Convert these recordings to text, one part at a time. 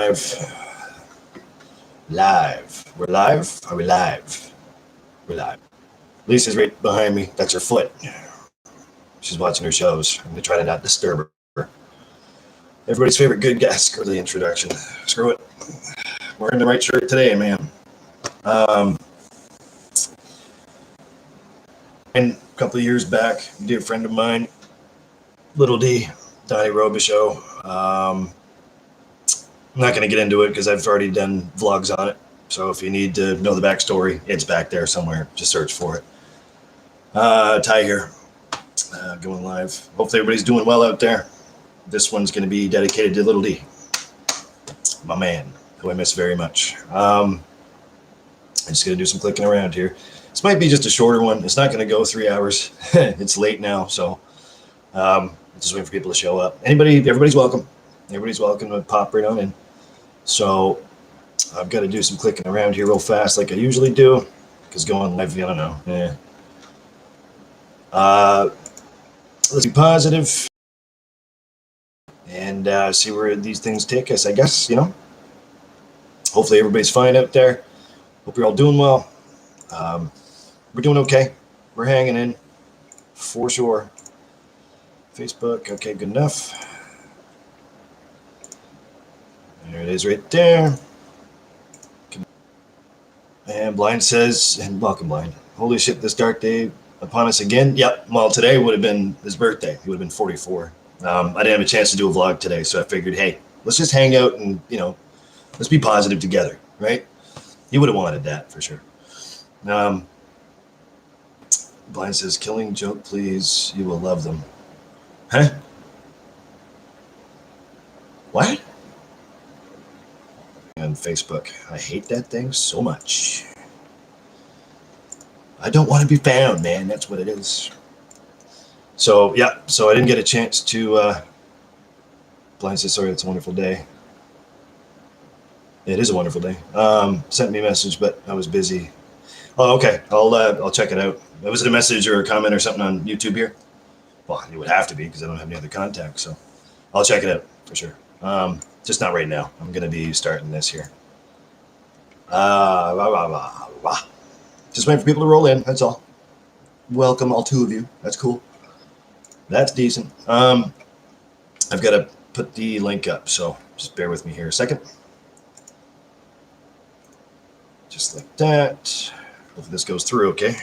live. Live. We're live? Are we live? We're live. Lisa's right behind me. That's her foot. She's watching her shows. I'm going to try to not disturb her. Everybody's favorite good guest. Screw the introduction. Screw it. Wearing the right shirt today, man. And a couple of years back, a dear friend of mine, Little D, Donnie Robichaud. I'm not going to get into it because I've already done vlogs on it. So if you need to know the backstory, it's back there somewhere. Just search for it. Ty here, going live. Hopefully everybody's doing well out there. This one's going to be dedicated to Little D, my man, who I miss very much. I'm just going to do some clicking around here. This might be just a shorter one. It's not going to go 3 hours. It's late now, so just waiting for people to show up. Everybody's welcome. Everybody's welcome to pop right on in. So I've got to do some clicking around here real fast like I usually do, because going live, I don't know. Let's be positive and see where these things take us, I guess, you know. Hopefully everybody's fine out there. Hope you're all doing well. We're doing okay. We're hanging in for sure. Facebook, okay, good enough. There it is right there. And Blind says, and welcome Blind. Holy shit, this dark day upon us again. Yep, well, today would have been his birthday. He would have been 44. I didn't have a chance to do a vlog today, so I figured, hey, let's just hang out and, you know, let's be positive together, right? He would have wanted that for sure. Blind says, killing joke, please. You will love them. Huh? What? On Facebook. I hate that thing so much. I don't want to be found, man. That's what it is. So, yeah. So I didn't get a chance to... Blind says, sorry, it's a wonderful day. It is a wonderful day. Sent me a message, but I was busy. Oh, okay. I'll check it out. Was it a message or a comment or something on YouTube here? Well, it would have to be because I don't have any other contacts. So I'll check it out for sure. Just not right now. I'm going to be starting this here. Just waiting for people to roll in. That's all. Welcome, all two of you. That's cool. That's decent. I've got to put the link up, so just bear with me here a second. Just like that. Hopefully this goes through okay.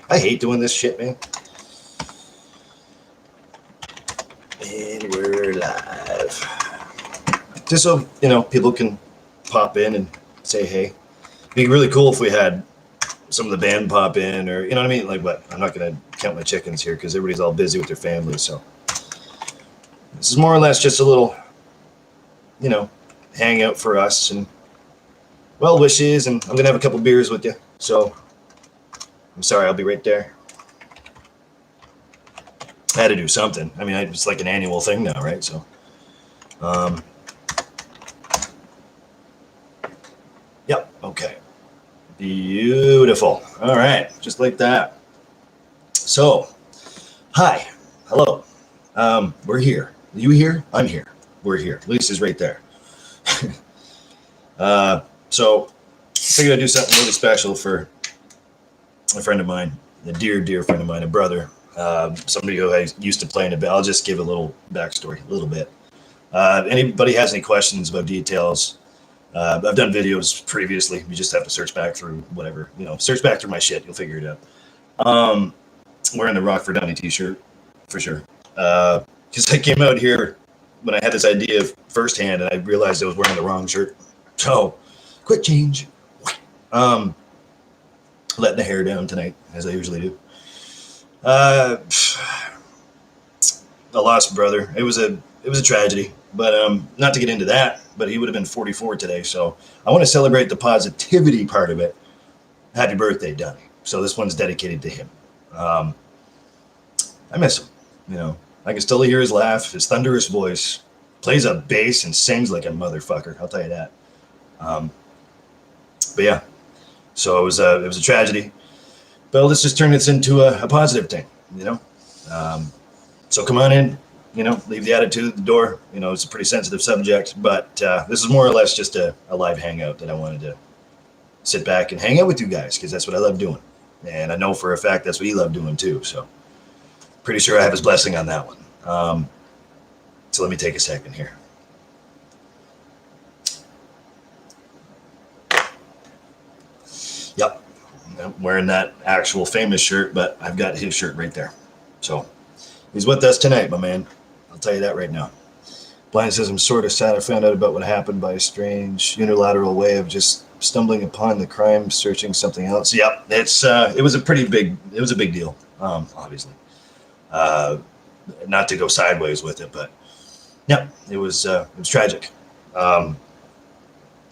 I hate doing this shit, man. And we're live. Just so, you know, people can pop in and say hey. It'd be really cool if we had some of the band pop in, or, you know what I mean? Like, what? I'm not going to count my chickens here because everybody's all busy with their families. So this is more or less just a little, you know, hangout for us and well wishes. And I'm going to have a couple beers with you. So I'm sorry, I'll be right there. I had to do something. I mean, it's like an annual thing now, right? So, yep. Okay. Beautiful. All right. Just like that. So, hi. Hello. We're here. You here? I'm here. We're here. Lisa's right there. So, I figured I'd do something really special for a friend of mine, a dear, dear friend of mine, a brother. Somebody who I used to play in a bit. I'll just give a little backstory, a little bit. Anybody has any questions about details? I've done videos previously. You just have to search back through whatever, you know, search back through my shit. You'll figure it out. Wearing the Rock for Donnie t-shirt for sure. Because I came out here when I had this idea firsthand and I realized I was wearing the wrong shirt. So quick change. Letting the hair down tonight, as I usually do. I lost a brother. It was a tragedy, but not to get into that, but he would have been 44 today. So I want to celebrate the positivity part of it. Happy birthday, Donnie. So this one's dedicated to him. I miss him. You know, I can still hear his laugh, his thunderous voice, plays a bass and sings like a motherfucker. I'll tell you that. But yeah, so it was a tragedy. But let's just turn this into a positive thing, you know? So come on in, leave the attitude at the door. It's a pretty sensitive subject, but this is more or less just a live hangout that I wanted to sit back and hang out with you guys because that's what I love doing. And I know for a fact that's what you love doing too. So pretty sure I have his blessing on that one. So let me take a second here. Yep. I'm wearing that actual famous shirt, but I've got his shirt right there. So he's with us tonight, my man. I'll tell you that right now. Blind says, I'm sort of sad I found out about what happened by a strange unilateral way of just stumbling upon the crime, searching something else. Yep. It was a big deal, obviously. Not to go sideways with it, but yeah, it was tragic.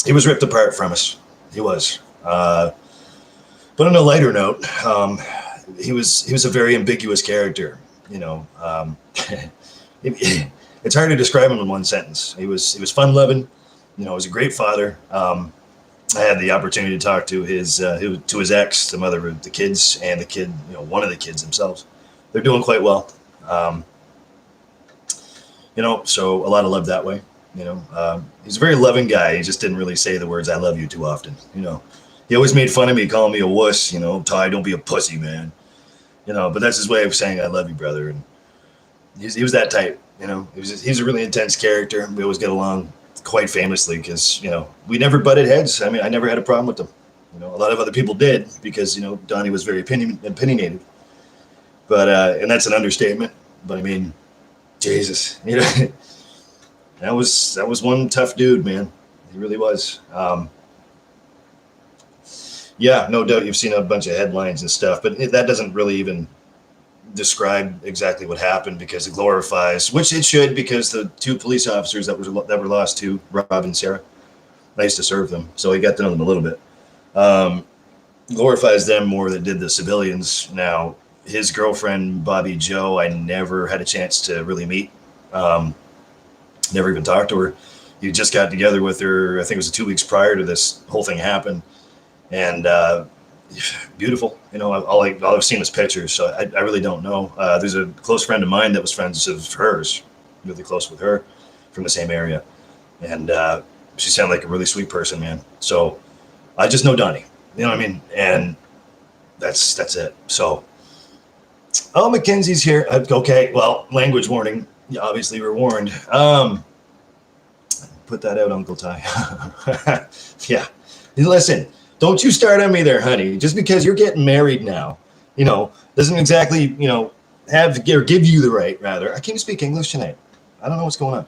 He was ripped apart from us. He was. But on a lighter note, he was a very ambiguous character. It's hard to describe him in one sentence. He was fun-loving. He was a great father. I had the opportunity to talk to his ex, the mother of the kids, and the kid, one of the kids themselves. They're doing quite well. So a lot of love that way. He's a very loving guy. He just didn't really say the words "I love you" too often. He always made fun of me, calling me a wuss. Ty, don't be a pussy, man. But that's his way of saying "I love you, brother." And he was that type. He's a really intense character. We always get along quite famously because we never butted heads. I mean, I never had a problem with him. A lot of other people did because Donnie was very opinionated. But and that's an understatement. But I mean, Jesus, that was one tough dude, man. He really was. Yeah, no doubt you've seen a bunch of headlines and stuff, but that doesn't really even describe exactly what happened because it glorifies, which it should, because the two police officers that were lost to, Rob and Sarah, I used to serve them, so I got to know them a little bit. Glorifies them more than did the civilians. Now, his girlfriend, Bobby Joe, I never had a chance to really meet. Never even talked to her. You just got together with her, I think it was 2 weeks prior to this whole thing happened. And beautiful. All I've seen was pictures, so I really don't know. There's a close friend of mine that was friends of hers, really close with her, from the same area. And she sounded like a really sweet person, man. So I just know Donnie. You know what I mean? And that's it. So, oh, Mackenzie's here. Okay, well, language warning. Yeah, obviously we're warned. Put that out, Uncle Ty. Yeah. Listen, don't you start on me there, honey. Just because you're getting married now, doesn't exactly, have or give you the right, rather. I can't speak English tonight. I don't know what's going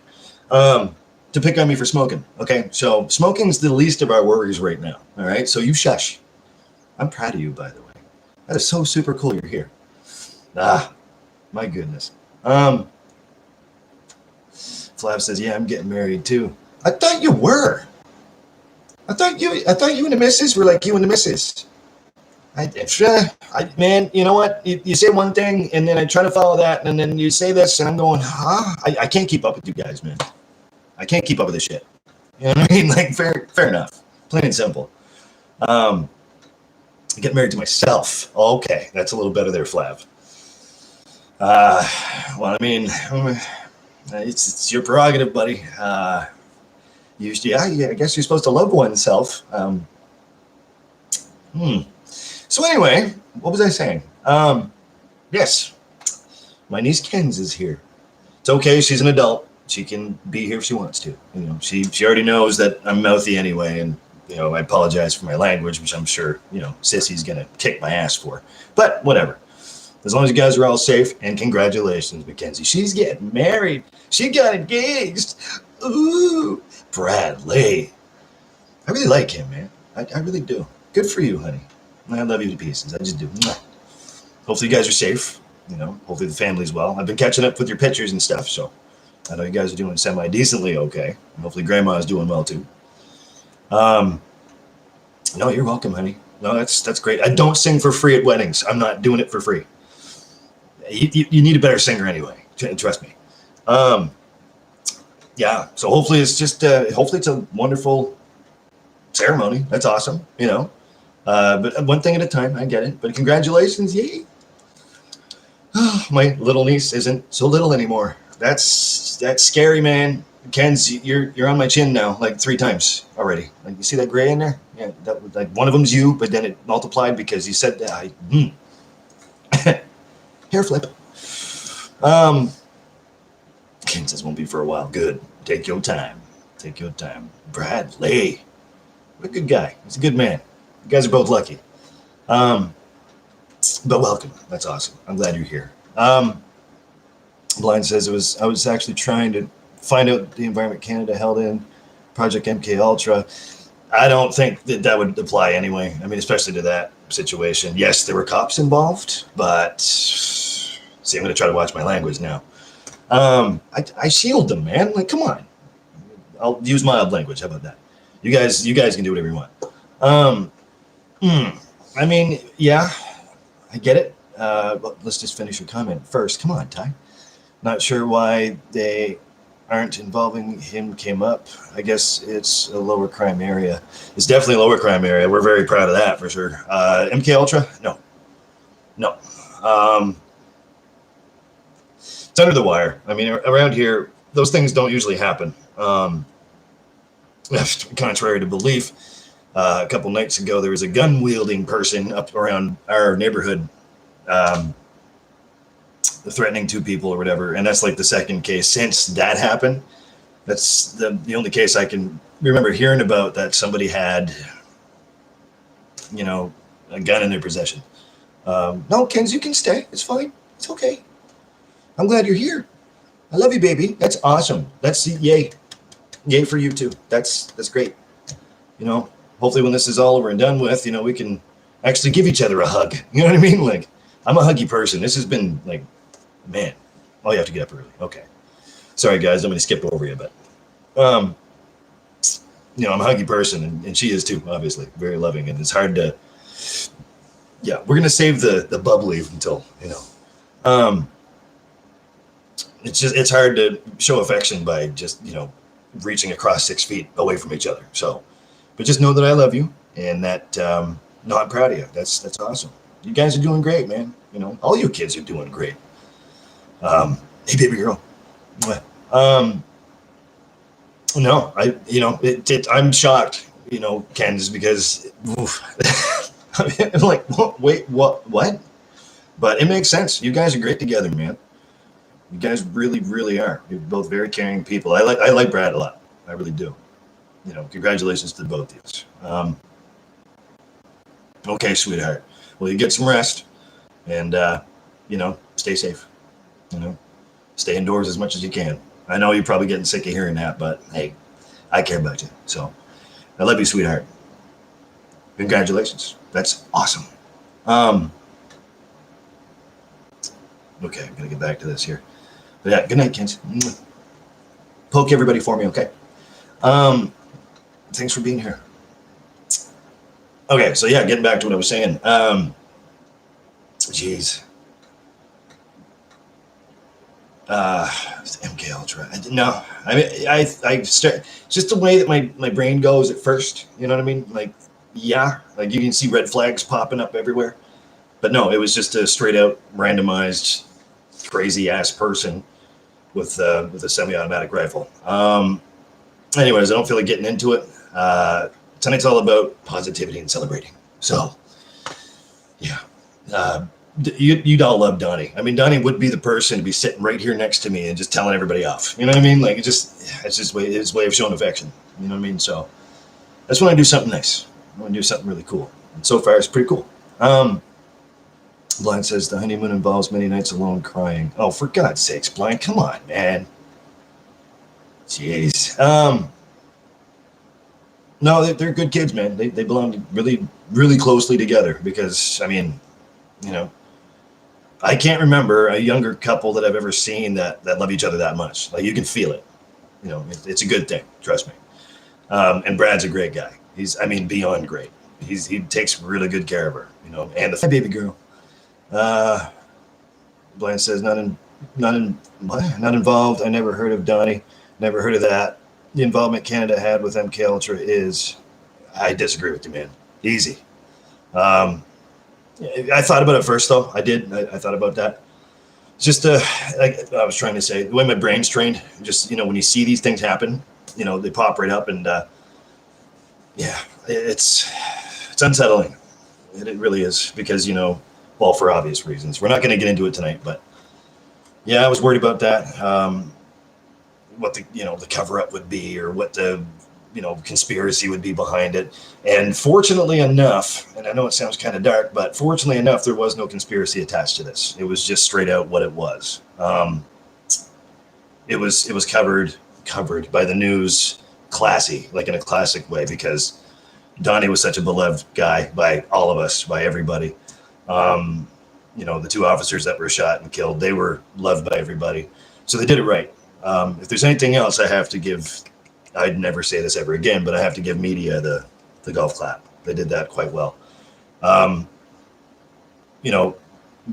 on. To pick on me for smoking. Okay, so smoking's the least of our worries right now. All right, so you shush. I'm proud of you, by the way. That is so super cool you're here. My goodness. Flav says, yeah, I'm getting married too. I thought you were. I thought you and the missus were like you and the missus. Man, you know what? You say one thing, and then I try to follow that, and then you say this, and I'm going, huh? I can't keep up with you guys, man. I can't keep up with this shit. You know what I mean? Like, fair enough. Plain and simple. I get married to myself. Okay, that's a little better there, Flav. Well, I mean, it's your prerogative, buddy. I guess you're supposed to love oneself. So anyway, what was I saying? Yes, my niece Kenz is here. It's okay. She's an adult. She can be here if she wants to. She already knows that I'm mouthy anyway, and I apologize for my language, which I'm sure Sissy's gonna kick my ass for. But whatever. As long as you guys are all safe, and congratulations, Mackenzie. She's getting married. She got engaged. Ooh, Bradley. I really like him, man. I really do. Good for you, honey. I love you to pieces. I just do. Hopefully you guys are safe. Hopefully the family's well. I've been catching up with your pictures and stuff, so I know you guys are doing semi-decently okay. And hopefully Grandma's doing well, too. No, you're welcome, honey. No, that's great. I don't sing for free at weddings. I'm not doing it for free. You need a better singer anyway. Trust me. Yeah. So hopefully it's just hopefully it's a wonderful ceremony. That's awesome. But one thing at a time. I get it. But congratulations, yay! My little niece isn't so little anymore. that's scary, man. Ken's, you're on my chin now, like 3 times already. Like, you see that gray in there? Yeah, that was like one of them's you, but then it multiplied because you said that. Hair flip. Ken says won't be for a while. Good. Take your time. Take your time. Bradley, what a good guy. He's a good man. You guys are both lucky. But welcome. That's awesome. I'm glad you're here. Blind says I was actually trying to find out the environment Canada held in Project MK Ultra. I don't think that would apply anyway. I mean, especially to that situation. Yes, there were cops involved, but see, I'm going to try to watch my language now. I shield them, man. Like, come on. I'll use mild language. How about that? You guys can do whatever you want. I mean, yeah, I get it. But let's just finish your comment first. Come on, Ty. Not sure why they aren't involving him came up. I guess it's a lower crime area. It's definitely a lower crime area. We're very proud of that for sure. MK Ultra? No. It's under the wire. I mean, around here, those things don't usually happen. Contrary to belief, a couple nights ago, there was a gun-wielding person up around our neighborhood threatening 2 people or whatever, and that's like the second case since that happened. That's the only case I can remember hearing about that somebody had, a gun in their possession. No, Kenz, you can stay. It's fine. It's okay. I'm glad you're here. I love you, baby. That's awesome. That's yay for you too. That's great. Hopefully when this is all over and done with, we can actually give each other a hug. You know what I mean? Like, I'm a huggy person. This has been like, man, oh, you have to get up early. Okay. Sorry, guys. I'm going to skip over you, but, I'm a huggy person, and she is too, obviously. Very loving, and it's hard to, yeah, we're going to save the bubbly until, it's hard to show affection by just, reaching across 6 feet away from each other. So, but just know that I love you, and that, no, I'm proud of you. That's awesome. You guys are doing great, man. All you kids are doing great. Hey, baby girl. No, I'm shocked, Ken's, because I'm like, wait, what? But it makes sense. You guys are great together, man. You guys really, really are. You're both very caring people. I like Brad a lot. I really do. Congratulations to both of you. Okay, sweetheart. Well, you get some rest, and stay safe. Stay indoors as much as you can. I know you're probably getting sick of hearing that, but hey, I care about you. So I love you, sweetheart. Congratulations. That's awesome. Okay, I'm gonna get back to this here. But yeah, good night, kids. Poke everybody for me, okay? Thanks for being here. Okay, so yeah, getting back to what I was saying. Jeez. MK Ultra. No, I mean, I start just the way that my brain goes at first. You know what I mean? Like, yeah, like you can see red flags popping up everywhere. But no, it was just a straight out randomized, crazy ass person with a semi-automatic rifle. Anyways, I don't feel like getting into it. Tonight's all about positivity and celebrating. So, yeah. You'd all love Donnie. I mean, Donnie would be the person to be sitting right here next to me and just telling everybody off. You know what I mean? Like, it's just his way of showing affection. You know what I mean? So I just want to do something nice. I want to do something really cool. And so far, it's pretty cool. Blind says the honeymoon involves many nights alone crying. Oh, for God's sakes, Blind, come on, man. Jeez. No, they're good kids, man. They belong really, really closely together because, I mean, I can't remember a younger couple that I've ever seen that love each other that much. Like, you can feel it. It's a good thing. Trust me. And Brad's a great guy. He's, I mean, beyond great. He takes really good care of her, and the baby girl. Blaine says not involved. I never heard of Donnie. Never heard of that. The involvement Canada had with MK Ultra is, I disagree with you, man. Easy. I thought about it first, though. I did. I thought about that. just like I was trying to say, the way my brain's trained, just when you see these things happen, they pop right up, and yeah, it's unsettling. It really is, because well, for obvious reasons. We're not going to get into it tonight, but yeah, I was worried about that. What the cover up would be, or what the conspiracy would be behind it. And fortunately enough, and I know it sounds kind of dark, but fortunately enough, there was no conspiracy attached to this. It was just straight out what it was. It was covered by the news, classy, like in a classic way, because Donnie was such a beloved guy by all of us, by everybody. The two officers that were shot and killed, they were loved by everybody. So they did it right. If there's anything else I have to give, I'd never say this ever again, but I have to give media the golf clap. They did that quite well.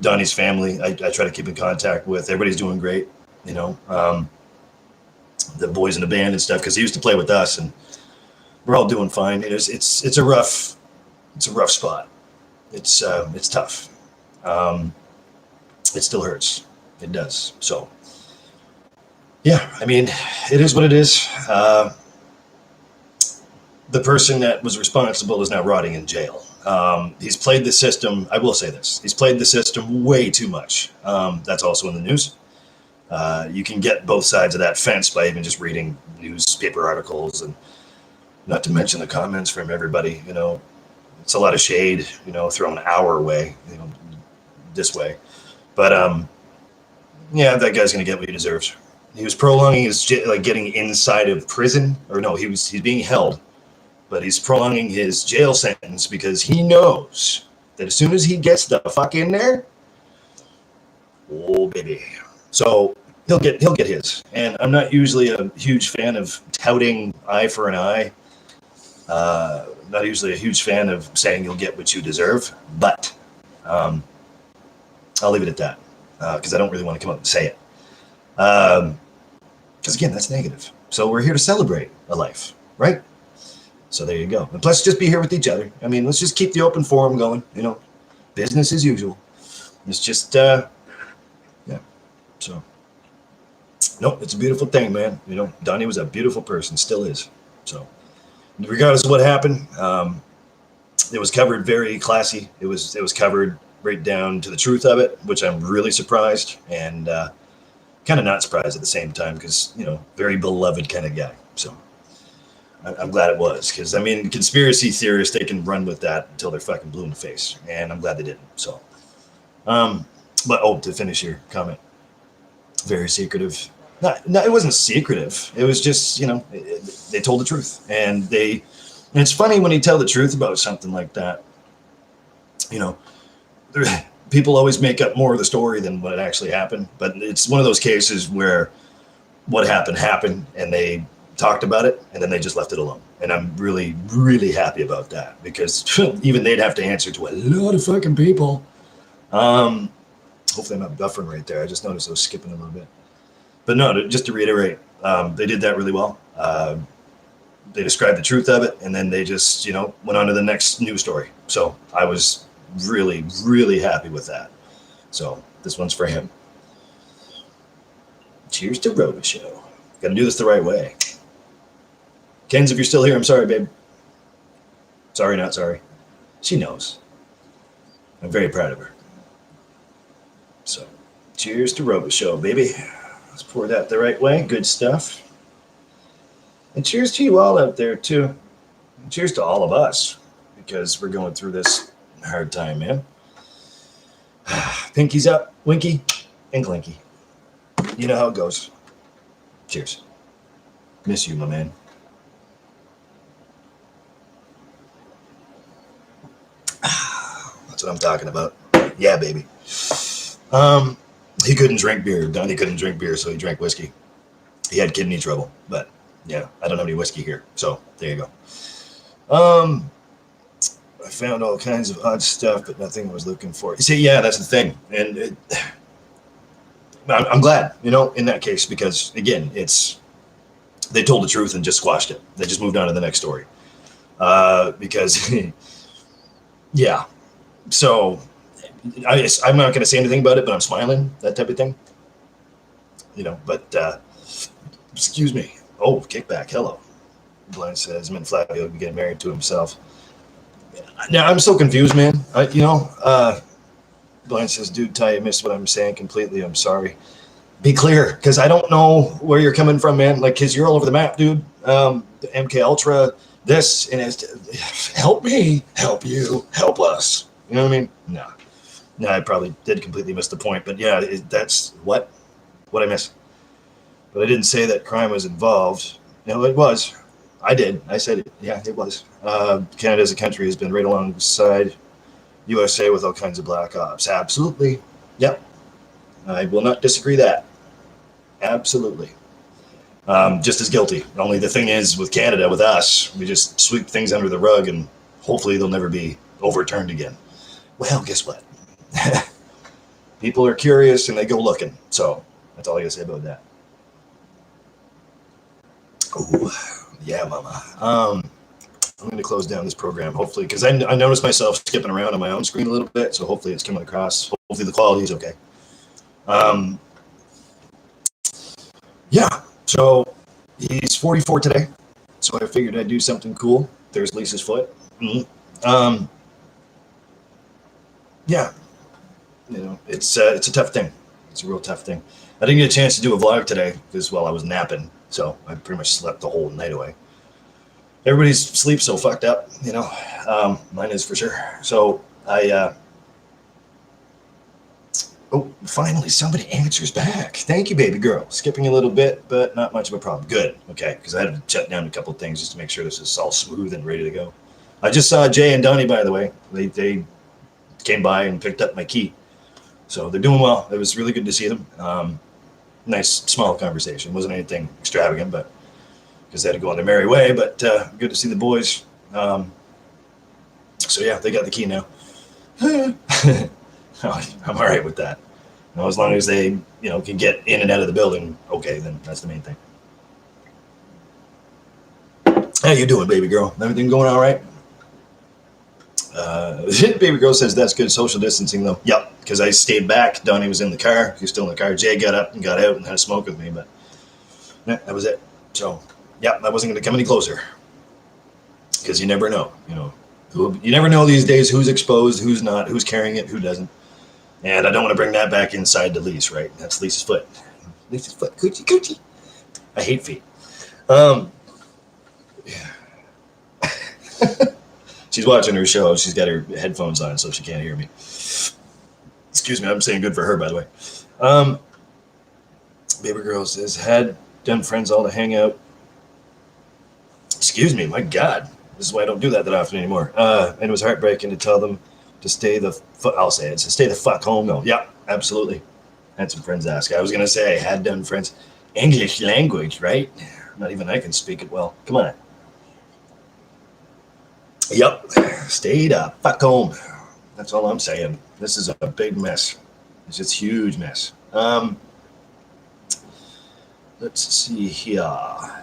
Donnie's family, I try to keep in contact with. Everybody's doing great. The boys in the band and stuff, because he used to play with us, and we're all doing fine. It's a rough spot. It's tough. It still hurts. It does. So yeah, I mean, it is what it is. The person that was responsible is now rotting in jail. He's played the system. I will say this. He's played the system way too much. That's also in the news. You can get both sides of that fence by even just reading newspaper articles, and not to mention the comments from everybody. It's a lot of shade, thrown our way, this way. But yeah, that guy's going to get what he deserves. He was prolonging his getting inside of prison, or no, he's being held, but he's prolonging his jail sentence because he knows that as soon as he gets the fuck in there, oh baby. So he'll get his. And I'm not usually a huge fan of touting eye for an eye. Not usually a huge fan of saying you'll get what you deserve, but I'll leave it at that, because I don't really want to come up and say it. Because again, that's negative. So we're here to celebrate a life, right? So there you go. And let's just be here with each other. I mean, let's just keep the open forum going. Business as usual. It's just, yeah. So, nope, it's a beautiful thing, man. Donnie was a beautiful person, still is. So, regardless of what happened, it was covered very classy. It was covered right down to the truth of it, which I'm really surprised, and kind of not surprised at the same time, because very beloved kind of guy. So I'm glad it was, because I mean, conspiracy theorists, they can run with that until they're fucking blue in the face, and I'm glad they didn't. So but to finish your comment, very secretive. No, it wasn't secretive. It was just they told the truth, and it's funny when you tell the truth about something like that. People always make up more of the story than what actually happened, but it's one of those cases where what happened, and they talked about it, and then they just left it alone. And I'm really, really happy about that, because even they'd have to answer to a lot of fucking people. Hopefully I'm not buffering right there. I just noticed I was skipping a little bit. But no, just to reiterate, they did that really well. They described the truth of it, and then they just, went on to the next news story. So I was really, really happy with that. So this one's for him. Cheers to Robichaud. Got to do this the right way. Ken's, if you're still here, I'm sorry, babe. Sorry, not sorry. She knows. I'm very proud of her. So, cheers to Robichaud, baby. Let's pour that the right way. Good stuff. And cheers to you all out there, too. And cheers to all of us, because we're going through this hard time, man. Pinkies up, winky, and clinky. You know how it goes. Cheers. Miss you, my man. That's what I'm talking about. Yeah, baby. He couldn't drink beer. Donnie couldn't drink beer, so he drank whiskey. He had kidney trouble, but yeah, I don't have any whiskey here, so there you go. I found all kinds of odd stuff, but nothing I was looking for. You see, yeah, that's the thing, and I'm glad, in that case, because again, they told the truth and just squashed it. They just moved on to the next story, because yeah. So I'm not going to say anything about it, but I'm smiling, that type of thing. But excuse me. Oh, kickback. Hello. Blind says, Min Flavio will be getting married to himself. Now, I'm so confused, man. Blind says, dude, Ty, you missed what I'm saying completely. I'm sorry. Be clear, because I don't know where you're coming from, man. Like, because you're all over the map, dude. The MK Ultra, this, and it's, help me, help you, help us. You know what I mean? No, I probably did completely miss the point. But yeah, that's what I missed. But I didn't say that crime was involved. No, it was. I did. I said it. Yeah, it was. Canada as a country has been right alongside USA with all kinds of black ops. Absolutely. Yep. I will not disagree that. Absolutely. Just as guilty. Only the thing is, with Canada, with us, we just sweep things under the rug and hopefully they'll never be overturned again. Well, guess what? People are curious and they go looking. So that's all I got to say about that. Oh, yeah, mama. I'm going to close down this program, hopefully, because I noticed myself skipping around on my own screen a little bit, so hopefully it's coming across. Hopefully the quality is okay. Yeah, so he's 44 today, so I figured I'd do something cool. There's Lisa's foot. Mm-hmm. Yeah, it's a tough thing. It's a real tough thing. I didn't get a chance to do a vlog today because, well, I was napping, so I pretty much slept the whole night away. Everybody's sleep's so fucked up, mine is for sure. So oh, finally somebody answers back. Thank you, baby girl. Skipping a little bit, but not much of a problem. Good, okay, because I had to shut down a couple of things just to make sure this is all smooth and ready to go. I just saw Jay and Donnie, by the way. They came by and picked up my key. So they're doing well. It was really good to see them. Nice, small conversation. Wasn't anything extravagant, but because they had to go on their merry way, but good to see the boys. So yeah, they got the key now. I'm all right with that. As long as they, can get in and out of the building, okay, then that's the main thing. How you doing, baby girl? Everything going all right? Baby girl says that's good social distancing, though. Yep, because I stayed back. Donnie was in the car. He was still in the car. Jay got up and got out and had a smoke with me, but yeah, that was it. So yeah, I wasn't going to come any closer because you never know, you never know these days who's exposed, who's not, who's carrying it, who doesn't. And I don't want to bring that back inside to Lise, right? That's Lisa's foot. Lisa's foot, coochie, coochie. I hate feet. Yeah. She's watching her show. She's got her headphones on, so she can't hear me. Excuse me, I'm saying good for her, by the way. Baby girl says, had done friends all to hang out. Excuse me, my God. This is why I don't do that often anymore. And it was heartbreaking to tell them to stay the fuck, I'll say it, to stay the fuck home though. Yeah, absolutely. Had some friends ask. I was going to say I had done friends. English language, right? Not even I can speak it well. Come on. Yep, stay the fuck home. That's all I'm saying. This is a big mess. It's just a huge mess. Let's see here. I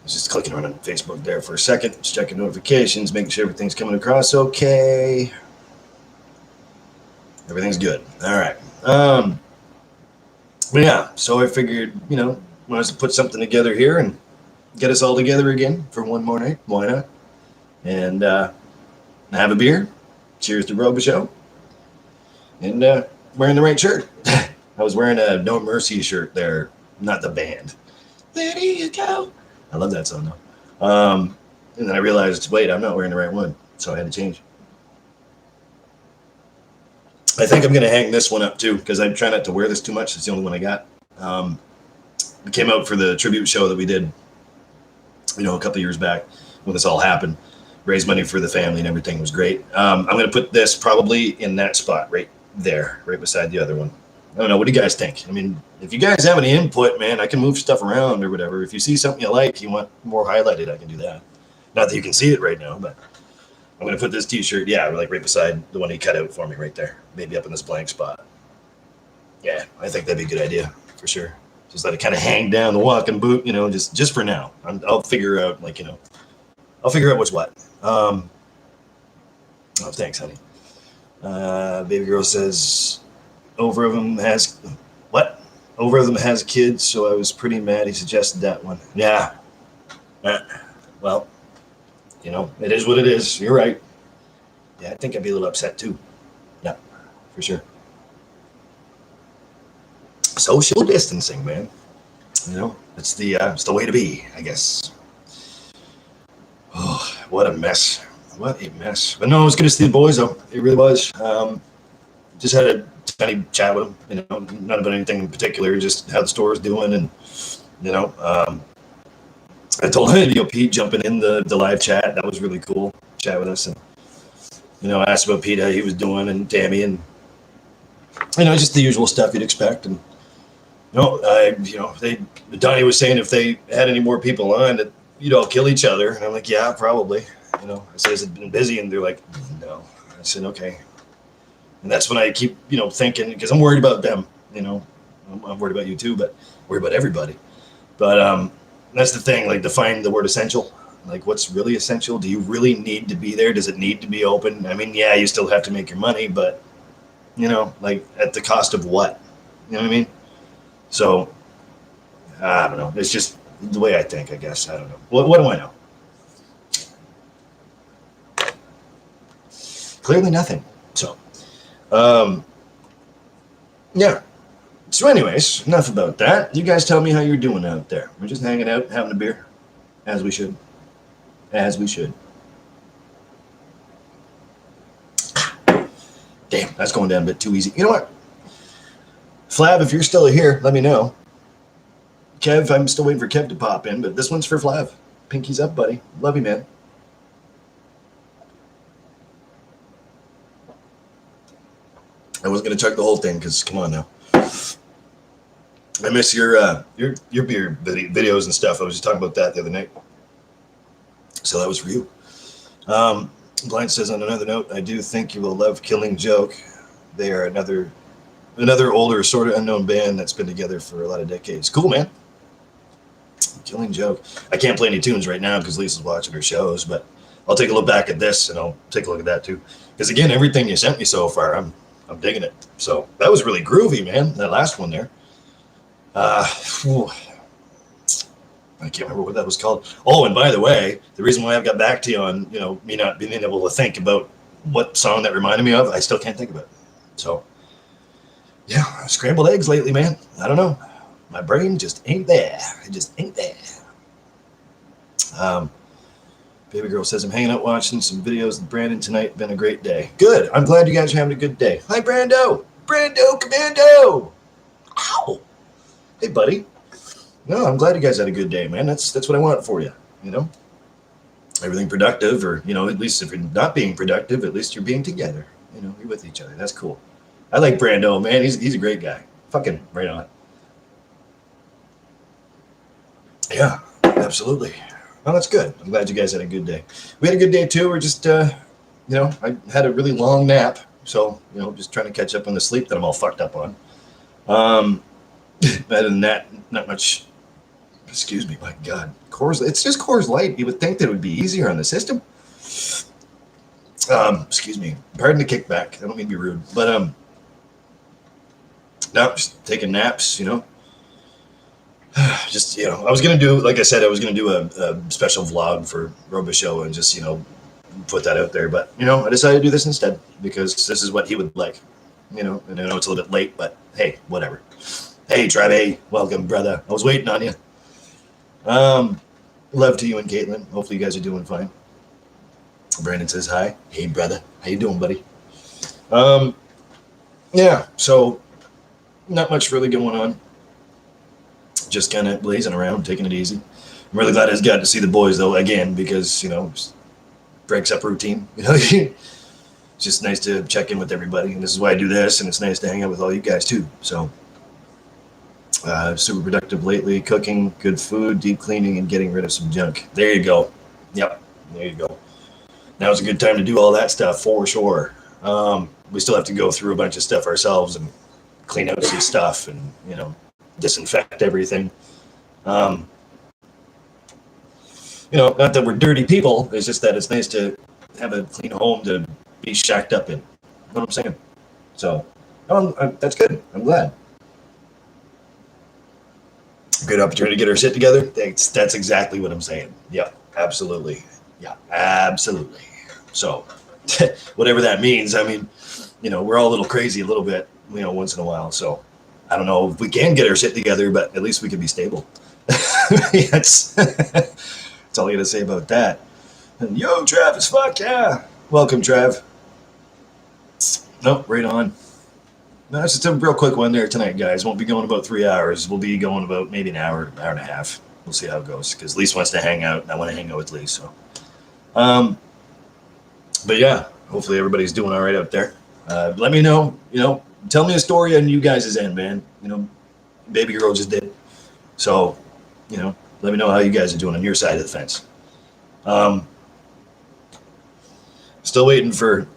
was just clicking around on Facebook there for a second, just checking notifications, making sure everything's coming across okay. Everything's good. All right. But yeah, so I figured, wanted to put something together here and get us all together again for one more night. Why not? And have a beer. Cheers to Robichaud. And wearing the right shirt. I was wearing a No Mercy shirt there, not the band. Where do you go? I love that song though. And then I realized, wait, I'm not wearing the right one. So I had to change. I think I'm going to hang this one up too, because I try not to wear this too much. It's the only one I got. It came out for the tribute show that we did, a couple years back when this all happened. Raised money for the family and everything was great. I'm going to put this probably in that spot right there, right beside the other one. I don't know. What do you guys think? I mean, if you guys have any input, man, I can move stuff around or whatever. If you see something you like, you want more highlighted, I can do that. Not that you can see it right now, but I'm going to put this t-shirt, like right beside the one he cut out for me right there. Maybe up in this blank spot. Yeah, I think that'd be a good idea for sure. Just let it kind of hang down the walking boot, just for now. I'll figure out, I'll figure out what's what. Oh, thanks, honey. Baby girl says, over of them has what? Over of them has kids, so I was pretty mad he suggested that one. Yeah. Well, it is what it is. You're right. Yeah, I think I'd be a little upset too. Yeah, for sure. Social distancing, man. It's the way to be, I guess. Oh, what a mess. What a mess. But no, it was good to see the boys, though. It really was. Just had a tiny chat with them, not about anything in particular, just how the store is doing. And, I told him, Pete jumping in the live chat. That was really cool. Chat with us. And, I asked about Pete, how he was doing, and Tammy, and, just the usual stuff you'd expect. And, Donnie was saying if they had any more people on, that you'd all kill each other. And I'm like, yeah, probably. I said, has it been busy? And they're like, no. I said, okay. And that's when I keep, thinking, because I'm worried about them. I'm worried about you too, but worried about everybody. But that's the thing, like, define the word essential. Like, what's really essential? Do you really need to be there? Does it need to be open? I mean, yeah, you still have to make your money, but, like, at the cost of what? You know what I mean? So, I don't know. It's just the way I think, I guess. I don't know. What do I know? Clearly nothing. So, yeah. So anyways, enough about that. You guys tell me how you're doing out there. We're just hanging out, having a beer, as we should. As we should. Damn, that's going down a bit too easy. You know what? Flav, if you're still here, let me know. Kev, I'm still waiting for Kev to pop in, but this one's for Flav. Pinky's up, buddy. Love you, man. I was going to chug the whole thing because, come on now. I miss your beer videos and stuff. I was just talking about that the other night. So that was for you. Blind says, on another note, I do think you will love Killing Joke. They are another older, sort of unknown band that's been together for a lot of decades. Cool, man. Killing Joke. I can't play any tunes right now because Lisa's watching her shows, but I'll take a look back at this and I'll take a look at that too. Because again, everything you sent me so far, I'm digging it. So that was really groovy, man. That last one there. I can't remember what that was called. Oh, and by the way, the reason why I've got back to you on, me not being able to think about what song that reminded me of, I still can't think of it. So, yeah, scrambled eggs lately, man. I don't know. My brain just ain't there. It just ain't there. Baby girl says, I'm hanging out watching some videos with Brandon tonight. Been a great day. Good. I'm glad you guys are having a good day. Hi, Brando. Brando Commando. Ow. Hey, buddy. No, I'm glad you guys had a good day, man. That's what I want for you, Everything productive, or, at least if you're not being productive, at least you're being together. You're with each other. That's cool. I like Brando, man. He's a great guy. Fucking right on. Yeah, absolutely. Well, that's good. I'm glad you guys had a good day. We had a good day, too. We're just, I had a really long nap. So, just trying to catch up on the sleep that I'm all fucked up on. Other than that, not much. Excuse me, my God. It's just Coors Light. You would think that it would be easier on the system. Excuse me. Pardon the kickback. I don't mean to be rude. But, no, just taking naps, Just, I was going to do, like I said, I was going to do a special vlog for Robichaud and just, put that out there. But, I decided to do this instead because this is what he would like, and I know it's a little bit late, but hey, whatever. Hey, Travis, welcome, brother. I was waiting on you. Love to you and Caitlin. Hopefully you guys are doing fine. Brandon says hi. Hey, brother. How you doing, buddy? Yeah, so not much really going on. Just kind of blazing around, taking it easy. I'm really glad I got to see the boys, though, again, because, just breaks up routine. It's just nice to check in with everybody. And this is why I do this, and it's nice to hang out with all you guys, too. So, super productive lately. Cooking, good food, deep cleaning, and getting rid of some junk. There you go. Yep, there you go. Now's a good time to do all that stuff, for sure. We still have to go through a bunch of stuff ourselves and clean out some stuff and, disinfect everything. Not that we're dirty people. It's just that it's nice to have a clean home to be shacked up in. know what I'm saying? So, that's good. I'm glad. Good opportunity to get our shit together. That's exactly what I'm saying. Yeah, absolutely. Yeah, absolutely. So, whatever that means, I mean, we're all a little crazy a little bit, once in a while. So, I don't know if we can get our shit together, but at least we can be stable. that's all I got to say about that. And yo, Travis, fuck yeah. Welcome, Trav. Nope, right on. No, it's just a real quick one there tonight, guys. Won't be going about 3 hours. We'll be going about maybe an hour, hour and a half. We'll see how it goes because Lise wants to hang out, and I want to hang out with Lise. So, but yeah, hopefully everybody's doing all right out there. Let me know. Tell me a story on you guys' end, man. Baby girl just did. So, let me know how you guys are doing on your side of the fence. Still waiting for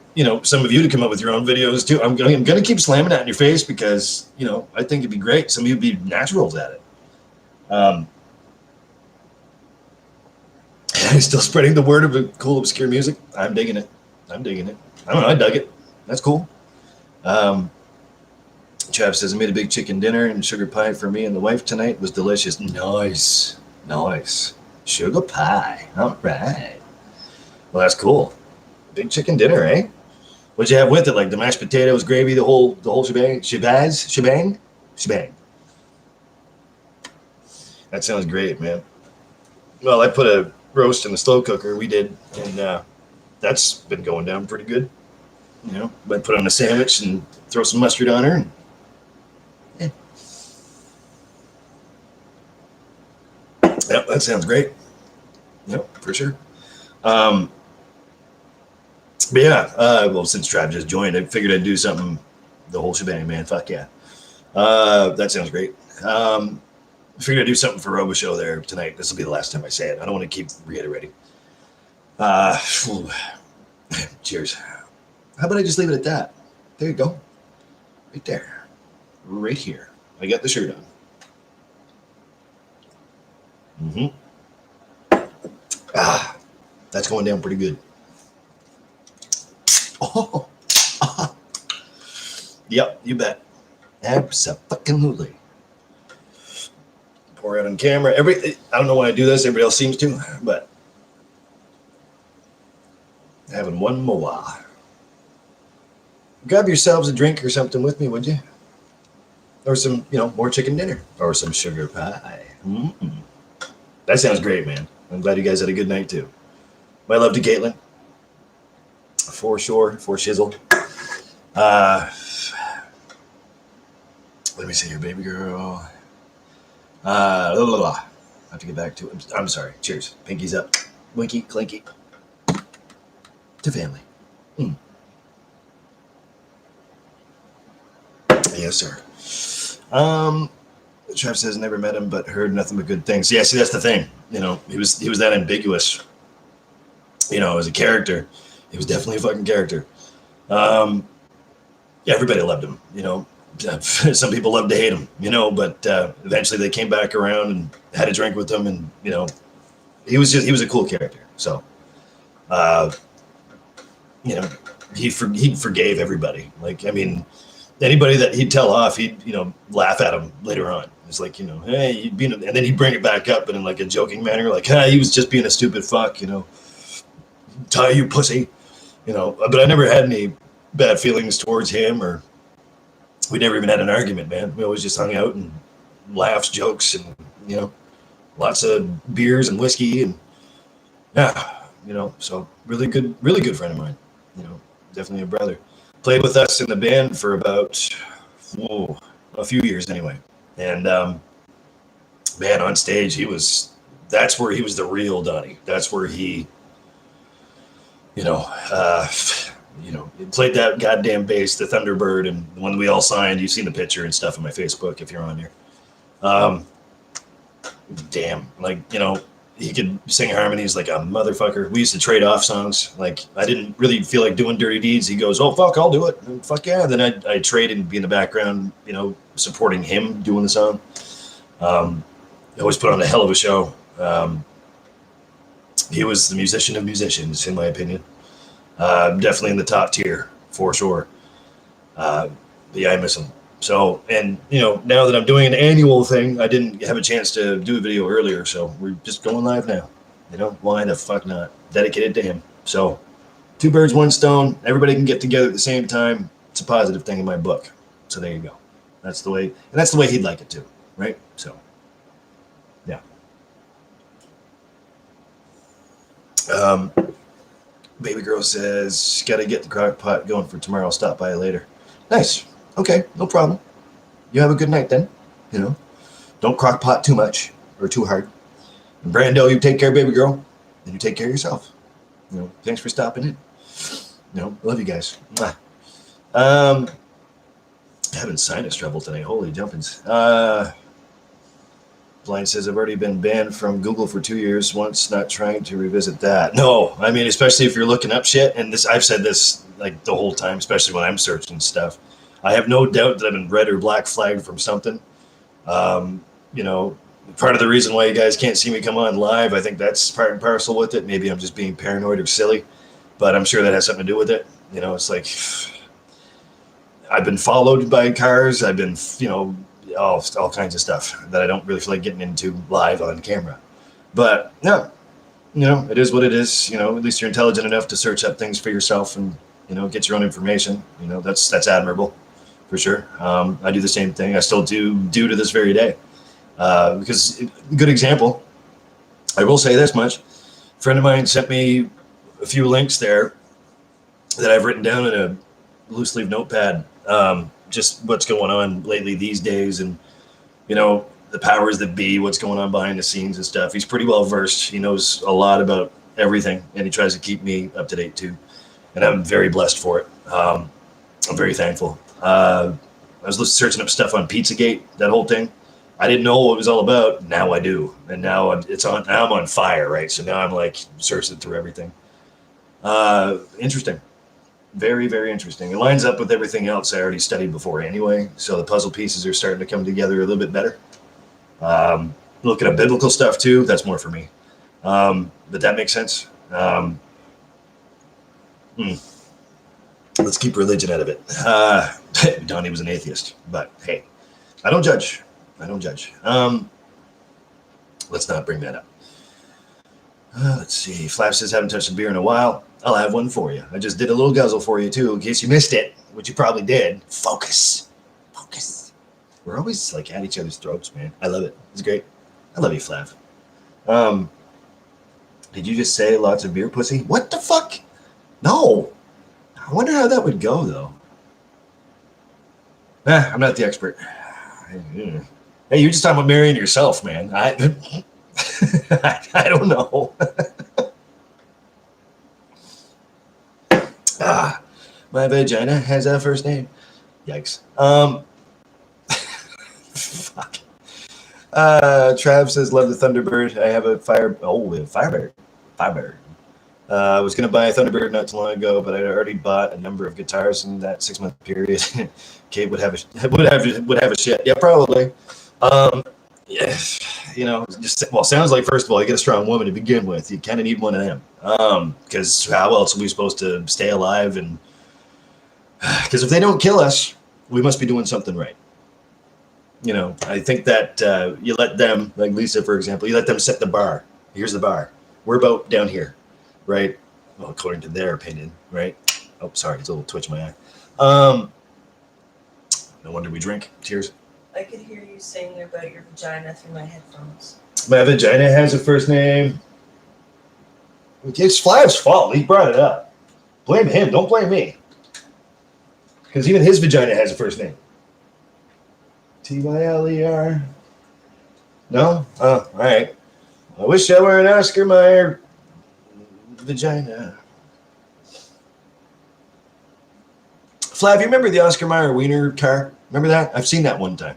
some of you to come up with your own videos too. I'm going to keep slamming that in your face because I think it'd be great. Some of you'd be naturals at it. Still spreading the word of cool obscure music. I'm digging it. I don't know. I dug it. That's cool. Trav says I made a big chicken dinner and sugar pie for me and the wife tonight. It was delicious. Nice. Sugar pie. All right. Well, that's cool. Big chicken dinner, eh? What'd you have with it? Like the mashed potatoes, gravy, the whole shebang? Shebang? That sounds great, man. Well, I put a roast in the slow cooker. We did, and that's been going down pretty good. I put on a sandwich and throw some mustard on her. And, yeah. Yep, that sounds great. Yep, for sure. But yeah, well, since Trav just joined, I figured I'd do something, the whole shebang, man. Fuck yeah. That sounds great. I figured I'd do something for Robichaud there tonight. This will be the last time I say it. I don't want to keep reiterating. Cheers. How about I just leave it at that? There you go. Right there. Right here. I got the shirt on. That's going down pretty good. Oh, yep, you bet. Absolutely. Pour out on camera. I don't know why I do this. Everybody else seems to, but having one more. Grab yourselves a drink or something with me, would you? Or some, more chicken dinner or some sugar pie. That sounds great, man. I'm glad you guys had a good night too. My love to Caitlin. For sure, for shizzle. Let me see here, baby girl. I have to get back to it. I'm sorry. Cheers. Pinkies up. Winky, clinky. To family. Yes, sir. Trav says never met him, but heard nothing but good things. Yeah, see, that's the thing. He was that ambiguous. As a character. He was definitely a fucking character. Yeah, everybody loved him. Some people loved to hate him. But eventually they came back around and had a drink with him, and he was a cool character. So, he forgave everybody. Like, I mean, anybody that he'd tell off, he'd laugh at him later on. It's like, hey, and then he'd bring it back up, and in like a joking manner, like, hey, he was just being a stupid fuck. Tie you pussy. But I never had any bad feelings towards him, or we never even had an argument, man. We always just hung out and laughs, jokes, and lots of beers and whiskey, and so really good friend of mine. Definitely a brother. Played with us in the band for about a few years anyway, and man, on stage that's where he was the real Donnie. That's where he. He played that goddamn bass, the Thunderbird, and the one that we all signed. You've seen the picture and stuff on my Facebook if you're on there. Damn, like, he could sing harmonies like a motherfucker. We used to trade off songs. Like, I didn't really feel like doing Dirty Deeds. He goes, oh, fuck, I'll do it. And fuck yeah. Then I'd trade and be in the background, supporting him doing the song. I always put on a hell of a show. He was the musician of musicians, in my opinion. Definitely in the top tier, for sure. But yeah, I miss him. So, and now that I'm doing an annual thing, I didn't have a chance to do a video earlier, so we're just going live now. Why the fuck not? Dedicated to him. So, two birds, one stone. Everybody can get together at the same time. It's a positive thing in my book. So there you go. That's the way, and that's the way he'd like it too, right? So, yeah. Baby girl says, got to get the crock pot going for tomorrow. I'll stop by later. Nice. Okay, no problem. You have a good night then. Don't crock pot too much or too hard. And Brando, you take care, baby girl, and you take care of yourself. Thanks for stopping in. Love you guys. Having sinus trouble tonight. Holy jumpins. Blind says, I've already been banned from Google for 2 years. Once, not trying to revisit that. No, I mean, especially if you're looking up shit. And this, I've said this like the whole time, especially when I'm searching stuff. I have no doubt that I've been red or black flagged from something. Part of the reason why you guys can't see me come on live, I think that's part and parcel with it. Maybe I'm just being paranoid or silly, but I'm sure that has something to do with it. It's like I've been followed by cars. I've been, all kinds of stuff that I don't really feel like getting into live on camera. But no, it is what it is. At least you're intelligent enough to search up things for yourself and, get your own information. That's admirable for sure. I do the same thing. I still do to this very day. Because good example, I will say this much. A friend of mine sent me a few links there that I've written down in a loose leaf notepad. Just what's going on lately these days, and the powers that be, what's going on behind the scenes and stuff. He's pretty well versed. He knows a lot about everything, and he tries to keep me up to date too. And I'm very blessed for it. I'm very thankful. I was searching up stuff on Pizzagate, that whole thing. I didn't know what it was all about. Now I do, and now I'm on fire, right? So now I'm like searching through everything. Interesting. Very, very interesting. It lines up with everything else I already studied before anyway, so the puzzle pieces are starting to come together a little bit better. Looking at biblical stuff too, that's more for me. But that makes sense. Let's keep religion out of it. Donnie was an atheist, but hey, I don't judge. Let's not bring that up. Let's see. Flash says, haven't touched a beer in a while. I'll have one for you. I just did a little guzzle for you, too, in case you missed it, which you probably did. Focus. We're always, like, at each other's throats, man. I love it. It's great. I love you, Flav. Did you just say lots of beer, pussy? What the fuck? No. I wonder how that would go, though. I'm not the expert. Hey, you're just talking about marrying yourself, man. I don't know. My vagina has a first name. Yikes. Fuck. Trav says, love the Thunderbird. I have a Firebird. I was going to buy a Thunderbird not too long ago, but I already bought a number of guitars in that 6-month period. Kate would have a shit. Yeah, probably. Yes, sounds like, first of all, you get a strong woman to begin with. You kind of need one of them. Because how else are we supposed to stay alive? And because if they don't kill us, we must be doing something right. I think that you let them, like Lisa, for example, you let them set the bar. Here's the bar. We're about down here, right? Well, according to their opinion, right? Oh, sorry, it's a little twitch in my eye. No wonder we drink. Cheers. I could hear you saying about your vagina through my headphones. My vagina has a first name. It's Flav's fault. He brought it up. Blame him. Don't blame me. Because even his vagina has a first name. Tyler. No? Oh, all right. I wish I were an Oscar Mayer vagina. Flav, you remember the Oscar Mayer Wiener car? Remember that? I've seen that one time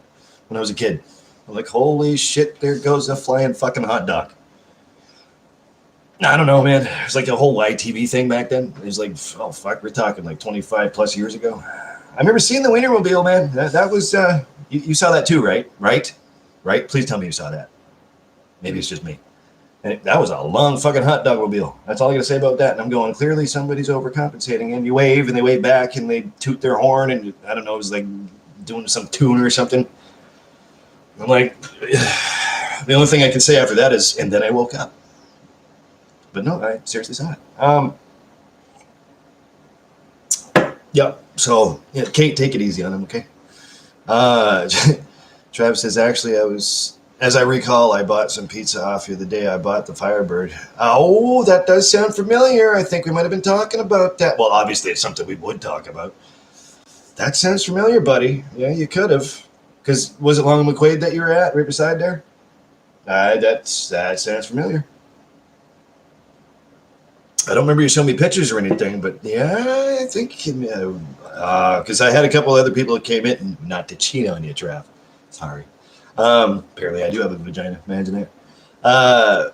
when I was a kid. I'm like, holy shit, there goes a flying fucking hot dog. I don't know, man. It was like a whole YTV thing back then. It was like, oh, fuck, we're talking like 25 plus years ago. I remember seeing the Wienermobile, man. That was, you saw that too, right? Right? Please tell me you saw that. Maybe it's just me. And that was a long fucking hot dog mobile. That's all I got to say about that. And I'm going, clearly somebody's overcompensating. And you wave and they wave back and they toot their horn. And I don't know, it was like doing some tune or something. I'm like, the only thing I can say after that is, and then I woke up. But no, I seriously saw it. Yeah. So, yeah, Kate, take it easy on him, okay? Travis says, actually, as I recall, I bought some pizza off you the day I bought the Firebird. Oh, that does sound familiar. I think we might have been talking about that. Well, obviously, it's something we would talk about. That sounds familiar, buddy. Yeah, you could have. Because was it Long and McQuaid that you were at, right beside there? That sounds familiar. I don't remember you showing me pictures or anything, but yeah, I think because I had a couple other people that came in, not to cheat on you, Trav. Sorry. Apparently, I do have a vagina. Imagine that. A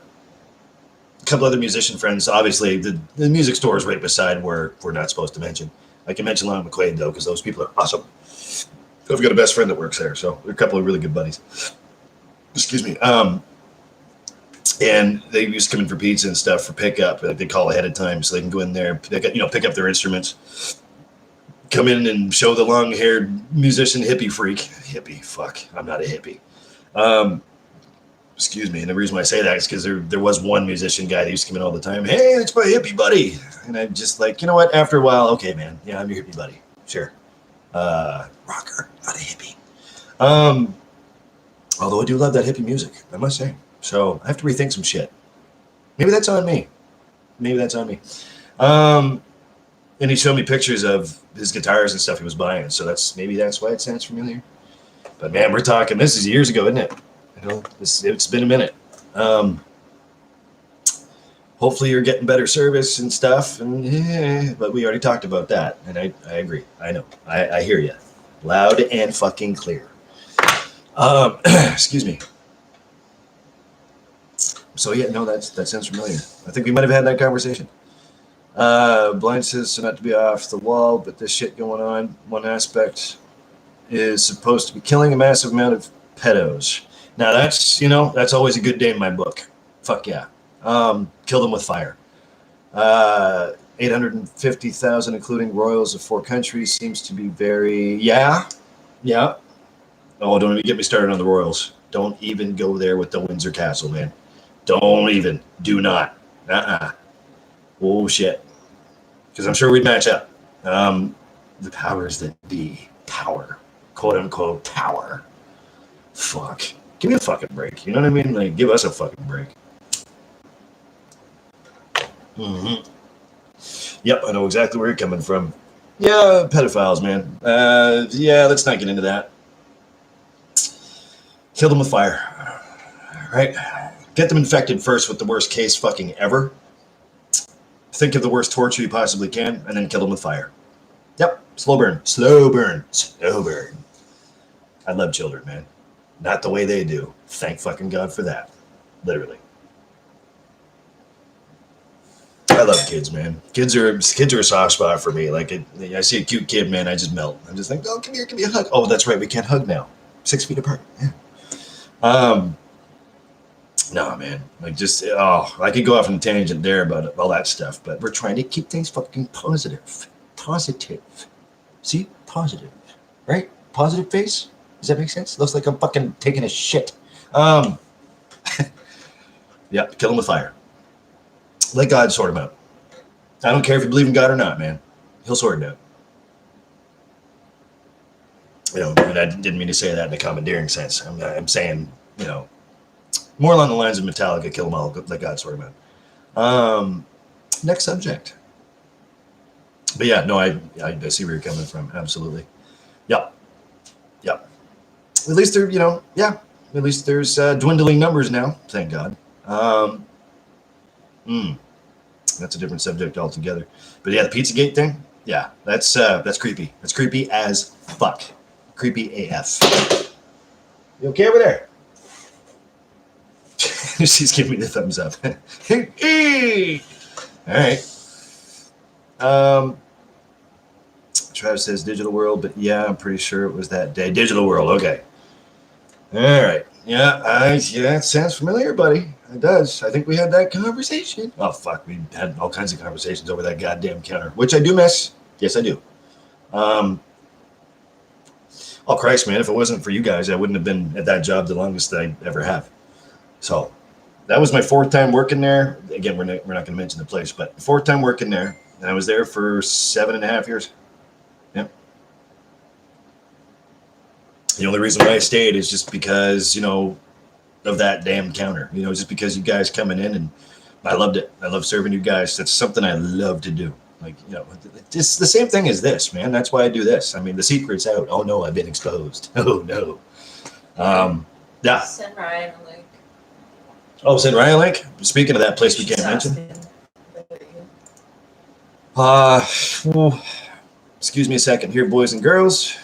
couple other musician friends. Obviously, the music store is right beside where we're not supposed to mention. I can mention Lon McQuaid though, because those people are awesome. I've got a best friend that works there, so they're a couple of really good buddies. Excuse me. And they used to come in for pizza and stuff for pickup. They call ahead of time so they can go in there, pick up their instruments, come in and show the long-haired musician hippie freak. Hippie, fuck, I'm not a hippie. Excuse me. And the reason why I say that is because there was one musician guy that used to come in all the time. Hey, it's my hippie buddy. And I'm just like, you know what? After a while, okay, man. Yeah, I'm your hippie buddy. Sure. Rocker, not a hippie. Although I do love that hippie music, I must say. So I have to rethink some shit. Maybe that's on me. And he showed me pictures of his guitars and stuff he was buying. So that's why it sounds familiar. But man, we're talking, this is years ago, isn't it? You know, it's been a minute. Hopefully you're getting better service and stuff. But we already talked about that. And I agree. I know. I hear you. Loud and fucking clear. Excuse me. So yeah, no, that sounds familiar. I think we might have had that conversation. Blind says, so not to be off the wall, but this shit going on. One aspect is supposed to be killing a massive amount of pedos. Now that's always a good day in my book. Fuck yeah. Kill them with fire. 850,000, including royals of 4 countries, seems to be very, yeah. Oh, don't even get me started on the royals. Don't even go there with the Windsor Castle, man. Do not. Oh, shit. Because I'm sure we'd match up. The powers that be. Power. Quote unquote power. Fuck. Give me a fucking break. You know what I mean? Like, give us a fucking break. Mm-hmm. Yep, I know exactly where you're coming from. Yeah, pedophiles, man. Yeah, let's not get into that. Kill them with fire. Right? Get them infected first with the worst case fucking ever. Think of the worst torture you possibly can, and then kill them with fire. Yep, slow burn. I love children, man. Not the way they do. Thank fucking God for that. Literally. I love kids, man. Kids are a soft spot for me. Like, I see a cute kid, man, I just melt. I'm just like, oh, come here, give me a hug. Oh, that's right, we can't hug now. 6 feet apart. Yeah. No, man. Like, I could go off on a tangent there about all that stuff, but we're trying to keep things fucking positive. See? Positive. Right? Positive face? Does that make sense? Looks like I'm fucking taking a shit. Yeah, kill him with fire. Let God sort him out. I don't care if you believe in God or not, man. He'll sort it out. And I didn't mean to say that in a commandeering sense. I'm saying, more along the lines of Metallica, kill them all, let God sort them out. Next subject. But yeah, no, I see where you're coming from. Absolutely. Yep. At least they're, at least there's dwindling numbers now. Thank God. That's a different subject altogether. But yeah, the Pizzagate thing. Yeah, that's creepy. That's creepy as fuck. Creepy AF. You okay over there? She's giving me the thumbs up. All right. Travis says Digital World, but yeah, I'm pretty sure it was that day. Digital World, okay. All right. Yeah, it sounds familiar, buddy. It does. I think we had that conversation. Oh, fuck. We had all kinds of conversations over that goddamn counter, which I do miss. Yes, I do. Oh, Christ, man. If it wasn't for you guys, I wouldn't have been at that job the longest that I ever have. So that was my 4th time working there. Again, we're not going to mention the place, but 4th time working there. And I was there for 7.5 years. Yep. The only reason why I stayed is just because, of that damn counter, just because you guys coming in, and I loved it. I love serving you guys. That's something I love to do. Like, it's the same thing as this, man. That's why I do this. I mean, the secret's out. Oh no, I've been exposed. Oh no. Yeah. Send Ryan a link. Oh, send Ryan a link? Speaking of that place we can't mention. Excuse me a second here, boys and girls.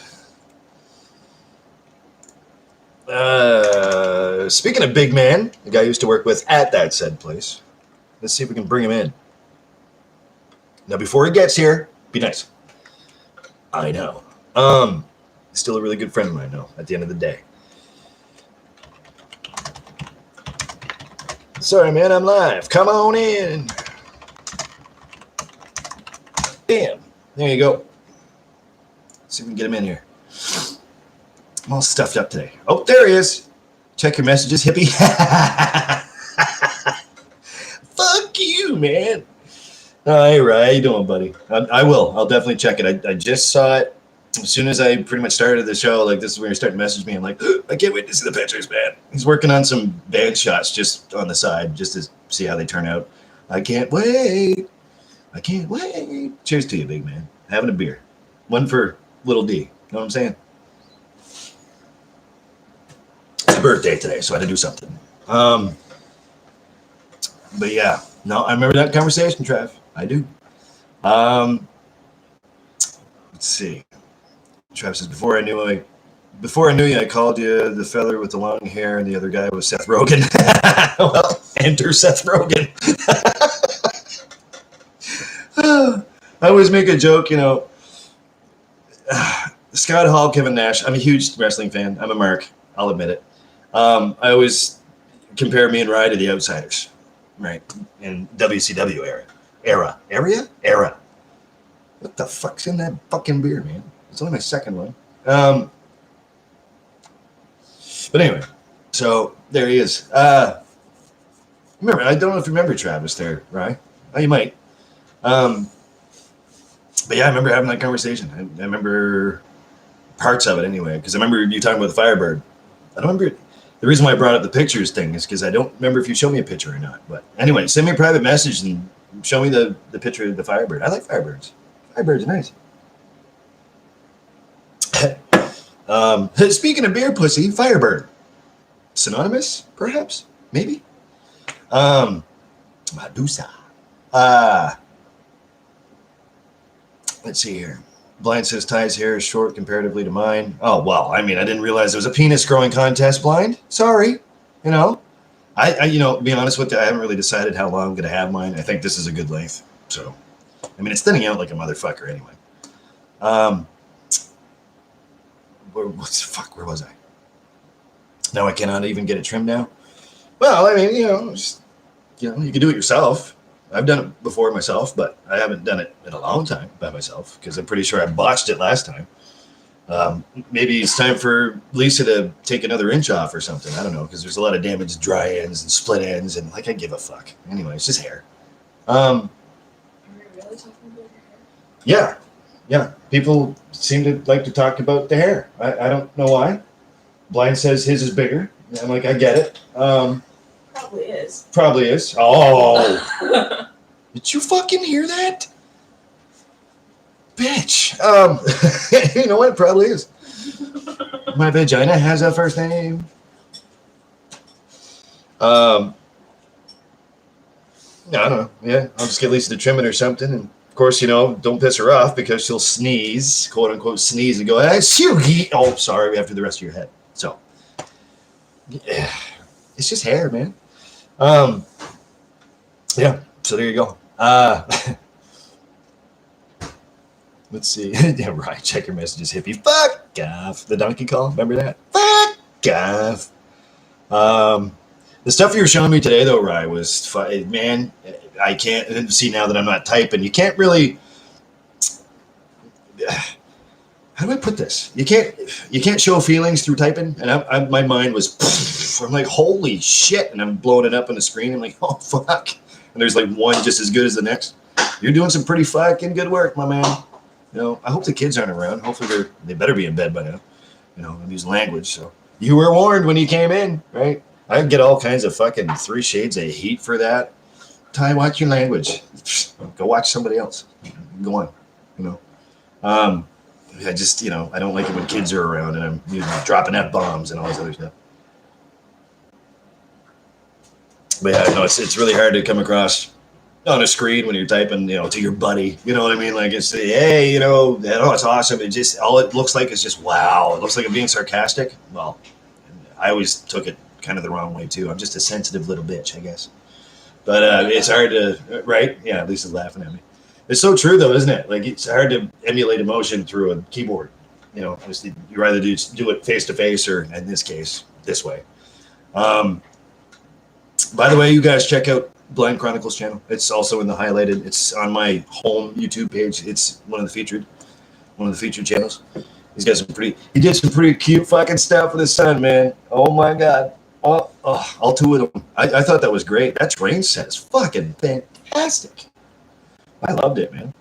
Speaking of big man, the guy I used to work with at that said place. Let's see if we can bring him in. Now, before he gets here, be nice. I know. Still a really good friend of mine, though, at the end of the day. Sorry, man, I'm live. Come on in. Damn. There you go. Let's see if we can get him in here. I'm all stuffed up today. Oh, there he is. Check your messages, hippie. Fuck you, man. Hey, Ray, how you doing, buddy? I will. I'll definitely check it. I just saw it as soon as I pretty much started the show. Like, this is where you're starting to message me. I'm like, I can't wait to see the pictures, man. He's working on some band shots just on the side, just to see how they turn out. I can't wait. I can't wait. Cheers to you, big man. Having a beer. One for little D. You know what I'm saying? It's a birthday today, so I had to do something. But yeah, no, I remember that conversation, Trav. I do. Let's see. Trav says, before I knew you, I called you the feather with the long hair, and the other guy was Seth Rogen. Well, enter Seth Rogen. I always make a joke, Scott Hall, Kevin Nash. I'm a huge wrestling fan. I'm a mark. I'll admit it. I always compare me and Rye to the Outsiders, right? In WCW era. What the fuck's in that fucking beer, man? It's only my second one. But anyway, so there he is. Remember, I don't know if you remember Travis there, right? Oh, you might. But yeah, I remember having that conversation. I remember parts of it anyway, because I remember you talking about the Firebird. I don't remember. The reason why I brought up the pictures thing is because I don't remember if you showed me a picture or not. But anyway, send me a private message and show me the picture of the Firebird. I like Firebirds. Firebirds are nice. Speaking of beer pussy, Firebird. Synonymous, perhaps? Maybe? Medusa. Let's see here. Blind says Ty's hair is short comparatively to mine. Oh, well, I mean, I didn't realize there was a penis growing contest, Blind. Sorry. I be honest with you, I haven't really decided how long I'm going to have mine. I think this is a good length. So, I mean, it's thinning out like a motherfucker anyway. Where was I? Now I cannot even get it trimmed now. Well, I mean, you can do it yourself. I've done it before myself, but I haven't done it in a long time by myself because I'm pretty sure I botched it last time. Maybe it's time for Lisa to take another inch off or something. I don't know, because there's a lot of damaged dry ends and split ends, and I give a fuck. Anyway, it's just hair. Are we really talking about your hair? Yeah. People seem to like to talk about the hair. I don't know why. Blind says his is bigger. I'm like, I get it. Probably is. Oh. Did you fucking hear that? Bitch. You know what? It probably is. My vagina has a first name. I don't know. Yeah, I'll just get Lisa to trim it or something. And of course, don't piss her off because she'll sneeze, quote unquote, sneeze and go, hey, oh, sorry, after the rest of your head. So, yeah, it's just hair, man. Yeah, so there you go. Let's see. Yeah, right. Check your messages, hippie. Fuck off. The donkey call. Remember that? Fuck off. The stuff you were showing me today, though, Rye, was man. I can't see now that I'm not typing. You can't really. How do I put this? You can't show feelings through typing. And my mind was. I'm like, holy shit, and I'm blowing it up on the screen. I'm like, oh fuck. And there's like one just as good as the next. You're doing some pretty fucking good work, my man. You know, I hope the kids aren't around. Hopefully they better be in bed by now. You know, I'm using language. So you were warned when you came in, right? I get all kinds of fucking 3 shades of heat for that. Ty, watch your language. Go watch somebody else. Go on. You know. I just, I don't like it when kids are around and I'm dropping F-bombs and all this other stuff. But yeah, no, it's really hard to come across on a screen when you're typing, to your buddy. You know what I mean? Like it's, hey, it's awesome. It just, all it looks like is just, wow. It looks like I'm being sarcastic. Well, I always took it kind of the wrong way too. I'm just a sensitive little bitch, I guess. But it's hard to, right? Yeah, at least it's laughing at me. It's so true though, isn't it? Like it's hard to emulate emotion through a keyboard. You rather do it face to face, or in this case, this way. By the way, you guys check out Blind Chronicles channel. It's also in the highlighted. It's on my home YouTube page. It's one of the featured channels. He did some pretty cute fucking stuff with his son, man. Oh my god. Oh, all 2 of them. I thought that was great. That train set is fucking fantastic. I loved it, man.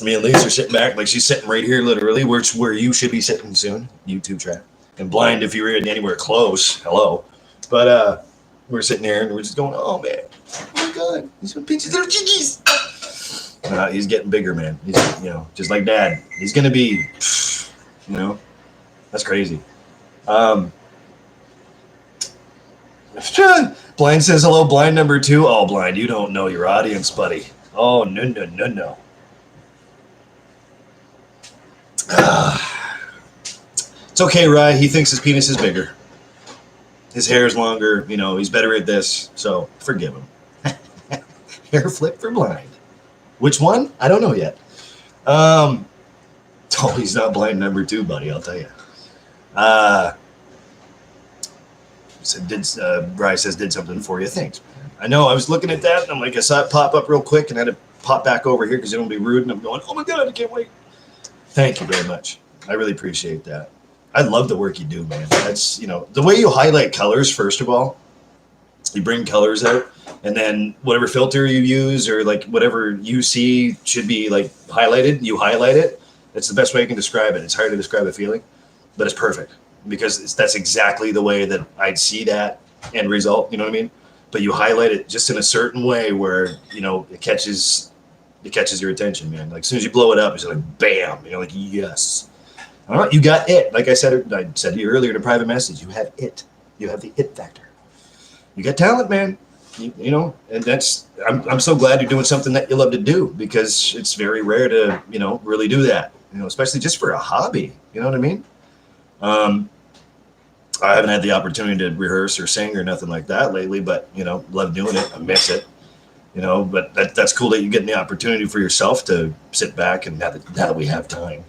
Me and Lisa are sitting back, like she's sitting right here, literally, where you should be sitting soon. YouTube track. And Blind, if you were anywhere close, hello. But we're sitting there and we're just going, oh man, oh my god, these are pinches little chickies. He's getting bigger, man. He's, just like Dad. He's gonna be, that's crazy. Blind says hello, Blind number 2. Oh, Blind, you don't know your audience, buddy. Oh, no. It's okay, Rye. He thinks his penis is bigger. His hair is longer. He's better at this. So forgive him. Hair flip for Blind. Which one? I don't know yet. Oh, he's not Blind number 2, buddy. I'll tell you. Rye says did something for you. Thanks, man. I know. I was looking at that and I'm like, I saw it pop up real quick and I had to pop back over here because it won't be rude. And I'm going, oh my god, I can't wait. Thank you very much. I really appreciate that. I love the work you do, man. That's, the way you highlight colors, first of all, you bring colors out and then whatever filter you use or like whatever you see should be like highlighted, you highlight it. That's the best way I can describe it. It's hard to describe a feeling, but it's perfect because that's exactly the way that I'd see that end result. You know what I mean? But you highlight it just in a certain way where, it catches your attention, man. Like as soon as you blow it up, it's like, bam, like, yes. All right, you got it. Like I said to you earlier in a private message, you have it. You have the it factor. You got talent, man. And that's, I'm so glad you're doing something that you love to do because it's very rare to, really do that, especially just for a hobby. You know what I mean? I haven't had the opportunity to rehearse or sing or nothing like that lately, but, love doing it. I miss it, but that's cool that you're getting the opportunity for yourself to sit back and now that we have time.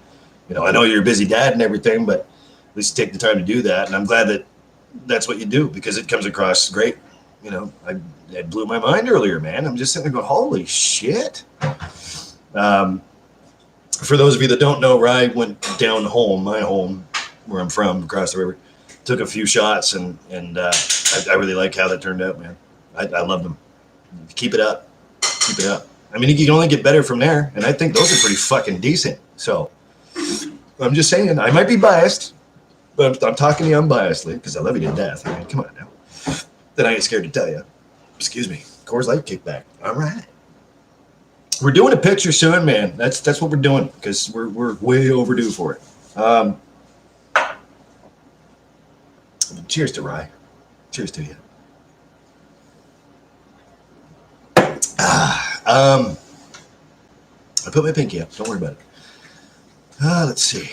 I know you're a busy dad and everything, but at least take the time to do that. And I'm glad that that's what you do because it comes across great. It blew my mind earlier, man. I'm just sitting there going, holy shit. For those of you that don't know, Rye went down home, my home, where I'm from, across the river, took a few shots, and I really like how that turned out, man. I love them. Keep it up. Keep it up. I mean, you can only get better from there, and I think those are pretty fucking decent. So I'm just saying, I might be biased, but I'm talking to you unbiasedly because I love you to death. I mean, come on now. Then I ain't scared to tell you. Excuse me. Coors Light kickback. All right. We're doing a picture soon, man. That's what we're doing because we're way overdue for it. Cheers to Rye. Cheers to you. I put my pinky up. Don't worry about it. Let's see.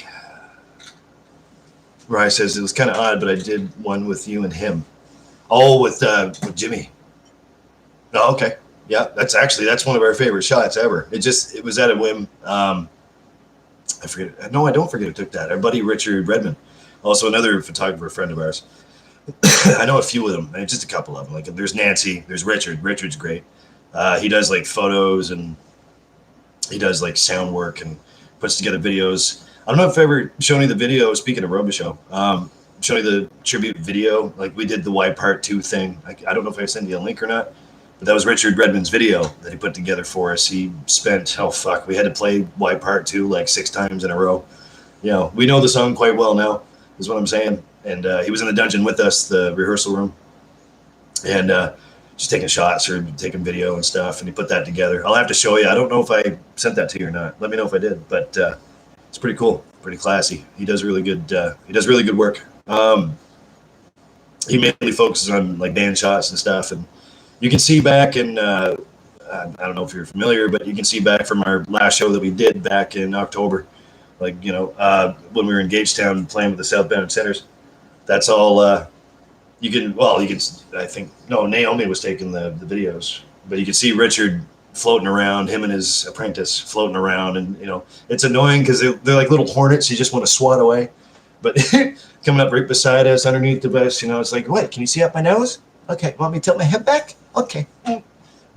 Rye says it was kind of odd, but I did one with you and him. Oh, with Jimmy. Oh, okay. Yeah, that's one of our favorite shots ever. It was at a whim. I forget. No, I don't forget who took that. Our buddy Richard Redmond, also another photographer friend of ours. I know a few of them, just a couple of them. Like there's Nancy, there's Richard. Richard's great. He does like photos and he does like sound work and puts together videos. I don't know if I've ever shown you the video. Speaking of Robichaud, show you the tribute video. Like we did the Y Part 2 thing. I don't know if I sent you a link or not, but that was Richard Redmond's video that he put together for us. He spent, oh fuck, we had to play Y Part 2 like 6 times in a row. You know, we know the song quite well now, is what I'm saying. And he was in the dungeon with us, the rehearsal room, and just taking shots or taking video and stuff. And he put that together. I'll have to show you. I don't know if I sent that to you or not. Let me know if I did. But it's pretty cool, pretty classy. He does really good. He does really good work. He mainly focuses on like band shots and stuff. And you can see back in. I don't know if you're familiar, but you can see back from our last show that we did back in October, like when we were in Gagetown playing with the Southbound Centers. That's all. You can. I think no. Naomi was taking the videos, but you can see Richard floating around, him and his apprentice floating around, and it's annoying because they're like little hornets. You just want to swat away, but coming up right beside us, underneath the bus, it's like, what? Can you see up my nose? Okay, want me to tilt my head back? Okay,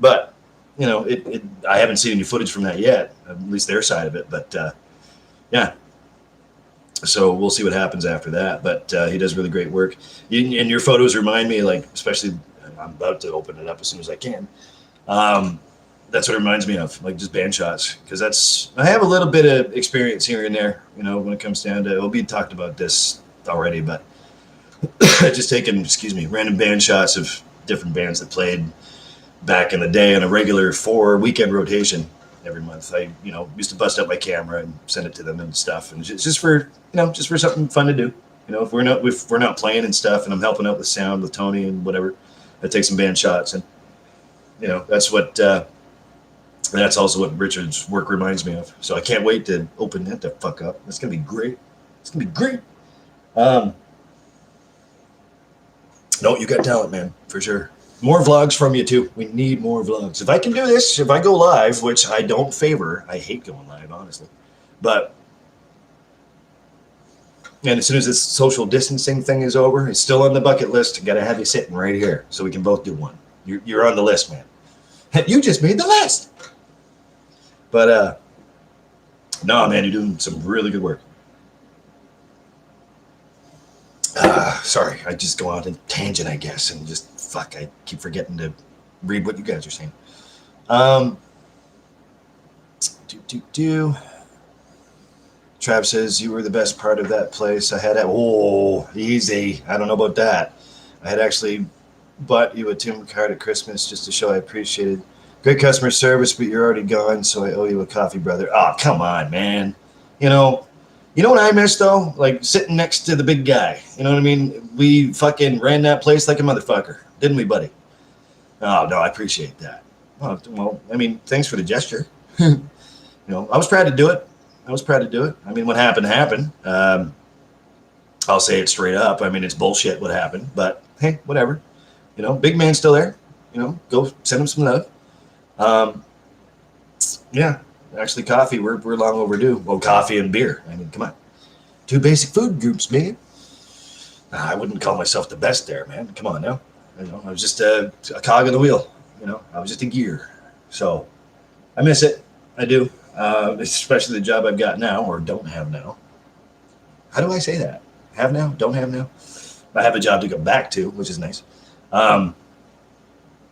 but I haven't seen any footage from that yet, at least their side of it, but yeah. So we'll see what happens after that, but he does really great work. And your photos remind me, like, especially, I'm about to open it up as soon as I can. That's what it reminds me of, like just band shots, because I have a little bit of experience here and there, when it comes down to, we talked about this already, but just taking, random band shots of different bands that played back in the day on a regular 4-weekend rotation every month. I used to bust out my camera and send it to them and stuff, and just for something fun to do. If we're not playing and stuff, and I'm helping out with sound with Tony and whatever, I take some band shots, and that's also what Richard's work reminds me of. So I can't wait to open that the fuck up. It's gonna be great. No, you got talent, man, for sure. More vlogs from you too. We need more vlogs. If I can do this, if I go live, which I don't favor, I hate going live, honestly. And as soon as this social distancing thing is over, it's still on the bucket list. Got to have you sitting right here so we can both do one. You're on the list, man. You just made the list. But no, man, you're doing some really good work. Sorry, I just go out in tangent, I guess, and just I keep forgetting to read what you guys are saying. Trav says you were the best part of that place. I had easy. I don't know about that. I had actually bought you a Tim card at Christmas just to show I appreciated. Great customer service, but you're already gone, so I owe you a coffee, brother. Oh, come on, man. You know what I miss, though? Like, sitting next to the big guy. You know what I mean? We fucking ran that place like a motherfucker. Didn't we, buddy? Oh, no, I appreciate that. Well, I mean, thanks for the gesture. I was proud to do it. I mean, what happened, happened. I'll say it straight up. I mean, it's bullshit what happened, but hey, whatever. Big man's still there. Go send him some love. Yeah, actually, coffee, we're long overdue. Well, coffee and beer. I mean, come on. 2 basic food groups, man. I wouldn't call myself the best there, man. Come on now. I was just a cog in the wheel. I was just a gear. So I miss it. I do. Especially the job I've got now, or don't have now. How do I say that? Have now? Don't have now? I have a job to go back to, which is nice.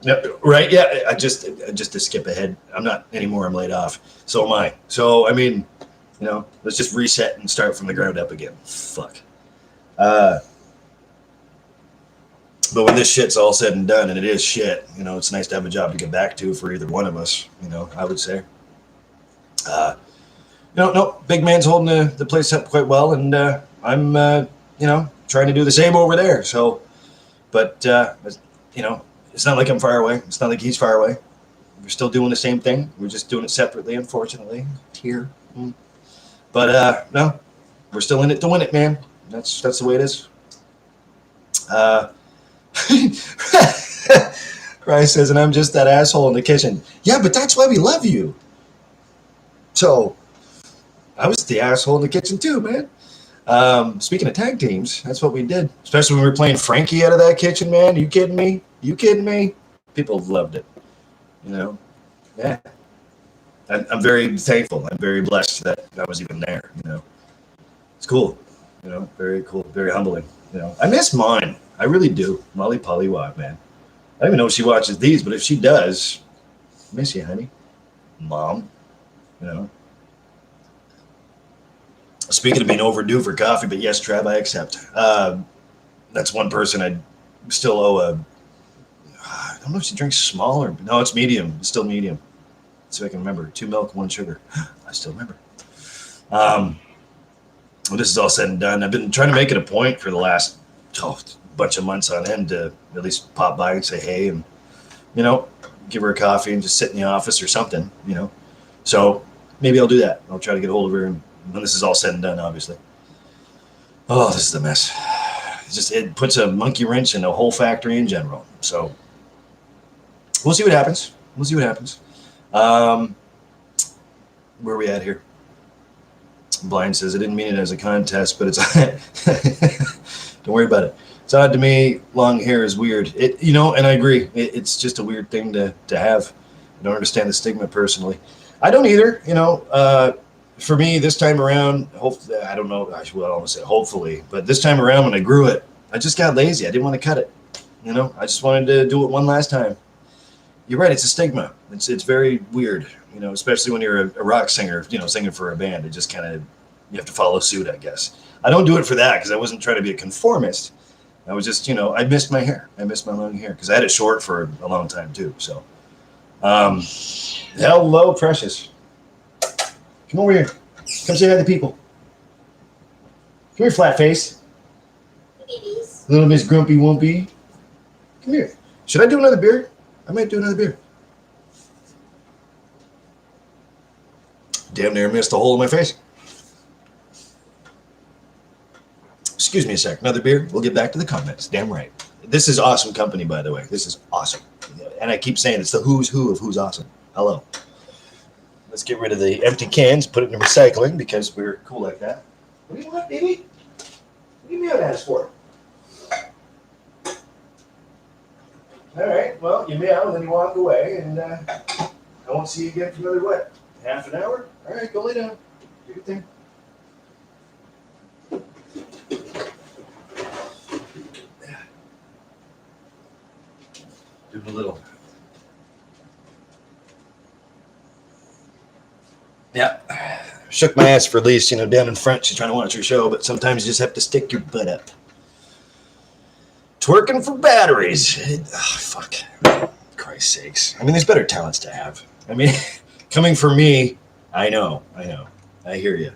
Yeah, right. Yeah. Just to skip ahead. I'm not anymore. I'm laid off. So am I. So, I mean, let's just reset and start from the ground up again. Fuck. But when this shit's all said and done, and it is shit, it's nice to have a job to get back to for either one of us, I would say. No, big man's holding the place up quite well, and I'm, trying to do the same over there. So, but, it's not like I'm far away. It's not like he's far away. We're still doing the same thing. We're just doing it separately, unfortunately, here. But no, we're still in it to win it, man. That's the way it is. Christ says, and I'm just that asshole in the kitchen. Yeah, but that's why we love you. So I was the asshole in the kitchen too, man. Speaking of tag teams, that's what we did. Especially when we were playing Frankie out of that kitchen, man. You kidding me? You kidding me? People loved it. You know? Yeah. I'm very thankful. I'm very blessed that I was even there. You know? It's cool. You know? Very cool. Very humbling. You know? I miss mine. I really do. Molly Pollywog, man. I don't even know if she watches these, but if she does, miss you, honey. Mom. You know? Speaking of being overdue for coffee, but yes, Trav, I accept. That's one person I still owe a. I don't know if she drinks small or no, it's medium. It's still medium. So I can remember 2 milk, 1 sugar. I still remember. Well, this is all said and done. I've been trying to make it a point for the last bunch of months on end to at least pop by and say hey, and you know, give her a coffee and just sit in the office or something. You know, so maybe I'll do that. I'll try to get a hold of her and when this is all said and done, obviously. Oh, this is a mess. It puts a monkey wrench in the whole factory in general. So we'll see what happens. We'll see what happens. Where are we at here? Blind says, I didn't mean it as a contest, but it's don't worry about it. It's odd to me. Long hair is weird. You know, and I agree. It's just a weird thing to have. I don't understand the stigma personally. I don't either. You know, for me, this time around, hopefully, I don't know. I almost said hopefully, but this time around, when I grew it, I just got lazy. I didn't want to cut it. You know, I just wanted to do it one last time. You're right. It's a stigma. It's very weird. You know, especially when you're a rock singer. You know, singing for a band. It just kind of you have to follow suit, I guess. I don't do it for that because I wasn't trying to be a conformist. I was just, you know, I missed my hair. I missed my long hair because I had it short for a long time too. So, hello, Precious. Come over here. Come say hi to people. Come here, flat face. Little Miss Grumpy Wumpy. Come here. Should I do another beer? I might do another beer. Damn near missed a hole in my face. Excuse me a sec. Another beer? We'll get back to the comments. Damn right. This is awesome company, by the way. This is awesome. And I keep saying it's the who's who of who's awesome. Hello. Let's get rid of the empty cans, put it in recycling because we're cool like that. What do you want, baby? What do you meow at us for? All right, well, you meow and then you walk away, and I won't see you again for another, what, half an hour? All right, go lay down. Do your thing. Do a little. Yeah, shook my ass for Elise, you know, down in front. She's trying to watch her show, but sometimes you just have to stick your butt up. Twerking for batteries. Oh, fuck. Christ's sakes. I mean, there's better talents to have. I mean, coming from me, I know. I hear you.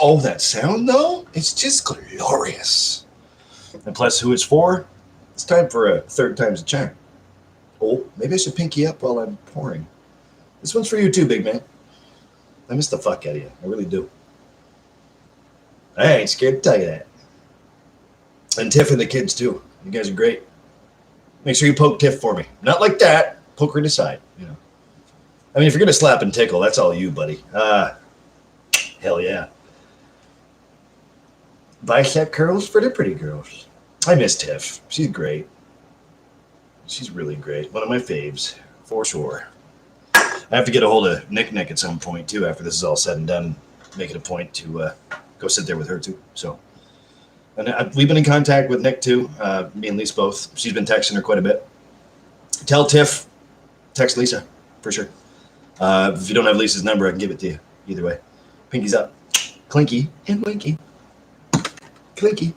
Oh, that sound, though? It's just glorious. And plus, who it's for? It's time for a third time's a charm. Oh, maybe I should pinky up while I'm pouring. This one's for you too, big man. I miss the fuck out of you. I really do. I ain't scared to tell you that. And Tiff and the kids too. You guys are great. Make sure you poke Tiff for me. Not like that. Poke her in the side, you know. I mean, if you're gonna slap and tickle, that's all you, buddy. Hell yeah. Bicep curls for the pretty girls. I miss Tiff. She's great. She's really great. One of my faves, for sure. I have to get a hold of Nick at some point too. After this is all said and done, make it a point to go sit there with her too. So, and we've been in contact with Nick too. Me and Lisa both. She's been texting her quite a bit. Tell Tiff, text Lisa for sure. If you don't have Lisa's number, I can give it to you. Either way, pinkies up, clinky and winky, clinky.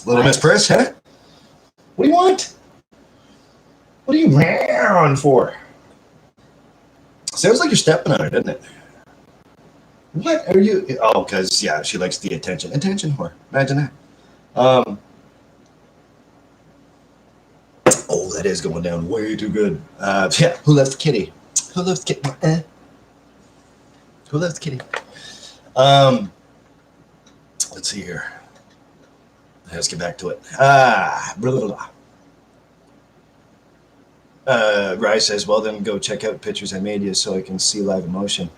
Little Miss Press, huh? What do you want? What are you meowing for? Sounds like you're stepping on her, doesn't it? What are you? Oh, because, yeah, she likes the attention. Attention whore. Imagine that. Oh, that is going down way too good. Yeah, who loves the kitty? Who loves the kitty? Who loves the kitty? Let's see here. Let's get back to it. Blah, blah, blah. Rye says, well, then go check out pictures I made you so I can see live emotion.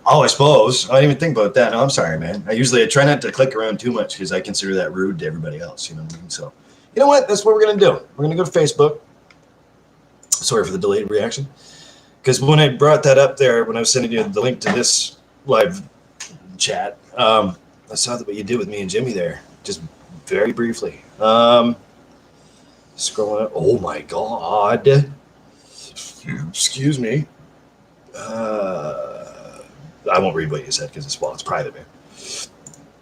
Oh, I suppose. I didn't even think about that. No, I'm sorry, man. I try not to click around too much because I consider that rude to everybody else. You know what I mean? So, you know what? That's what we're going to do. We're going to go to Facebook. Sorry for the delayed reaction. Because when I brought that up there, when I was sending you the link to this live chat, I saw that what you did with me and Jimmy there, just very briefly. Scrolling up. Oh, my God. Excuse me. I won't read what you said because it's private, man.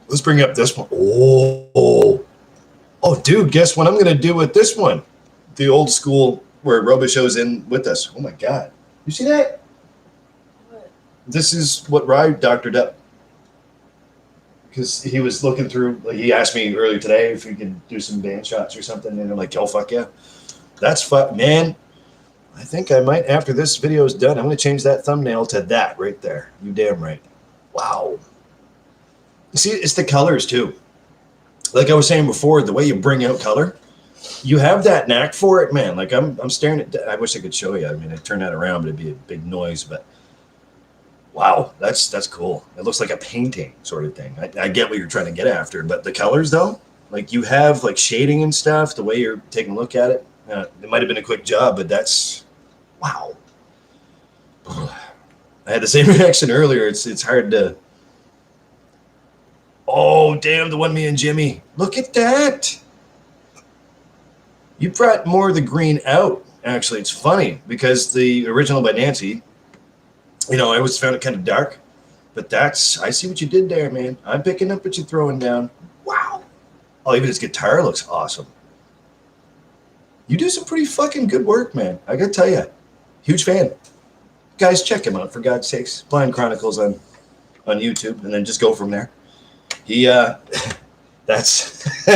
Let's bring up this one. Oh, dude, guess what I'm going to do with this one? The old school where Robichaux's in with us. Oh, my God. You see that? What? This is what Rye doctored up. Because he was looking through, like, he asked me earlier today if we could do some band shots or something. And I'm like, oh, fuck yeah. That's fuck, man. I think I might, after this video is done, I'm going to change that thumbnail to that right there. You damn right. Wow. You see, it's the colors too. Like I was saying before, the way you bring out color, you have that knack for it, man. Like I'm staring at, I wish I could show you. I mean, I turn that around, but it'd be a big noise, but wow, that's cool. It looks like a painting sort of thing. I get what you're trying to get after, but the colors though, like you have like shading and stuff, the way you're taking a look at it, it might've been a quick job, but that's, wow. I had the same reaction earlier. It's hard to. Oh, damn, the one me and Jimmy. Look at that. You brought more of the green out. Actually, it's funny because the original by Nancy, I always found it kind of dark, but I see what you did there, man. I'm picking up what you're throwing down. Wow. Oh, even his guitar looks awesome. You do some pretty fucking good work, man. I gotta tell you. Huge fan. Guys, check him out, for God's sakes. Blind Chronicles on YouTube, and then just go from there. He, that's,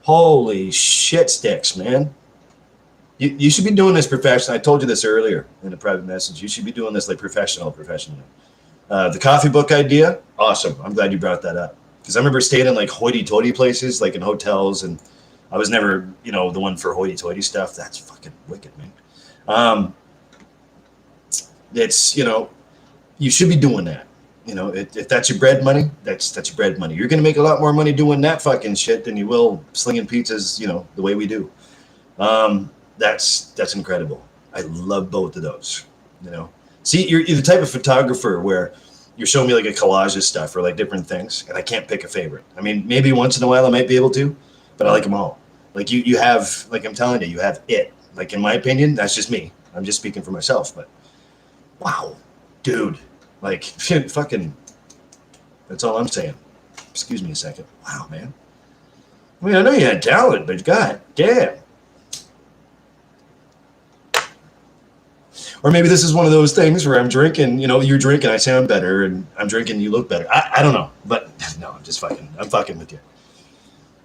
holy shit sticks, man. You should be doing this professionally. I told you this earlier in a private message. You should be doing this like professionally. The coffee book idea, awesome. I'm glad you brought that up. Because I remember staying in like hoity-toity places, like in hotels, and I was never, the one for hoity-toity stuff. That's fucking wicked, man. It's, you should be doing that. If that's your bread money, that's your bread money. You're going to make a lot more money doing that fucking shit than you will slinging pizzas, the way we do. That's incredible. I love both of those, See, you're the type of photographer where you're showing me like a collage of stuff or like different things, and I can't pick a favorite. I mean, maybe once in a while I might be able to, but I like them all. Like you have, like I'm telling you have it. Like in my opinion, that's just me. I'm just speaking for myself, but wow, dude. Like, fucking, that's all I'm saying. Excuse me a second. Wow, man. I mean, I know you had talent, but god damn. Or maybe this is one of those things where I'm drinking, you're drinking, I sound better, and I'm drinking, you look better. I don't know, but no, I'm fucking with you.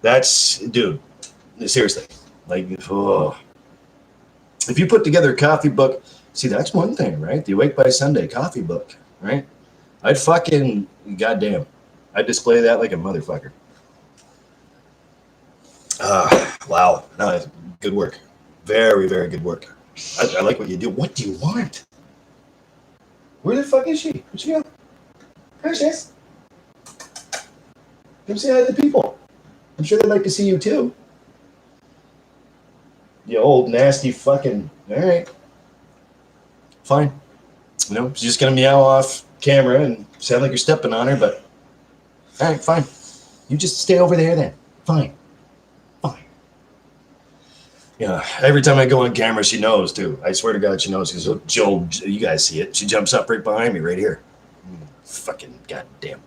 That's, dude, seriously. Like, oh. If you put together a coffee book, see, that's one thing, right? The Awake by Sunday coffee book. Right? I'd fucking, goddamn, I'd display that like a motherfucker. Wow. No, good work. Very, very good work. I like what you do. What do you want? Where the fuck is she? Where'd she go? Precious. Come say hi to the people. I'm sure they'd like to see you too. You old nasty fucking, all right. Fine. She's just gonna meow off camera and sound like you're stepping on her, but all right, fine. You just stay over there then. Fine. Every time I go on camera, she knows too. I swear to God, she knows. Because Joe, you guys see it. She jumps up right behind me, right here. Fucking goddamn.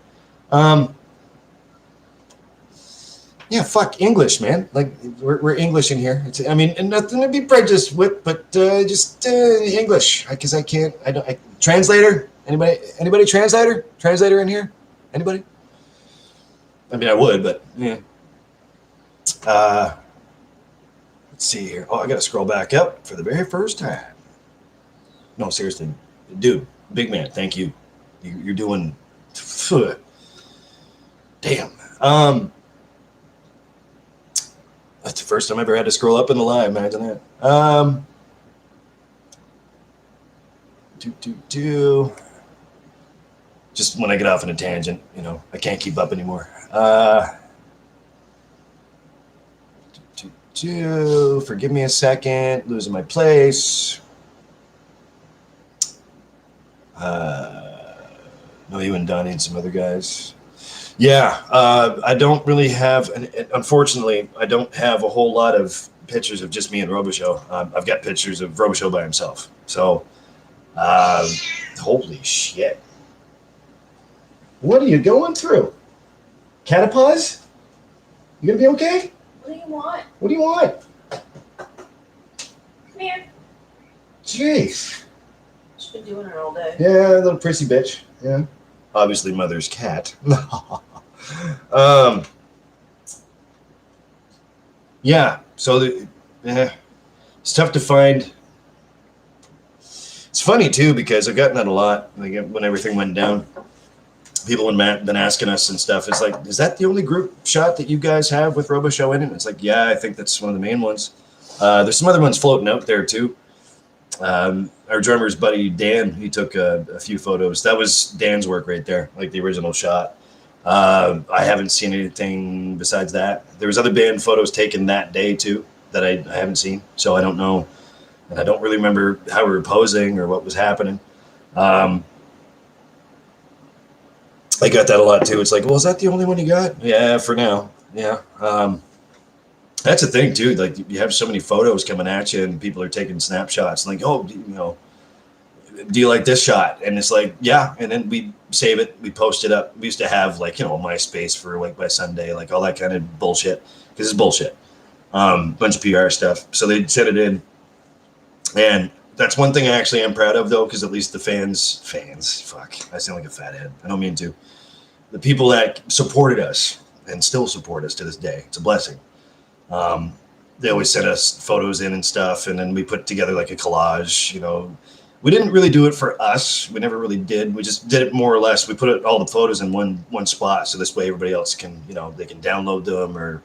Yeah, fuck English, man. Like we're English in here. And nothing to be prejudiced with, but just English, because I can't. Translator. Anybody translator? Translator in here? Anybody? I mean, I would, but yeah. Let's see here. Oh, I gotta scroll back up for the very first time. No, seriously, dude, big man. Thank you. You're doing. Damn. That's the first time I ever had to scroll up in the live. Imagine that. Just when I get off on a tangent, I can't keep up anymore. Forgive me a second, losing my place. No, you and Donnie and some other guys. Yeah, I don't really have, unfortunately, I don't have a whole lot of pictures of just me and Robichaud. I've got pictures of Robichaud by himself. So, holy shit. What are you going through? Catapause? You gonna be okay? What do you want? What do you want? Come here. Jeez. She's been doing it all day. Yeah, little prissy bitch. Yeah. Obviously, mother's cat. Yeah. So it's tough to find. It's funny too because I've gotten that a lot. Like when everything went down, people have been asking us and stuff. It's like, is that the only group shot that you guys have with Robichaud in it? And it's like, yeah, I think that's one of the main ones. There's some other ones floating out there too. Our drummer's buddy Dan, he took a few photos. That was Dan's work right there, like the original shot. I haven't seen anything besides that. There was other band photos taken that day too that I haven't seen, so I don't know, and I don't really remember how we were posing or what was happening. I got that a lot too. It's like, well, is that the only one you got? Yeah, for now. Yeah. That's the thing too. Like you have so many photos coming at you, and people are taking snapshots. Like, oh, do you like this shot? And it's like, yeah. And then we save it, we post it up. We used to have like MySpace for like by Sunday, like all that kind of bullshit because it's bullshit. Bunch of PR stuff. So they sent it in, and that's one thing I actually am proud of though, because at least the fans. Fuck, I sound like a fathead. I don't mean to. The people that supported us and still support us to this day. It's a blessing. They always sent us photos in and stuff, and then we put together like a collage. We didn't really do it for us. We never really did. We just did it more or less. We put all the photos in one spot, so this way everybody else can, they can download them, or,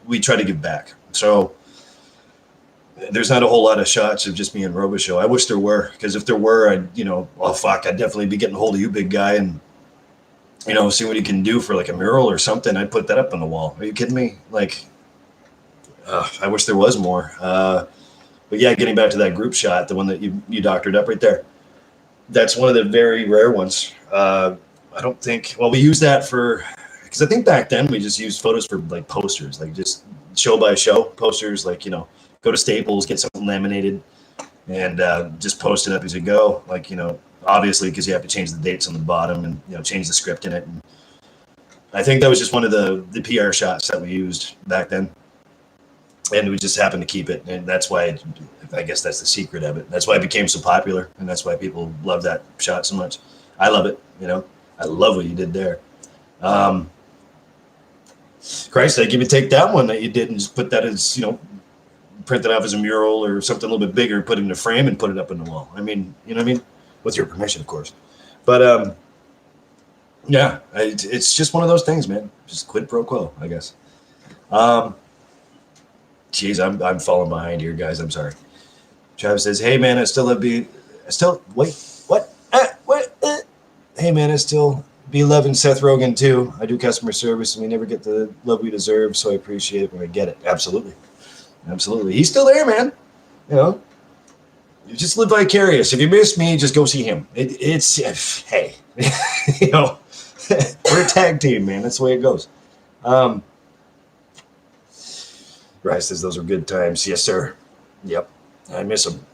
we try to give back. So there's not a whole lot of shots of just me and Robichaud. I wish there were, because if there were, I'd definitely be getting a hold of you, big guy, and see what you can do for like a mural or something. I'd put that up on the wall. Are you kidding me? Like, I wish there was more. But yeah, getting back to that group shot, the one that you doctored up right there, that's one of the very rare ones. I don't think, we used that because I think back then we just used photos for like posters, like just show by show posters, like, go to Staples, get something laminated, and just post it up as you go. Like, obviously, because you have to change the dates on the bottom and, change the script in it. And I think that was just one of the PR shots that we used back then. And we just happened to keep it, and that's why I guess that's the secret of it. That's why it became so popular, and that's why people love that shot so much. I love it, I love what you did there. Christ, I'd give you take that one that you did and just put that as, print it off as a mural or something a little bit bigger, put it in a frame and put it up on the wall. I mean, you know what I mean? With your permission, of course. But yeah, it's just one of those things, man. Just quid pro quo, I guess. Jeez, I'm falling behind here, guys. I'm sorry. Travis says, "Hey, man, Hey, man, I still be loving Seth Rogen too. I do customer service, and we never get the love we deserve, so I appreciate it when I get it. Absolutely, absolutely. He's still there, man. You just live vicarious. If you miss me, just go see him. Hey, we're a tag team, man. That's the way it goes." Bryce says those are good times. Yes, sir. Yep. I miss him.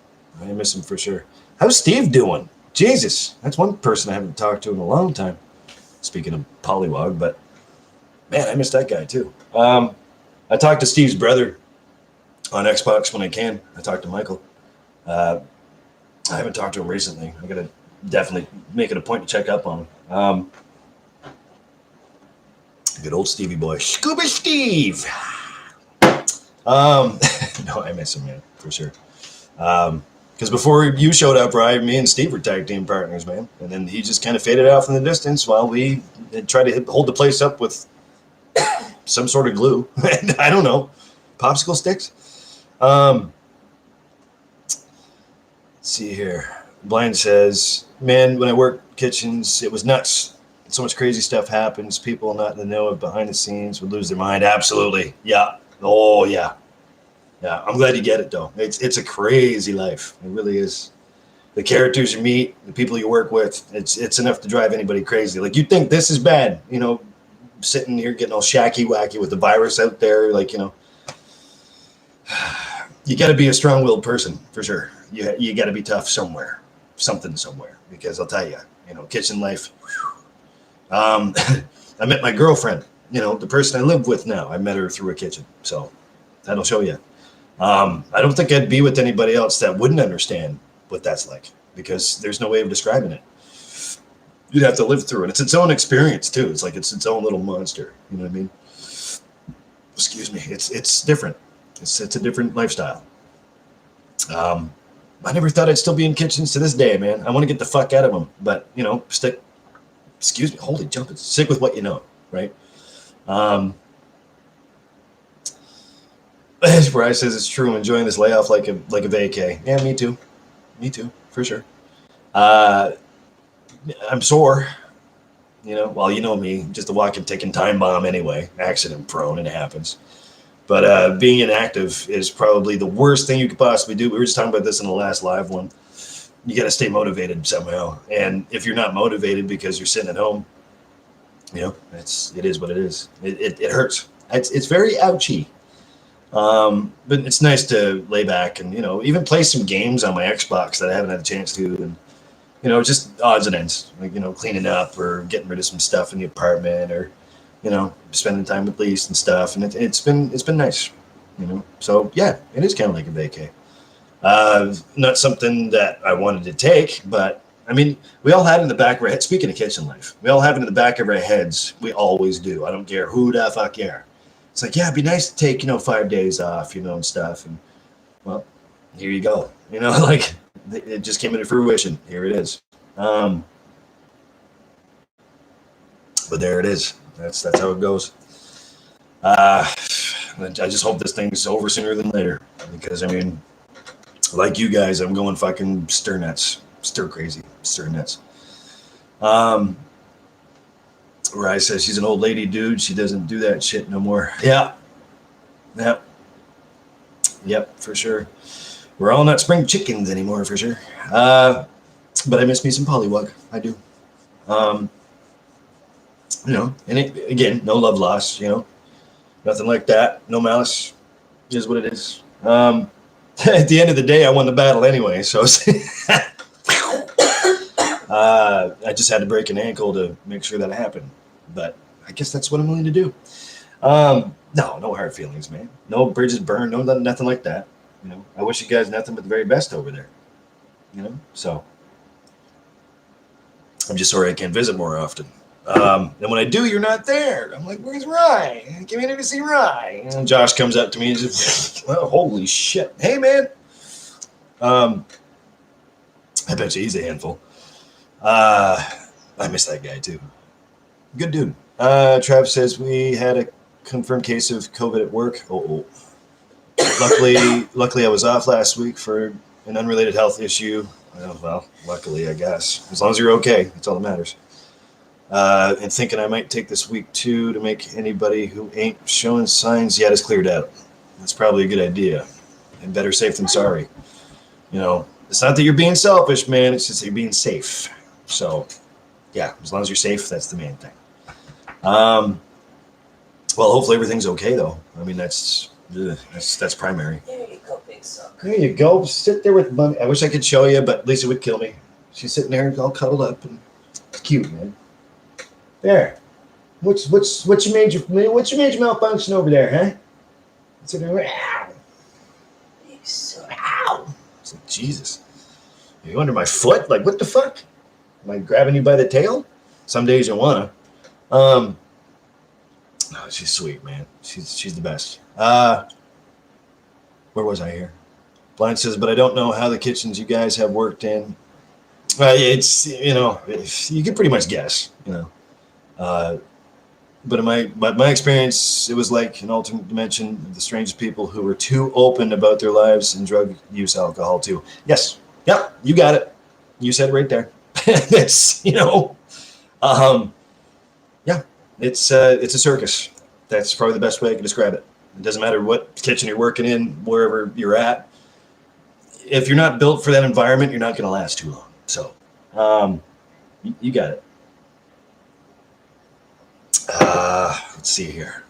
For sure. How's Steve doing? Jesus, that's one person I haven't talked to in a long time. Speaking of Pollywog, but man, I miss that guy too. I talked to Steve's brother on Xbox when I can. I talked to Michael. I haven't talked to him recently. I'm gonna definitely make it a point to check up on him. Good old Stevie boy, Scuba Steve. No, I miss him, man, for sure. Because before you showed up, right, me and Steve were tag team partners, man. And then he just kind of faded off in the distance while we tried to hold the place up with some sort of glue. I don't know, popsicle sticks. Let's see here. Blind says, man, when I worked kitchens, it was nuts. So much crazy stuff happens. People not in the know of behind the scenes would lose their mind. Absolutely. Yeah. Oh, yeah. Yeah. I'm glad you get it, though. It's a crazy life. It really is. The characters you meet, the people you work with, it's enough to drive anybody crazy. Like, you think this is bad, sitting here getting all shacky wacky with the virus out there. Like, you got to be a strong-willed person for sure. You got to be tough somewhere, something somewhere. Because I'll tell you, kitchen life. I met my girlfriend. The person I live with now. I met her through a kitchen, so that'll show you. I don't think I'd be with anybody else that wouldn't understand what that's like, because there's no way of describing it. You'd have to live through it. It's its own experience too. It's like it's its own little monster. You know what I mean? Excuse me. It's different. It's a different lifestyle. I never thought I'd still be in kitchens to this day, man. I want to get the fuck out of them, but stick. Excuse me. Holy jumping. Stick with what you know, right? Bryce says it's true. I'm enjoying this layoff like a vacay. Yeah, me too. Me too, for sure. I'm sore. Well, you know me, just a walking, ticking time bomb anyway. Accident prone, and it happens. But being inactive is probably the worst thing you could possibly do. We were just talking about this in the last live one. You got to stay motivated somehow. And if you're not motivated because you're sitting at home, it is what it is. It hurts. It's very ouchy. But it's nice to lay back and, even play some games on my Xbox that I haven't had a chance to. And, just odds and ends, like, cleaning up or getting rid of some stuff in the apartment or, spending time with Lise and stuff. And it's been nice, So, yeah, it is kind of like a vacay. Not something that I wanted to take, but, I mean, we all had it in the back of our head. Speaking of kitchen life, we all have it in the back of our heads. We always do. I don't care who the fuck you are. It's like, yeah, it'd be nice to take, 5 days off, and stuff. And, well, here you go. Like, it just came into fruition. Here it is. But there it is. That's how it goes. I just hope this thing's over sooner than later. Because, I mean, like you guys, I'm going fucking stir nuts. Stir crazy. Stir nuts. Rye says she's an old lady, dude. She doesn't do that shit no more. Yeah. Yep, for sure. We're all not spring chickens anymore, for sure. But I miss me some pollywog. I do. And again, no love lost, nothing like that. No malice. It is what it is. At the end of the day, I won the battle anyway, so I just had to break an ankle to make sure that happened. But I guess that's what I'm willing to do. No hard feelings, man. No bridges burned, no nothing like that. I wish you guys nothing but the very best over there. So I'm just sorry I can't visit more often. And when I do, you're not there. I'm like, where's Rye? Give me in to see Rye. And Josh comes up to me and just, oh, holy shit. Hey, man. I bet you he's a handful. I miss that guy, too. Good dude. Trav says we had a confirmed case of COVID at work. Oh. Luckily, I was off last week for an unrelated health issue. Well, luckily, I guess. As long as you're okay, that's all that matters. And thinking I might take this week, too, to make anybody who ain't showing signs yet is cleared out. That's probably a good idea. And better safe than sorry. It's not that you're being selfish, man. It's just that you're being safe. So, yeah, as long as you're safe, that's the main thing. Well, hopefully everything's okay, though. I mean, that's primary. There you go, big suck. There you go. Sit there with Mommy. I wish I could show you, but Lisa would kill me. She's sitting there all cuddled up, and it's cute, man. There. What's your major malfunction over there, huh? What's it? Ow. Big suck. Ow. It's like, Jesus. Are you under my foot? Like, what the fuck? Am I grabbing you by the tail? Some days you wanna. Oh, she's sweet, man. She's the best. Where was I here? Blind says, but I don't know how the kitchens you guys have worked in. It's, you can pretty much guess, But in my experience, it was like an alternate dimension of the strangest people who were too open about their lives and drug use, alcohol too. Yes. Yep. You got it. You said it right there. It's, yeah, it's a circus. That's probably the best way I can describe it. It doesn't matter what kitchen you're working in, wherever you're at. If you're not built for that environment, you're not going to last too long. So, you got it. Let's see here.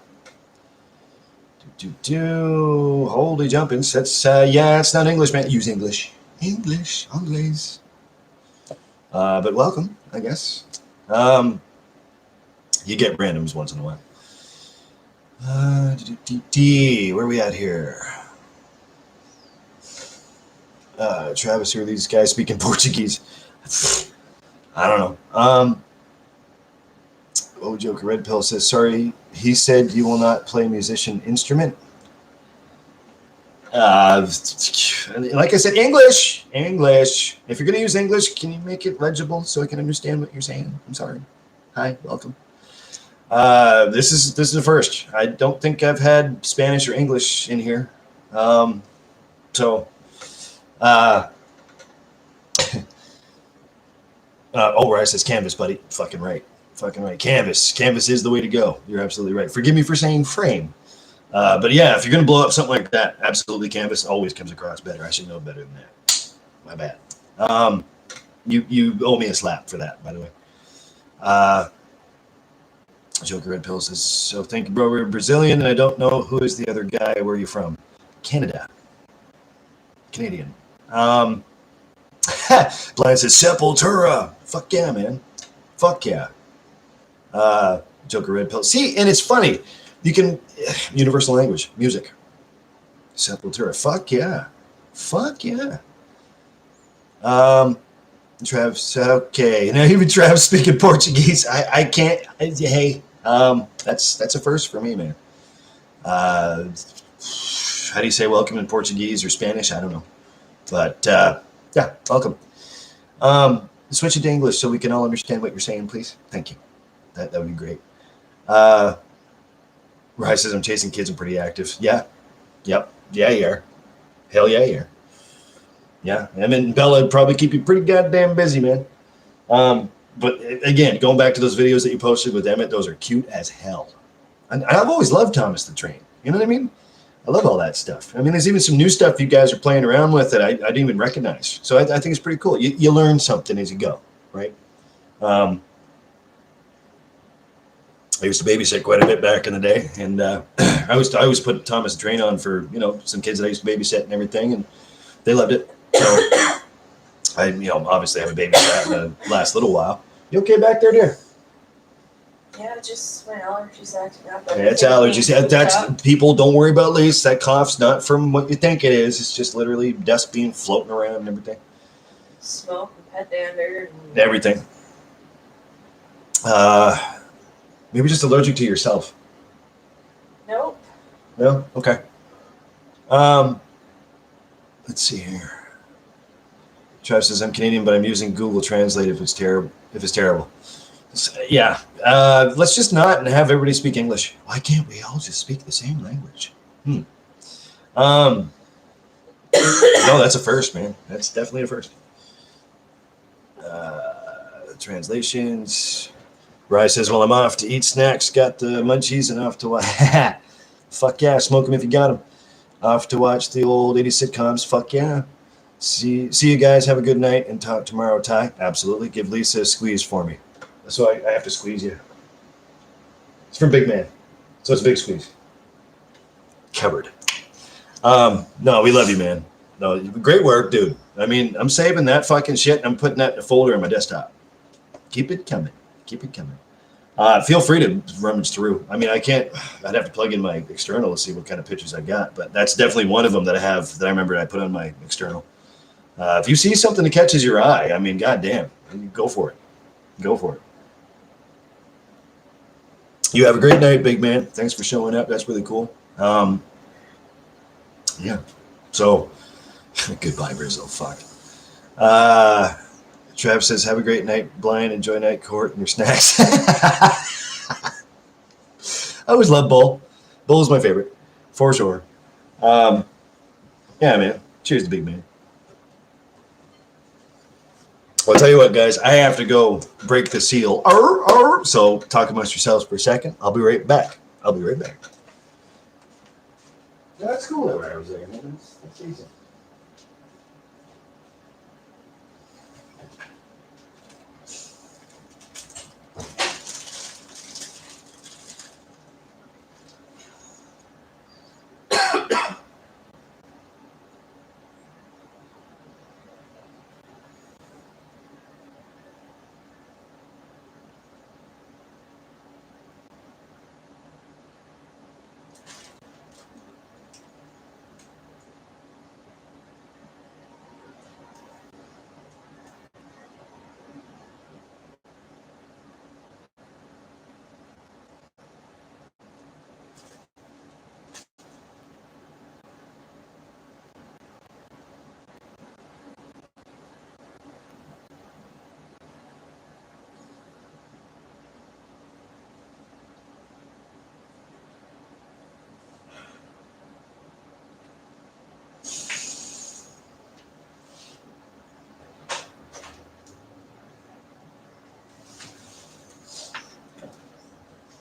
Holy jumping. That's yeah, it's not English, man. Use English. Anglais. But welcome, I guess. You get randoms once in a while. Where are we at here? Travis, who are these guys speaking Portuguese? I don't know. Joker Red Pill says, sorry, he said you will not play musician instrument. Like I said, English. If you're going to use English, can you make it legible so I can understand what you're saying? I'm sorry. Hi, welcome. This is the first. I don't think I've had Spanish or English in here. Rice says canvas, buddy. Fucking right. Canvas is the way to go. You're absolutely right. Forgive me for saying frame. But yeah, if you're going to blow up something like that, absolutely canvas always comes across better. I should know better than that. My bad. You owe me a slap for that, by the way. Joker Red Pill says, so thank you, bro. We're Brazilian, and I don't know who is the other guy. Where are you from? Canada. Canadian. Blind says, Sepultura. Fuck yeah, man. Fuck yeah. Joker Red Pill. See, and it's funny. You can, universal language, music. Sepultura. Fuck yeah. Travis, okay. Now even Travis speaking Portuguese. I can't. Hey, that's a first for me, man. How do you say welcome in Portuguese or Spanish? I don't know. But yeah, welcome. Switch it to English so we can all understand what you're saying, please. Thank you. That would be great. Rye says I'm chasing kids and pretty active. Yeah. Yep. Yeah, you are. Hell yeah, you are. Yeah, I mean, Bella would probably keep you pretty goddamn busy, man. But again, going back to those videos that you posted with Emmett, those are cute as hell. And I've always loved Thomas the Train. You know what I mean? I love all that stuff. I mean, there's even some new stuff you guys are playing around with that I didn't even recognize. So I think it's pretty cool. You learn something as you go, right? I used to babysit quite a bit back in the day, and I always put Thomas the Train on for some kids that I used to babysit and everything, and they loved it. So I obviously haven't babysat in the last little while. You okay back there, dear? Yeah, just my allergies acting up. Yeah, it's allergies. That's people. Don't worry about Lise. That cough's not from what you think it is. It's just literally dust being floating around and everything. Smoke and pet dander and everything. Maybe just allergic to yourself. Nope. No? Okay. Let's see here. Travis says, I'm Canadian, but I'm using Google Translate if it's terrible. So, yeah. Let's just not and have everybody speak English. Why can't we all just speak the same language? No, that's a first, man. That's definitely a first. Translations. Rye says, well, I'm off to eat snacks. Got the munchies and off to watch. Fuck yeah. Smoke them if you got them. Off to watch the old 80s sitcoms. Fuck yeah. See you guys. Have a good night and talk tomorrow, Ty. Absolutely. Give Lisa a squeeze for me. So I have to squeeze you. It's from Big Man. So it's a big squeeze. Covered. No, we love you, man. No, great work, dude. I mean, I'm saving that fucking shit and I'm putting that in a folder on my desktop. Keep it coming. Feel free to rummage through. I mean, I'd have to plug in my external to see what kind of pictures I got, but that's definitely one of them that I remember I put on my external. If you see something that catches your eye, I mean, goddamn, go for it. You have a great night, big man. Thanks for showing up. That's really cool. Yeah. So, goodbye, Brazil. Fuck. Trav says, have a great night, Blind. Enjoy night court and your snacks. I always love Bull. Bull is my favorite, for sure. Yeah, man. Cheers to big man. I'll tell you what, guys. I have to go break the seal. Arr, arr. So talk amongst yourselves for a second. I'll be right back. That's cool that I was there. That's easy.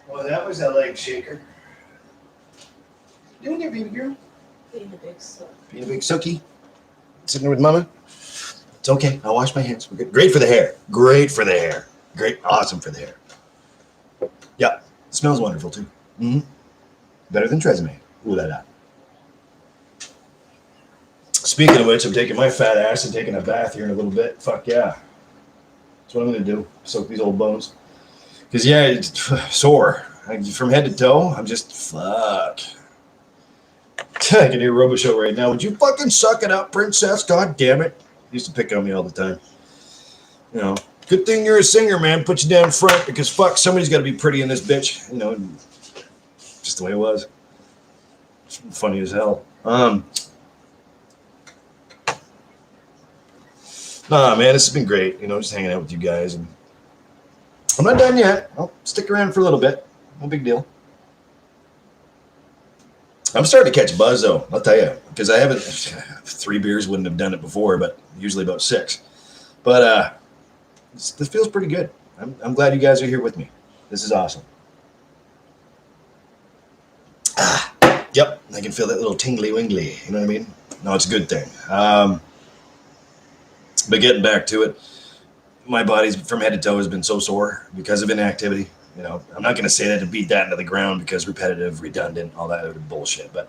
Well, that was a leg shaker. Doing there, baby girl. Being a big sook. Being a big sookie. Sitting there with mama. It's okay. I'll wash my hands. We're good. Great for the hair. Great. Awesome for the hair. Yeah. It smells wonderful, too. Mm-hmm. Better than Tresemme. Ooh la la. Speaking of which, I'm taking my fat ass and taking a bath here in a little bit. Fuck yeah. That's what I'm going to do. Soak these old bones. Because, yeah, it's sore. From head to toe, I'm just, fuck. I can hear Robichaud right now. Would you fucking suck it up, princess? God damn it. He used to pick on me all the time. You know, good thing you're a singer, man. Put you down front because, fuck, somebody's got to be pretty in this bitch. You know, just the way it was. It's funny as hell. Nah, man, this has been great. You know, just hanging out with you guys. And I'm not done yet. I'll stick around for a little bit. No big deal. I'm starting to catch a buzz, though. I'll tell you. Because I haven't... 3 beers wouldn't have done it before, but usually about 6. But this feels pretty good. I'm glad you guys are here with me. This is awesome. Yep. I can feel that little tingly-wingly. You know what I mean? No, it's a good thing. But getting back to it, my body's from head to toe has been so sore because of inactivity. You know, I'm not going to say that to beat that into the ground because repetitive, redundant, all that other bullshit. But,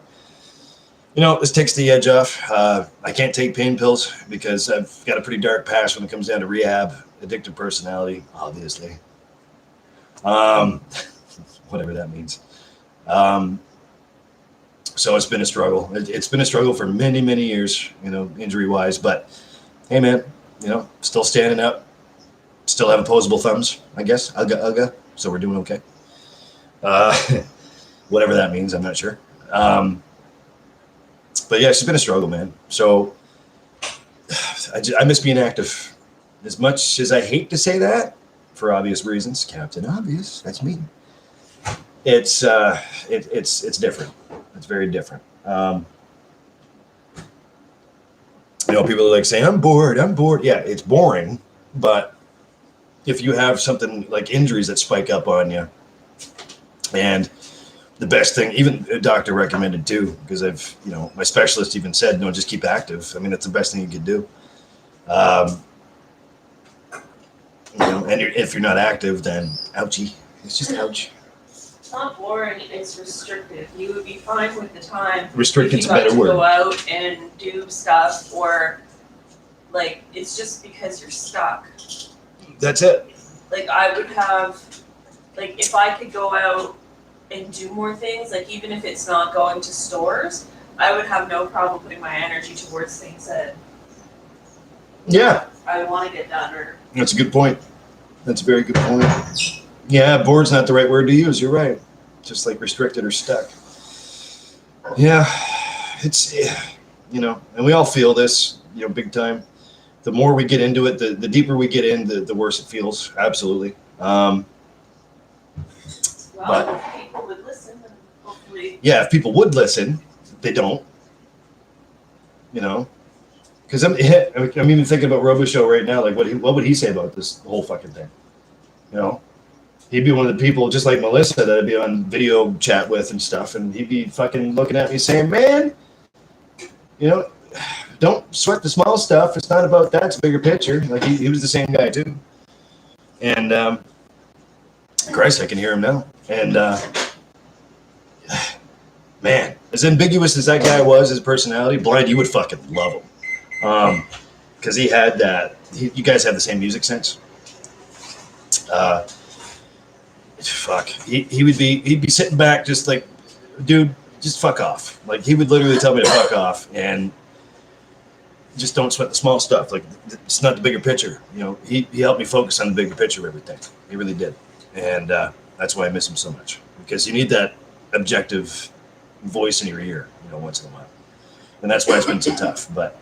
you know, this takes the edge off. I can't take pain pills because I've got a pretty dark past when it comes down to rehab, addictive personality, obviously. Whatever that means. So it's been a struggle. It's been a struggle for many, many years, you know, injury-wise. But, hey, man, you know, still standing up. Still have opposable thumbs, I guess. Ugga. So we're doing okay. Whatever that means, I'm not sure. But yeah, it's been a struggle, man. So I miss being active. As much as I hate to say that, for obvious reasons, Captain Obvious, that's me. It's different. It's very different. You know, people are like saying, I'm bored. Yeah, it's boring, but if you have something like injuries that spike up on you, and the best thing, even a doctor recommended too, because my specialist even said, no, just keep active. I mean, that's the best thing you could do. You know, and if you're not active, then ouchie. It's just ouch. It's not boring, it's restrictive. You would be fine with the time. Restricted's if a you got better to word. Go out and do stuff, or like it's just because you're stuck. That's it. Like I would have, like if I could go out and do more things, like even if it's not going to stores, I would have no problem putting my energy towards things that Yeah, I want to get done. Or that's a good point. That's a very good point. Yeah, bored's not the right word to use. You're right. Just like restricted or stuck. Yeah, it's, you know, and we all feel this, you know, big time. The more we get into it, the deeper we get in, the worse it feels. Absolutely. well, if people would listen, then hopefully. Yeah, if people would listen, they don't. You know, Because I'm even thinking about Robichaud right now. Like, what would he say about this whole fucking thing? You know, he'd be one of the people just like Melissa that I'd be on video chat with and stuff, and he'd be fucking looking at me saying, "Man, you know, don't sweat the small stuff. It's not about that. It's a bigger picture." Like he was the same guy too. And Christ, I can hear him now. And man, as ambiguous as that guy was, his personality, Blind, you would fucking love him. Because he had that. You guys have the same music sense. Fuck. He'd be sitting back just like, dude, just fuck off. Like he would literally tell me to fuck off and just don't sweat the small stuff. Like it's not the bigger picture. You know, he helped me focus on the bigger picture of everything. He really did. And that's why I miss him so much. Because you need that objective voice in your ear, you know, once in a while. And that's why it's been so tough. But,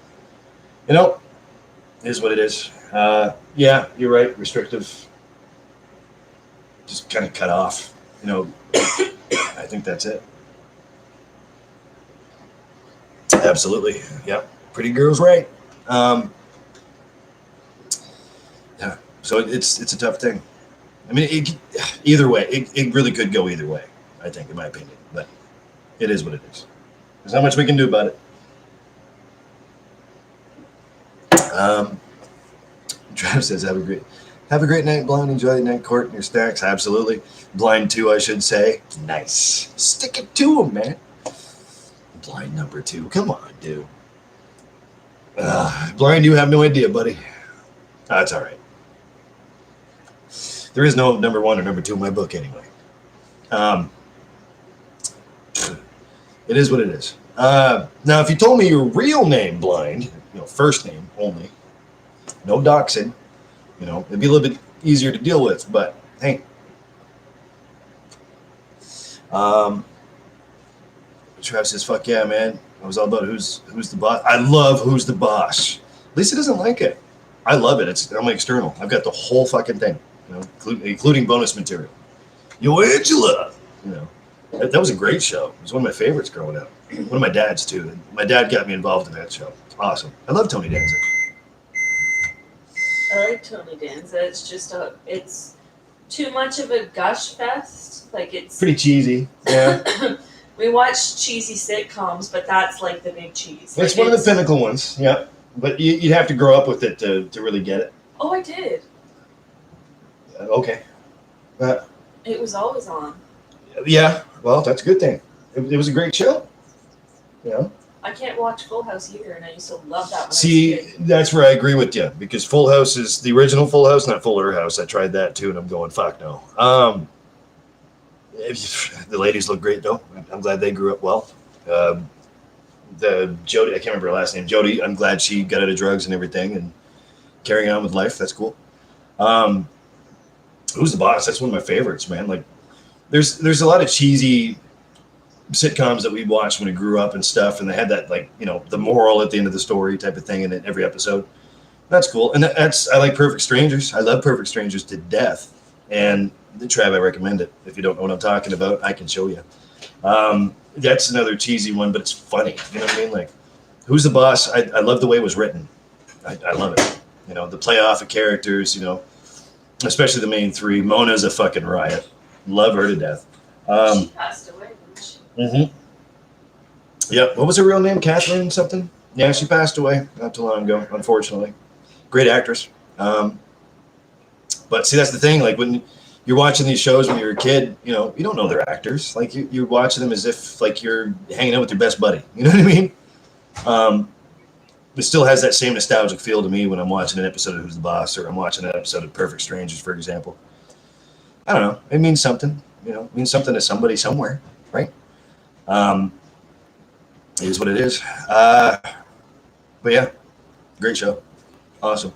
you know, it is what it is. Yeah, you're right. Restrictive. Just kind of cut off. You know, I think that's it. Absolutely. Yeah. Pretty girl's right. Yeah. So it's a tough thing. I mean, either way, it really could go either way, I think, in my opinion. But it is what it is. There's not much we can do about it. Travis says, have a great night, Blind. Enjoy the night court and your stacks. Absolutely. Blind 2, I should say. Nice. Stick it to him, man. Blind number 2. Come on, dude. Blind, you have no idea, buddy. That's all right. There is no number 1 or number 2 in my book anyway. It is what it is. Now, if you told me your real name, Blind, you know, first name only, no doxing, you know, it'd be a little bit easier to deal with. But hey, Travis says, "Fuck yeah, man! I was all about who's the boss. I love Who's the Boss. Lisa doesn't like it. I love it. It's I'm external. I've got the whole fucking thing, you know, including bonus material. Yo, Angela, you know." That was a great show. It was one of my favorites growing up. One of my dad's too. My dad got me involved in that show. It's awesome. I love Tony Danza. I like Tony Danza. It's just it's too much of a gush fest. Like it's Pretty cheesy. Yeah. we watch cheesy sitcoms, but that's like the big cheese. It's Like, one of the pinnacle ones. Yeah. But you'd have to grow up with it to really get it. Oh, I did. Okay. It was always on. Yeah. Well, that's a good thing. It was a great show. You know? I can't watch Full House either, and I used to love that one. See, that's where I agree with you because Full House is the original Full House, not Fuller House. I tried that too, and I'm going fuck no. The ladies look great though. I'm glad they grew up well. The Jody, I can't remember her last name. Jody, I'm glad she got out of drugs and everything and carrying on with life. That's cool. Who's the Boss? That's one of my favorites, man. Like, there's a lot of cheesy sitcoms that we watched when we grew up and stuff, and they had that, like, you know, the moral at the end of the story type of thing in every episode. That's cool. And I like Perfect Strangers. I love Perfect Strangers to death. And the Trav, I recommend it. If you don't know what I'm talking about, I can show you. That's another cheesy one, but it's funny. You know what I mean? Like, Who's the Boss? I love the way it was written. I love it. You know, the play off of characters, you know, especially the main 3. Mona's a fucking riot. Love her to death. She passed away, didn't she? Mm-hmm. Yep. What was her real name? Catherine something? Yeah, she passed away not too long ago, unfortunately. Great actress. But see, that's the thing. Like, when you're watching these shows when you're a kid, you know, you don't know they're actors. Like, you're watching them as if, like, you're hanging out with your best buddy. You know what I mean? It still has that same nostalgic feel to me when I'm watching an episode of Who's the Boss, or I'm watching an episode of Perfect Strangers, for example. I don't know. It means something. You know, it means something to somebody somewhere, right? It is what it is. But yeah, great show. Awesome.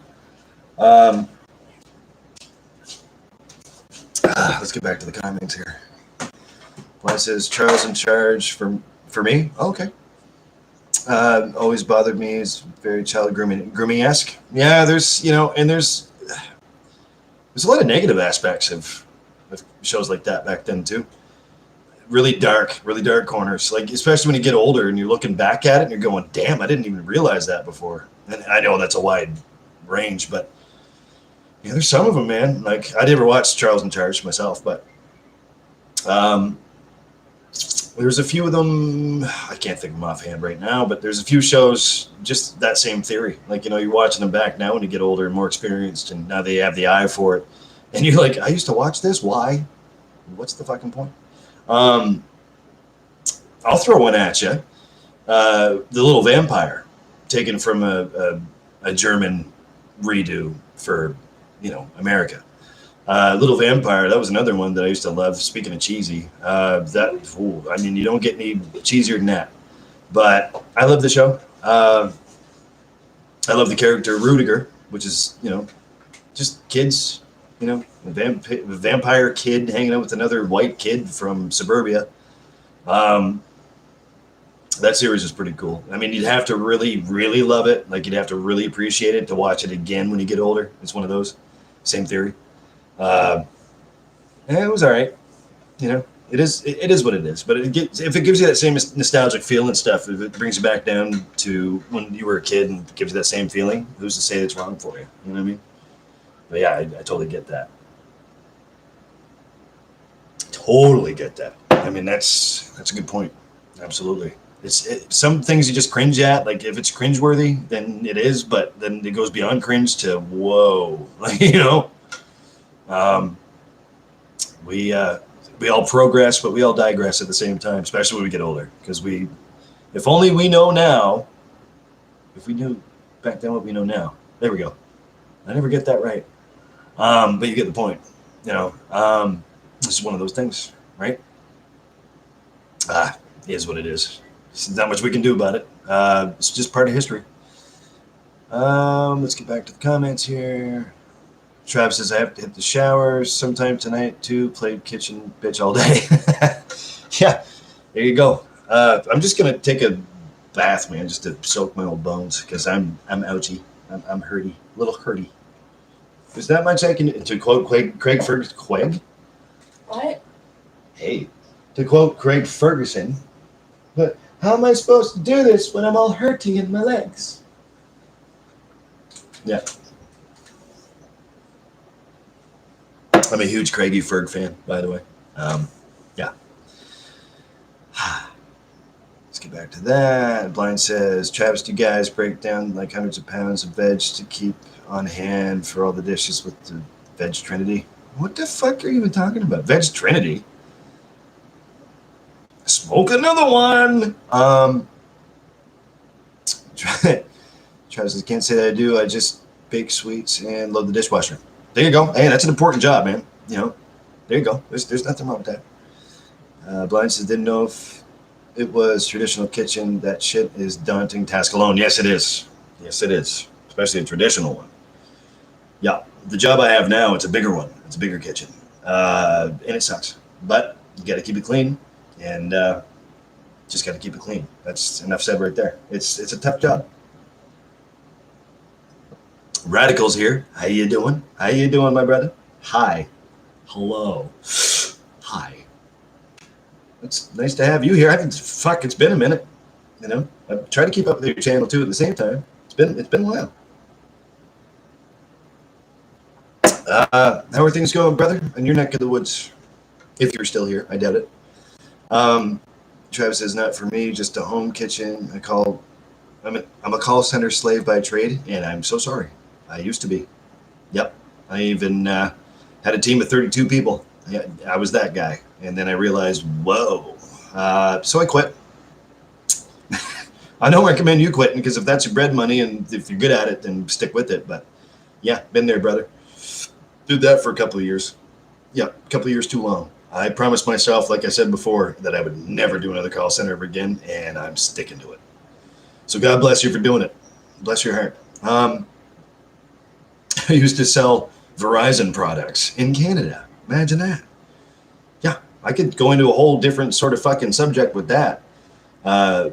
Let's get back to the comments here. One says, Charles in charge for me? Oh, okay. Always bothered me. Is very child grooming-esque. Yeah, there's, you know, and there's a lot of negative aspects of shows like that back then too. Really dark corners. Like, especially when you get older and you're looking back at it and you're going, damn, I didn't even realize that before. And I know that's a wide range, but yeah, there's some of them, man. Like I never watched Charles in Charge myself, but there's a few of them. I can't think of them offhand right now, but there's a few shows just that same theory. Like, you know, you're watching them back now when you get older and more experienced, and now they have the eye for it. And you're like, I used to watch this. Why? What's the fucking point? I'll throw one at you. The Little Vampire, taken from a German redo for, you know, America. Little Vampire, that was another one that I used to love. Speaking of cheesy, I mean, you don't get any cheesier than that. But I love the show. I love the character Rudiger, which is, you know, just kids, you know, a vampire kid hanging out with another white kid from suburbia. That series is pretty cool. I mean, you'd have to really, really love it. Like, you'd have to really appreciate it to watch it again when you get older. It's one of those. Same theory. It was all right. You know, it is what it is. But if it gives you that same nostalgic feel and stuff, if it brings you back down to when you were a kid and gives you that same feeling, who's to say it's wrong for you? You know what I mean? But yeah, I totally get that. Totally get that. I mean, that's a good point. Absolutely. Some things you just cringe at. Like, if it's cringeworthy, then it is. But then it goes beyond cringe to whoa, like, you know. We all progress, but we all digress at the same time, especially when we get older. Because if only we know now. If we knew back then what we know now. There we go. I never get that right. But you get the point. You know, this is one of those things, right? It is what it is. There's not much we can do about it. It's just part of history. Let's get back to the comments here. Travis says, I have to hit the shower sometime tonight too. Played kitchen bitch all day. Yeah, there you go. I'm just going to take a bath, man, just to soak my old bones because I'm ouchy. I'm hurty, a little hurty. There's not much I can, to quote Craig Ferguson. Queg? What? Hey, to quote Craig Ferguson, but how am I supposed to do this when I'm all hurty in my legs? Yeah. I'm a huge Craigie Ferg fan, by the way. Yeah. Let's get back to that. Blind says, Travis, do you guys break down like hundreds of pounds of veg to keep on hand for all the dishes with the Veg Trinity? What the fuck are you even talking about? Veg Trinity? Smoke another one. Travis says, can't say that I do. I just bake sweets and load the dishwasher. There you go. Hey, that's an important job, man. You know, there you go. There's nothing wrong with that. Blind says, didn't know if it was traditional kitchen. That shit is daunting task alone. Yes, it is. Yes, it is. Especially a traditional one. Yeah. The job I have now, it's a bigger one. It's a bigger kitchen. And it sucks. But you got to keep it clean. And just got to keep it clean. That's enough said right there. It's a tough job. Radical's here. How you doing? How you doing, my brother? Hi. Hello. Hi. It's nice to have you here. It's been a minute. You know, I've tried to keep up with your channel too at the same time. It's been a while. How are things going, brother? In your neck of the woods, if you're still here, I doubt it. Travis says, not for me, just a home kitchen. I'm a call center slave by trade, and I'm so sorry. I used to be. Yep. I even had a team of 32 people. Yeah, I was that guy. And then I realized, whoa. So I quit. I don't recommend you quitting because if that's your bread money and if you're good at it, then stick with it. But yeah, been there, brother. Did that for a couple of years. Yeah, a couple of years too long. I promised myself, like I said before, that I would never do another call center ever again, and I'm sticking to it. So God bless you for doing it. Bless your heart. I used to sell Verizon products in Canada. Imagine that. Yeah, I could go into a whole different sort of fucking subject with that. I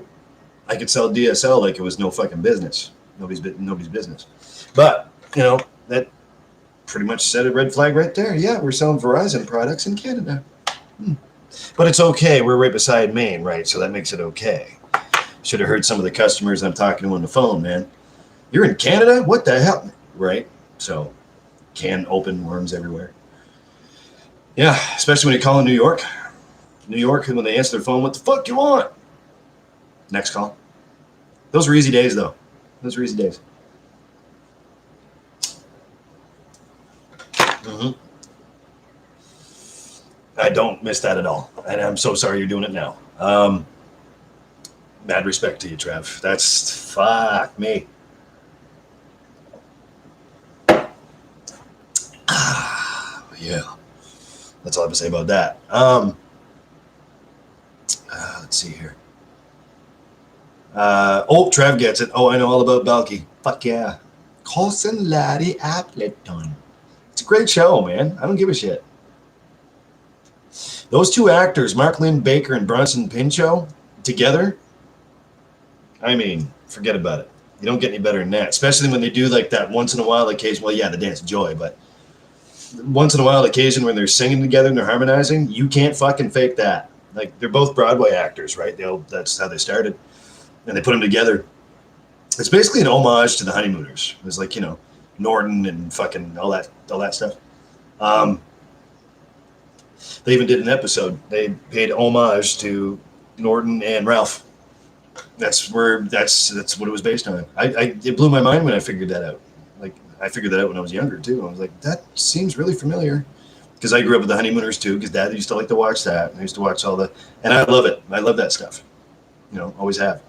could sell DSL like it was no fucking business. Nobody's business. But, you know, that pretty much set a red flag right there. Yeah, we're selling Verizon products in Canada. But it's okay. We're right beside Maine, right? So that makes it okay. Should have heard some of the customers I'm talking to on the phone, man. You're in Canada? What the hell? Right? So, can open, worms everywhere. Yeah, especially when you call in New York. New York, when they answer their phone, what the fuck do you want? Next call. Those were easy days, though. Those were easy days. Mm-hmm. I don't miss that at all. And I'm so sorry you're doing it now. Mad respect to you, Trev. That's fuck me. Yeah. That's all I have to say about that. Let's see here. Trev gets it. Oh, I know all about Belky. Fuck yeah. Colson Laddie Appleton. It's a great show, man. I don't give a shit. Those two actors, Mark Lynn Baker and Bronson Pinchot, together, I mean, forget about it. You don't get any better than that, especially when they do like that once in a while occasion. Well, yeah, the Dance of Joy, but once in a while occasion when they're singing together and they're harmonizing, you can't fucking fake that. Like, they're both Broadway actors, right? That's how they started. And they put them together. It's basically an homage to the Honeymooners. It was like, Norton and fucking all that stuff. They even did an episode. They paid homage to Norton and Ralph. That's what it was based on. It blew my mind when I figured that out. Like, I figured that out when I was younger too. I was like, that seems really familiar. Because I grew up with the Honeymooners too, because Dad used to like to watch that. I used to watch and I love it. I love that stuff. Always have.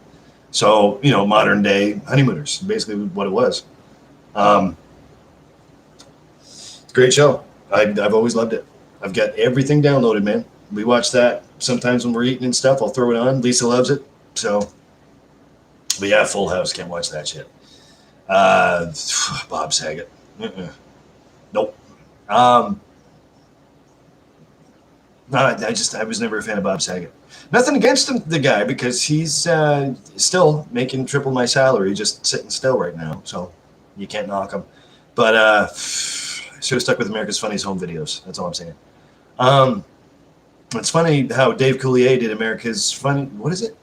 So, modern day Honeymooners, basically what it was. Great show. I've always loved it. I've got everything downloaded, man. We watch that sometimes when we're eating and stuff. I'll throw it on. Lisa loves it. So, but yeah, Full House. Can't watch that shit. Bob Saget. Nope. No, I was never a fan of Bob Saget. Nothing against the guy, because he's still making triple my salary just sitting still right now. So you can't knock him. But I should have stuck with America's Funniest Home Videos. That's all I'm saying. It's funny how Dave Coulier did America's Funny. What is it?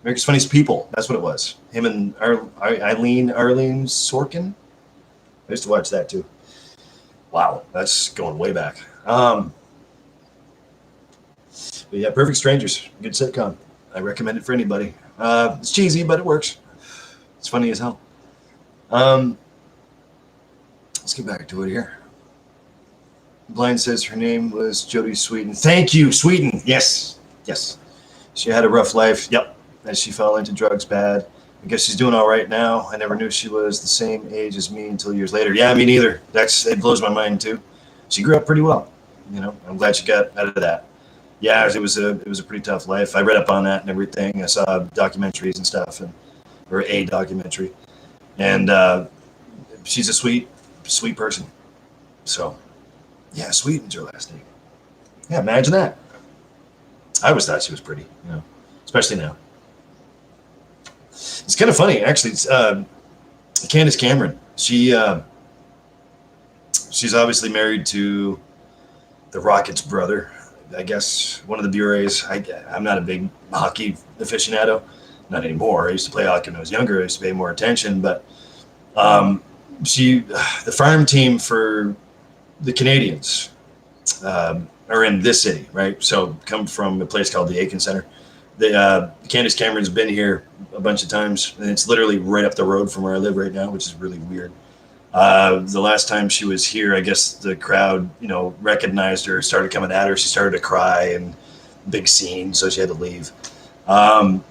America's Funniest People. That's what it was. Him and Arlene Sorkin. I used to watch that too. Wow, that's going way back. But yeah, Perfect Strangers, good sitcom. I recommend it for anybody. It's cheesy, but it works. It's funny as hell. Let's get back to it here. Blind says her name was Jodie Sweetin. Thank you, Sweetin. Yes. She had a rough life. Yep. As she fell into drugs bad. I guess she's doing all right now. I never knew she was the same age as me until years later. Yeah, me neither. It blows my mind too. She grew up pretty well. I'm glad she got out of that. Yeah, it was a pretty tough life. I read up on that and everything. I saw documentaries and stuff, or a documentary. And she's a sweet person. So, yeah, Sweeten's her last name. Yeah, imagine that. I always thought she was pretty, especially now. It's kind of funny, actually. It's Candace Cameron. She's obviously married to the Rockets' brother, I guess, one of the Burets. I'm not a big hockey aficionado, not anymore. I used to play hockey when I was younger. I used to pay more attention, but the farm team for the Canadians are in this city, right? So come from a place called the Aiken Center. Candace Cameron's been here a bunch of times, and it's literally right up the road from where I live right now, which is really weird. The last time she was here, I guess the crowd, recognized her, started coming at her. She started to cry, and big scene, so she had to leave. But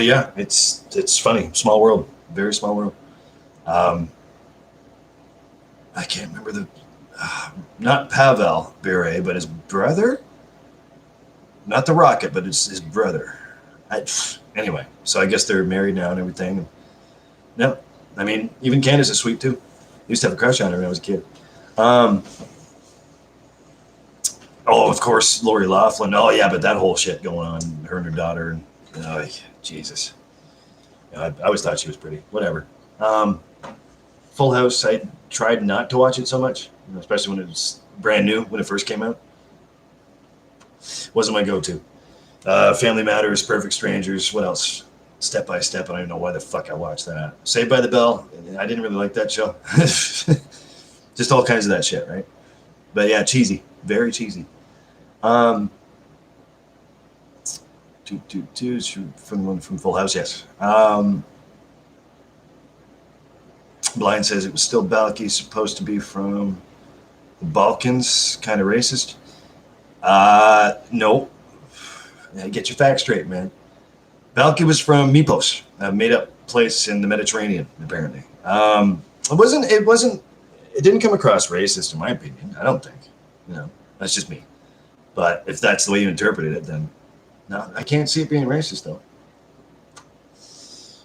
yeah, it's funny. Small world, very small world. I can't remember not Pavel Bure, but his brother. Not the Rocket, but it's his brother. Anyway, so I guess they're married now and everything. No, I mean, even Candace is sweet too. I used to have a crush on her when I was a kid. Of course, Lori Loughlin. Oh yeah, but that whole shit going on, her and her daughter, and Jesus. I always thought she was pretty. Whatever. Full House. I tried not to watch it so much, especially when it was brand new when it first came out. Wasn't my go-to. Family Matters, Perfect Strangers. What else? Step by Step. I don't even know why the fuck I watched that. Saved by the Bell. I didn't really like that show. Just all kinds of that shit, right? But yeah, cheesy, very cheesy. From the one from Full House, yes. Blind says it was still Balky, supposed to be from the Balkans, kind of racist. No. Yeah, get your facts straight, man. Balky was from Mypos, a made-up place in the Mediterranean, apparently. It didn't come across racist, in my opinion. I don't think. That's just me. But if that's the way you interpreted it, then no, I can't see it being racist, though.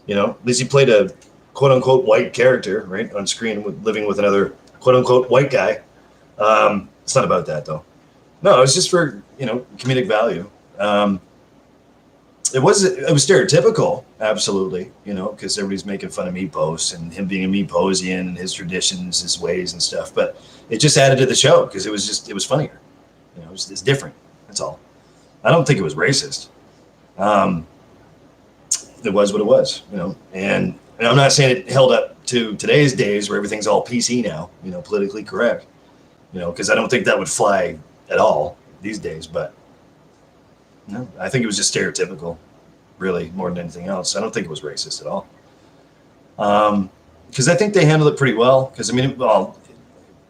At least he played a quote-unquote white character, right, on screen, living with another quote-unquote white guy. It's not about that, though. No, it was just for, comedic value. It was stereotypical, absolutely, because everybody's making fun of Mypos and him being a Myposian and his traditions, his ways and stuff. But it just added to the show because it was funnier. It's different. That's all. I don't think it was racist. It was what it was, and I'm not saying it held up to today's days where everything's all PC now, politically correct, because I don't think that would fly at all these days. But no, I think it was just stereotypical, really, more than anything else. I don't think it was racist at all. Because I think they handled it pretty well. Because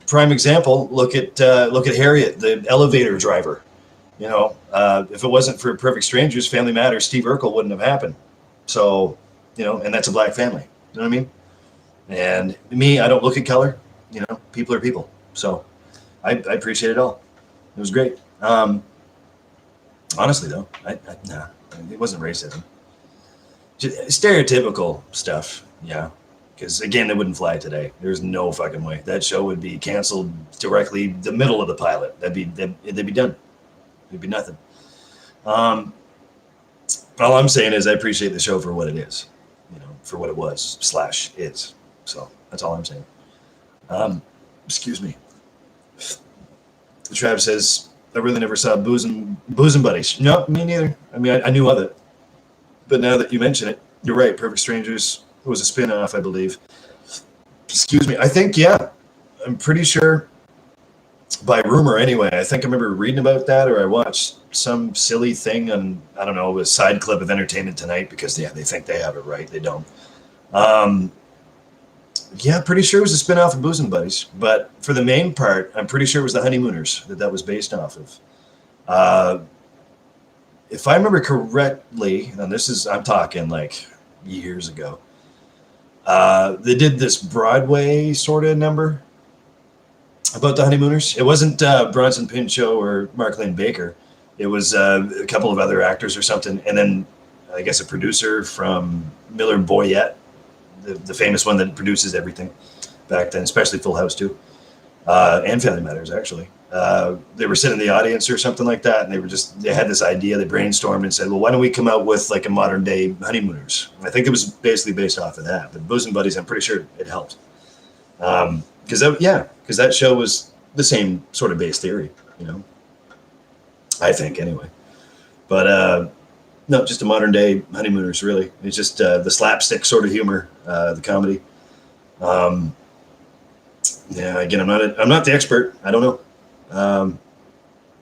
prime example, look at Harriet, the elevator driver. If it wasn't for Perfect Strangers, Family Matters, Steve Urkel wouldn't have happened. So, and that's a black family. You know what I mean? And me, I don't look at color. People are people. So I appreciate it all. It was great. Honestly, though, nah, it wasn't racism. Just stereotypical stuff, yeah. Because, again, it wouldn't fly today. There's no fucking way. That show would be canceled directly the middle of the pilot. They'd be done. It'd be nothing. All I'm saying is I appreciate the show for what it is, for what it was / is. So that's all I'm saying. Excuse me. Trav says, I really never saw Bosom Buddies. No, me neither. I mean, I knew of it. But now that you mention it, you're right. Perfect Strangers was a spin-off, I believe. Excuse me. I think, yeah. I'm pretty sure, by rumor anyway, I think I remember reading about that, or I watched some silly thing on, I don't know, a side clip of Entertainment Tonight, because, yeah, they think they have it right. They don't. Yeah, pretty sure it was a spin-off of Bosom Buddies. But for the main part, I'm pretty sure it was the Honeymooners that was based off of. If I remember correctly, and I'm talking like years ago, they did this Broadway sort of number about the Honeymooners. It wasn't Bronson Pinchot or Mark Lane Baker. It was a couple of other actors or something. And then I guess a producer from Miller Boyett, the famous one that produces everything back then, especially Full House too, and Family Matters, actually. They were sitting in the audience or something like that, and they had this idea. They brainstormed and said, well, why don't we come out with like a modern day Honeymooners? I think it was basically based off of that. But Bosom Buddies, I'm pretty sure it helped. Because that show was the same sort of base theory, I think anyway. But no, just a modern day Honeymooners, really. It's just the slapstick sort of humor, the comedy. Yeah, again, I'm not the expert. I don't know.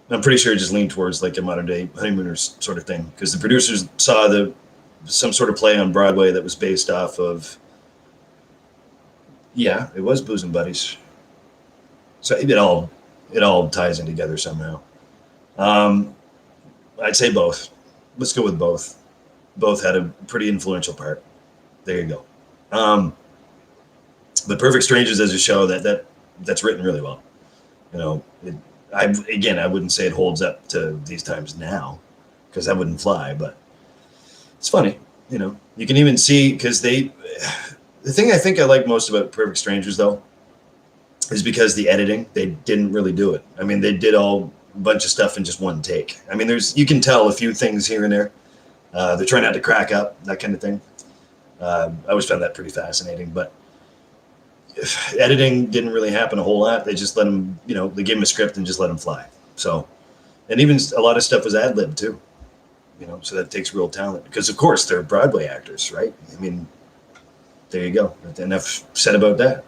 I'm pretty sure it just leaned towards like a modern day Honeymooners sort of thing, because the producers saw some sort of play on Broadway that was based off of, yeah, it was Bosom Buddies. So it all ties in together somehow. I'd say both. Let's go with both. Both had a pretty influential part. There you go. But Perfect Strangers as a show that's written really well. I wouldn't say it holds up to these times now, because that wouldn't fly. But it's funny, you can even see, because the thing I think I like most about Perfect Strangers though is because the editing, they didn't really do it. I mean, they did a bunch of stuff in just one take. I mean, you can tell a few things here and there. They're trying not to crack up, that kind of thing. I always found that pretty fascinating. But editing didn't really happen a whole lot. They just let them, they gave them a script and just let them fly. So, and even a lot of stuff was ad-lib too. So that takes real talent because, of course, they're Broadway actors, right? I mean, there you go. Enough said about that.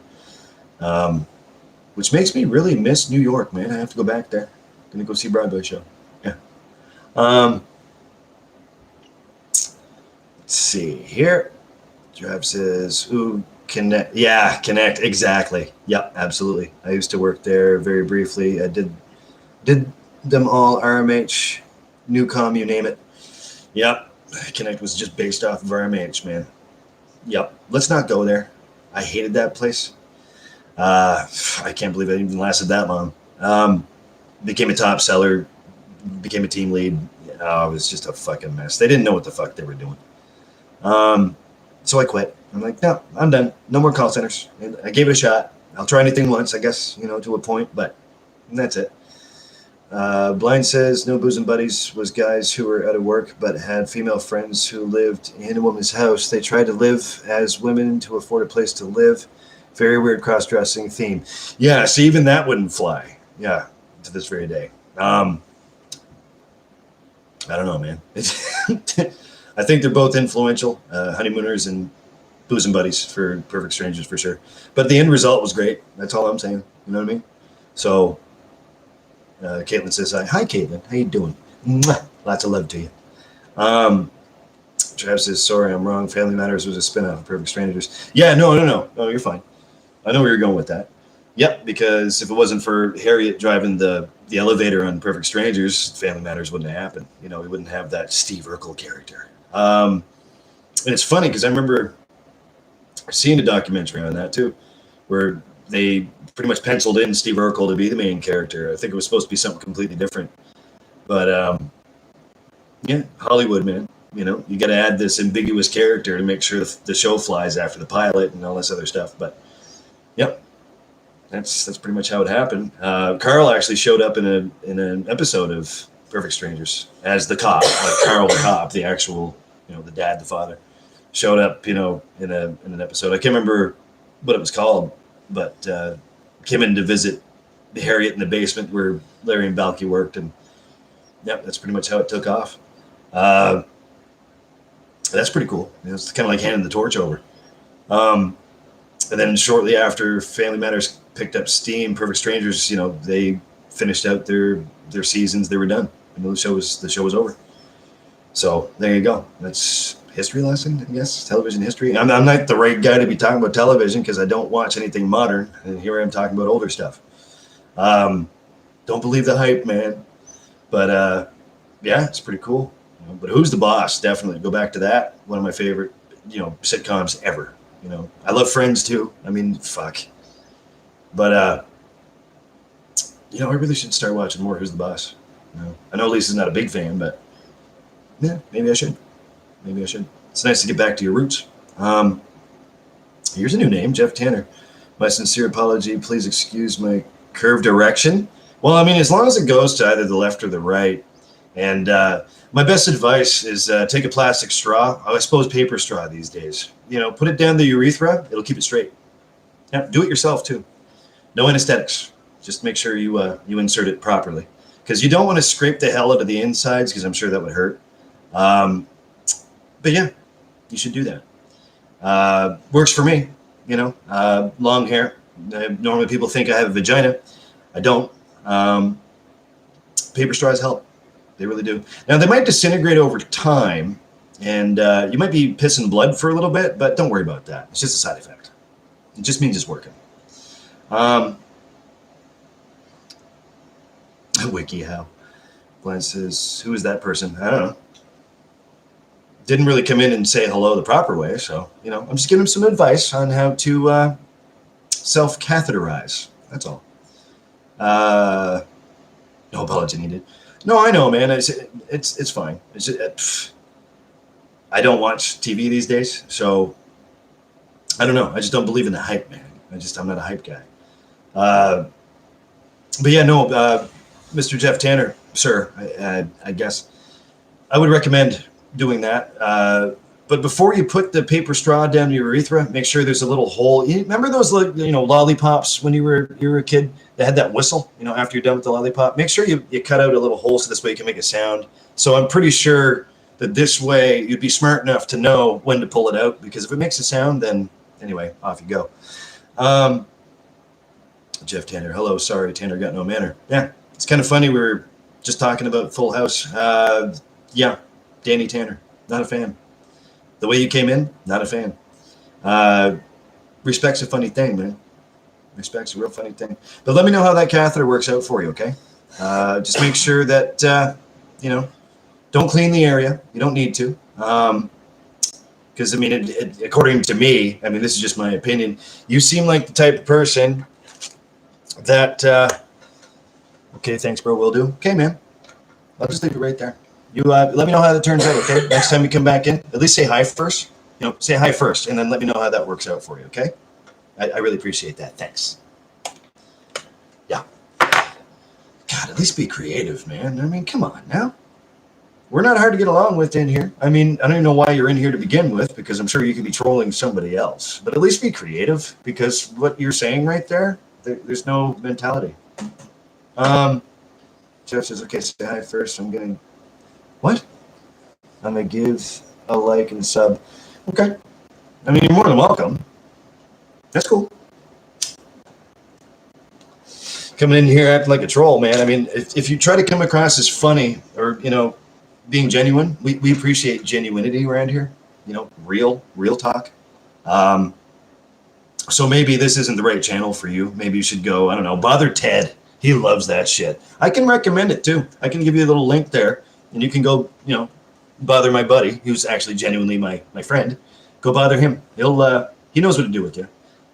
Which makes me really miss New York, man. I have to go back there. Gonna go see Broadway show. Yeah. Let's see here. Trav says, "Ooh, Connect." Yeah, Connect. Exactly. Yep, absolutely. I used to work there very briefly. I did them all. RMH, Newcom, you name it. Yep. Connect was just based off of RMH, man. Yep. Let's not go there. I hated that place. I can't believe it even lasted that long. Became a top seller, became a team lead. It was just a fucking mess. They didn't know what the fuck they were doing. So I quit. I'm like, no, I'm done. No more call centers. I gave it a shot. I'll try anything once, I guess, to a point, but that's it. Blind says no bosom buddies was guys who were out of work but had female friends who lived in a woman's house. They tried to live as women to afford a place to live. Very weird cross-dressing theme. Yeah, so even that wouldn't fly. Yeah, to this very day. I don't know, man. I think they're both influential, honeymooners and bosom buddies for perfect strangers for sure. But the end result was great. That's all I'm saying. You know what I mean? So Caitlin says, hi, Caitlin. How you doing? Mwah. Lots of love to you. Trav says, sorry, I'm wrong. Family Matters was a spinoff of Perfect Strangers. Yeah, no, you're fine. I know where you're going with that. Yep, because if it wasn't for Harriet driving the elevator on Perfect Strangers, Family Matters wouldn't have happened. We wouldn't have that Steve Urkel character. And it's funny because I remember seeing a documentary on that too, where they pretty much penciled in Steve Urkel to be the main character. I think it was supposed to be something completely different. But yeah, Hollywood, man. You got to add this ambiguous character to make sure the show flies after the pilot and all this other stuff. But yep, that's pretty much how it happened. Carl actually showed up in an episode of Perfect Strangers as the cop, like Carl the cop, the actual, the dad, the father, showed up, in an episode. I can't remember what it was called, but came in to visit Harriet in the basement where Larry and Balky worked, and yep, that's pretty much how it took off. That's pretty cool. It's kind of like handing the torch over. And then shortly after Family Matters picked up steam, Perfect Strangers, they finished out their seasons. They were done. The show was over. So there you go. That's history lesson, I guess. Television history. I'm not the right guy to be talking about television because I don't watch anything modern, and here I am talking about older stuff. Don't believe the hype, man. But yeah, it's pretty cool. But Who's the Boss? Definitely go back to that. One of my favorite, sitcoms ever. I love Friends too. I mean, fuck. But I really should start watching more Who's the Boss. I know Lisa's not a big fan, but yeah, maybe I should. It's nice to get back to your roots. Here's a new name, Jeff Tanner. My sincere apology. Please excuse my curved erection. Well, I mean, as long as it goes to either the left or the right. And my best advice is take a plastic straw. I suppose paper straw these days. Put it down the urethra. It'll keep it straight. Yeah, do it yourself too. No anesthetics. Just make sure you insert it properly, because you don't want to scrape the hell out of the insides, because I'm sure that would hurt. But yeah, you should do that. Works for me. Long hair. Normally people think I have a vagina. I don't. Paper straws help. They really do. Now, they might disintegrate over time, and you might be pissing blood for a little bit, but don't worry about that. It's just a side effect. It just means it's working. WikiHow. Glenn says, who is that person? I don't know. Didn't really come in and say hello the proper way, so, I'm just giving him some advice on how to self-catheterize. That's all. No apology needed. No, I know, man. It's fine. I don't watch TV these days, so I don't know. I just don't believe in the hype, man. I'm not a hype guy. But yeah, no, Mr. Jeff Tanner, sir, I guess I would recommend doing that. But before you put the paper straw down your urethra, make sure there's a little hole. You remember those, lollipops when you were a kid? They had that whistle, after you're done with the lollipop. Make sure you cut out a little hole so this way you can make a sound. So I'm pretty sure that this way you'd be smart enough to know when to pull it out, because if it makes a sound, then anyway, off you go. Jeff Tanner, hello, sorry, Tanner got no manner. Yeah, it's kind of funny. We were just talking about Full House. Yeah, Danny Tanner, not a fan. The way you came in, not a fan. Respect's a funny thing, man. Respect's a real funny thing. But let me know how that catheter works out for you, okay? Just make sure that, don't clean the area. You don't need to. Because, I mean, according to me, I mean, this is just my opinion, you seem like the type of person that, okay, thanks, bro, will do. Okay, man. I'll just leave it right there. You let me know how that turns out, okay? Next time you come back in, at least say hi first. Say hi first, and then let me know how that works out for you, okay? I really appreciate that. Thanks. Yeah. God, at least be creative, man. I mean, come on now. We're not hard to get along with in here. I mean, I don't even know why you're in here to begin with, because I'm sure you could be trolling somebody else. But at least be creative, because what you're saying right there, there's no mentality. Jeff says, okay, say hi first. I'm getting... What? I'm going to give a like and sub. Okay. I mean, you're more than welcome. That's cool. Coming in here acting like a troll, man. I mean, if you try to come across as funny or, being genuine, we appreciate genuinity around here. Real talk. So maybe this isn't the right channel for you. Maybe you should go, I don't know, bother Ted. He loves that shit. I can recommend it too. I can give you a little link there, and you can go, bother my buddy, who's actually genuinely my friend. Go bother him. He knows what to do with you.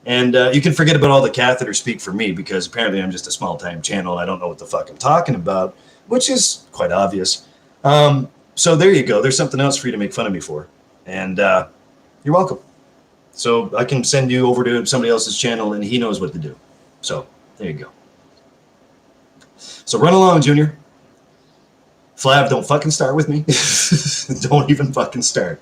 And you can forget about all the catheter speak for me, because apparently I'm just a small-time channel. I don't know what the fuck I'm talking about, which is quite obvious. So there you go. There's something else for you to make fun of me for. And you're welcome. So I can send you over to somebody else's channel, and he knows what to do. So there you go. So run along, Junior. Flav, don't fucking start with me. Don't even fucking start.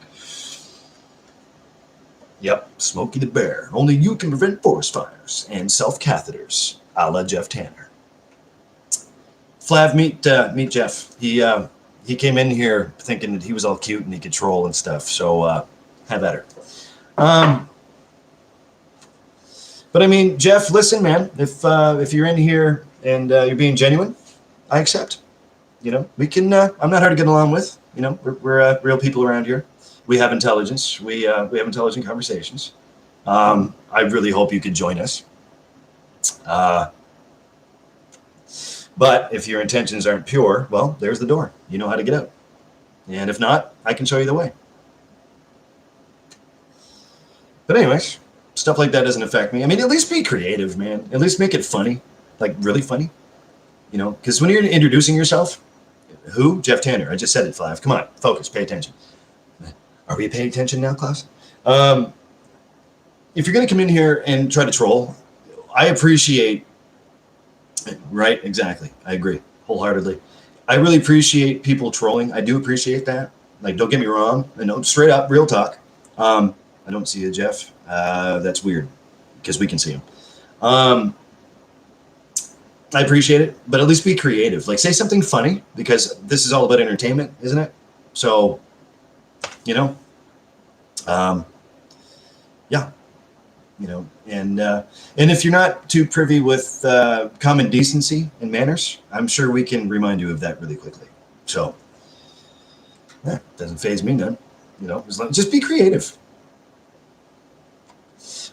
Yep, Smokey the Bear. Only you can prevent forest fires and self-catheters, a la Jeff Tanner. Flav, meet Jeff. He came in here thinking that he was all cute and he could troll and stuff. So have at her. But I mean, Jeff, listen, man. If you're in here and you're being genuine, I accept. We can. I'm not hard to get along with. We're real people around here. We have intelligence. We have intelligent conversations. I really hope you could join us. But if your intentions aren't pure, well, there's the door. You know how to get out. And if not, I can show you the way. But anyways, stuff like that doesn't affect me. I mean, at least be creative, man. At least make it funny, like really funny. Because when you're introducing yourself, who? Jeff Tanner. I just said it, Flav. Come on, focus, pay attention. Are we paying attention now, Klaus? If you're going to come in here and try to troll, I appreciate, right? Exactly. I agree wholeheartedly. I really appreciate people trolling. I do appreciate that. Like, don't get me wrong. I know, straight up, real talk. I don't see you, Jeff. That's weird, because we can see him. I appreciate it, but at least be creative. Like, say something funny, because this is all about entertainment, isn't it? So, yeah, and if you're not too privy with common decency and manners, I'm sure we can remind you of that really quickly. So, yeah, doesn't faze me none. Just be creative.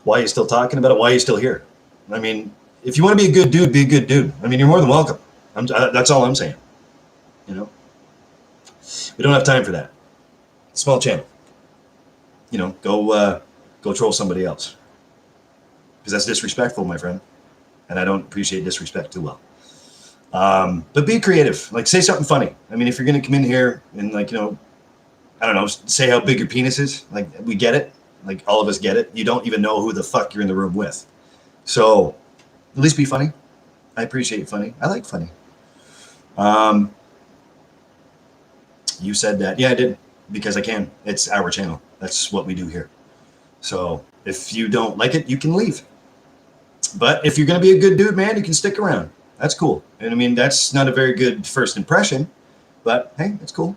Why are you still talking about it? Why are you still here? I mean, if you want to be a good dude, be a good dude. I mean, you're more than welcome. That's all I'm saying. We don't have time for that. Small channel. Go troll somebody else. Because that's disrespectful, my friend. And I don't appreciate disrespect too well. But be creative. Like, say something funny. I mean, if you're going to come in here and, like, I don't know, say how big your penis is. Like, we get it. Like, all of us get it. You don't even know who the fuck you're in the room with. So, at least be funny. I appreciate funny. I like funny. You said that. Yeah, I did. Because I can. It's our channel. That's what we do here. So if you don't like it, you can leave. But if you're going to be a good dude, man, you can stick around. That's cool. And I mean, that's not a very good first impression. But hey, it's cool.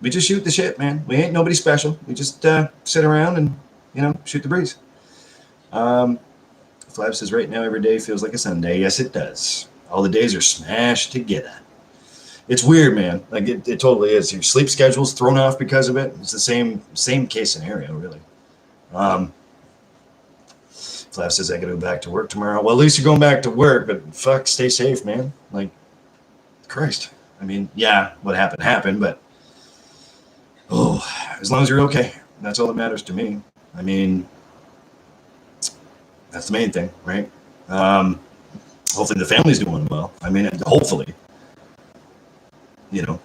we just shoot the shit, man. We ain't nobody special. We just sit around and, shoot the breeze. Flav says, right now, every day feels like a Sunday. Yes, it does. All the days are smashed together. It's weird, man. Like, it totally is. Your sleep schedule's thrown off because of it. It's the same case scenario, really. Flav says, I got to go back to work tomorrow. Well, at least you're going back to work, but fuck, stay safe, man. Like, Christ. I mean, yeah, what happened, but as long as you're okay, that's all that matters to me. I mean, that's the main thing, right? Hopefully the family's doing well. I mean, hopefully.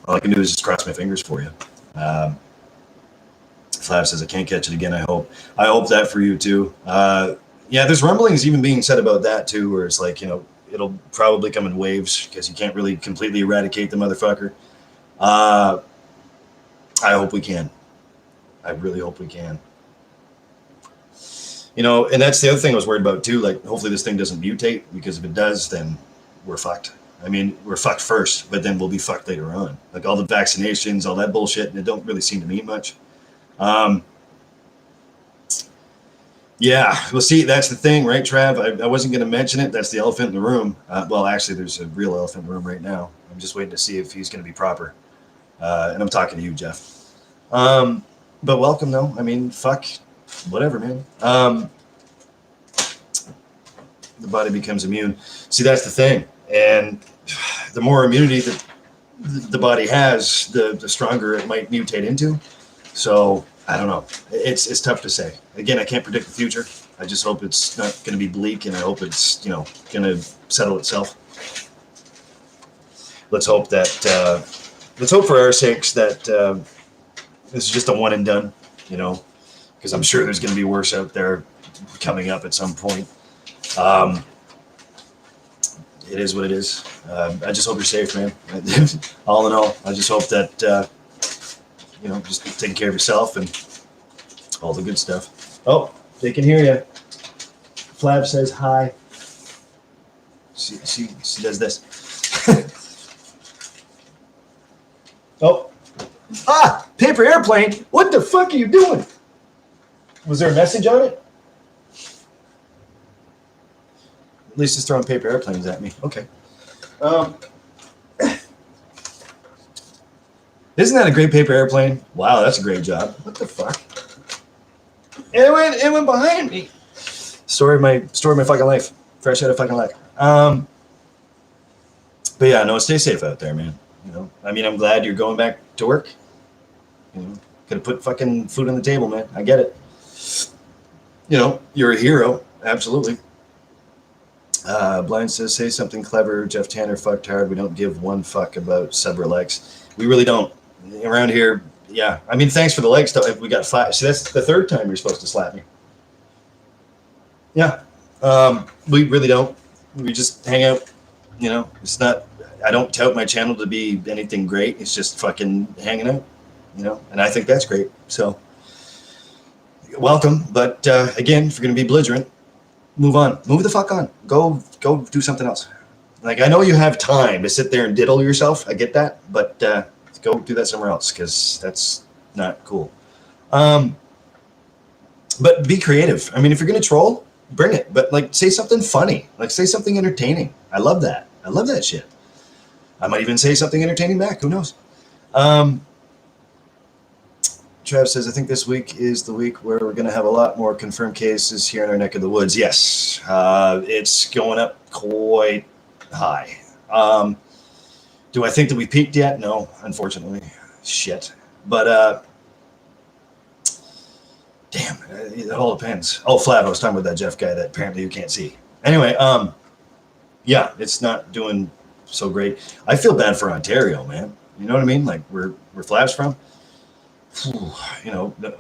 All I can do is just cross my fingers for you. Flav says, I can't catch it again, I hope. I hope that for you, too. Yeah, there's rumblings even being said about that, too, where it's like, it'll probably come in waves because you can't really completely eradicate the motherfucker. I hope we can. I really hope we can. And that's the other thing I was worried about, too. Like, hopefully this thing doesn't mutate, because if it does, then we're fucked. I mean, we're fucked first, but then we'll be fucked later on. Like, all the vaccinations, all that bullshit, and it don't really seem to mean much. Yeah, well, see, that's the thing, right, Trav? I wasn't going to mention it. That's the elephant in the room. Well, actually, there's a real elephant in the room right now. I'm just waiting to see if he's going to be proper. And I'm talking to you, Jeff. But welcome, though. I mean, fuck, whatever, man. The body becomes immune. See, that's the thing. And the more immunity that the body has, the stronger it might mutate into. So I don't know. It's tough to say. Again, I can't predict the future. I just hope it's not going to be bleak, and I hope it's going to settle itself. Let's hope that. Let's hope for our sakes that this is just a one and done. Because I'm sure there's going to be worse out there coming up at some point. It is what it is. I just hope you're safe, man. All in all, I just hope that. Just taking care of yourself and all the good stuff. Oh, they can hear you. Flav says hi. She does this. Oh. Paper airplane. What the fuck are you doing? Was there a message on it? At least it's throwing paper airplanes at me. Okay. Isn't that a great paper airplane? Wow, that's a great job. What the fuck? It went behind me. Story of my fucking life. Fresh out of fucking life. But yeah, no, stay safe out there, man. I mean, I'm glad you're going back to work. Could have put fucking food on the table, man. I get it. You're a hero. Absolutely. Blind says, say something clever. Jeff Tanner fucked hard. We don't give one fuck about sub-likes. We really don't. Around here, yeah. I mean, thanks for the likes, though. We got 5. See, that's the third time you're supposed to slap me. Yeah. We really don't. We just hang out. It's not, I don't tout my channel to be anything great. It's just fucking hanging out, and I think that's great. So, welcome. But again, if you're going to be belligerent, move on. Move the fuck on. Go do something else. Like, I know you have time to sit there and diddle yourself. I get that. But go do that somewhere else, because that's not cool. But be creative. I mean, if you're going to troll, bring it. But, like, say something funny. Like, say something entertaining. I love that. I love that shit. I might even say something entertaining back. Who knows? Trav says, I think this week is the week where we're going to have a lot more confirmed cases here in our neck of the woods. Yes. It's going up quite high. Do I think that we peaked yet? No, unfortunately. Shit. But, damn, it all depends. Oh, Flav, I was talking about that Jeff guy that apparently you can't see. Anyway, yeah, it's not doing so great. I feel bad for Ontario, man. You know what I mean? Like, where Flav's from.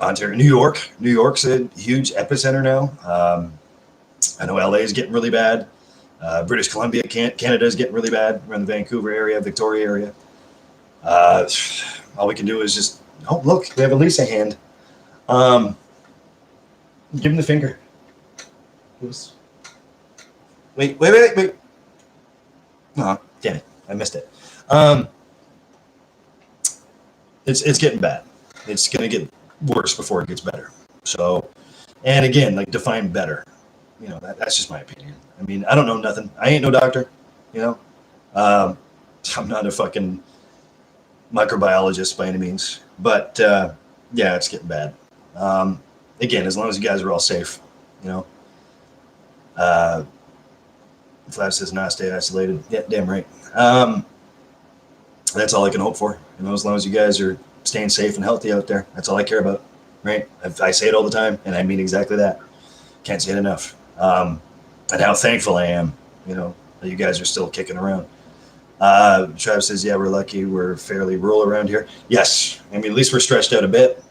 Ontario, New York. New York's a huge epicenter now. I know LA is getting really bad. British Columbia, Canada is getting really bad. Around the Vancouver area, Victoria area. All we can do is just, oh, look, we have Elisa hand. Give him the finger. Wait. Oh, damn it. I missed it. it's getting bad. It's going to get worse before it gets better. So, and again, like define better. You know, that's just my opinion. I mean, I don't know nothing. I ain't no doctor. You know, I'm not a fucking microbiologist by any means. But yeah, it's getting bad. Again, as long as you guys are all safe, you know. Flav says not stay isolated. Yeah, damn right. That's all I can hope for. You know, as long as you guys are staying safe and healthy out there, that's all I care about, right? I say it all the time, and I mean exactly that. Can't say it enough. And how thankful I am, you know, that you guys are still kicking around. Travis says, yeah, we're lucky. We're fairly rural around here. Yes. I mean, at least we're stretched out a bit.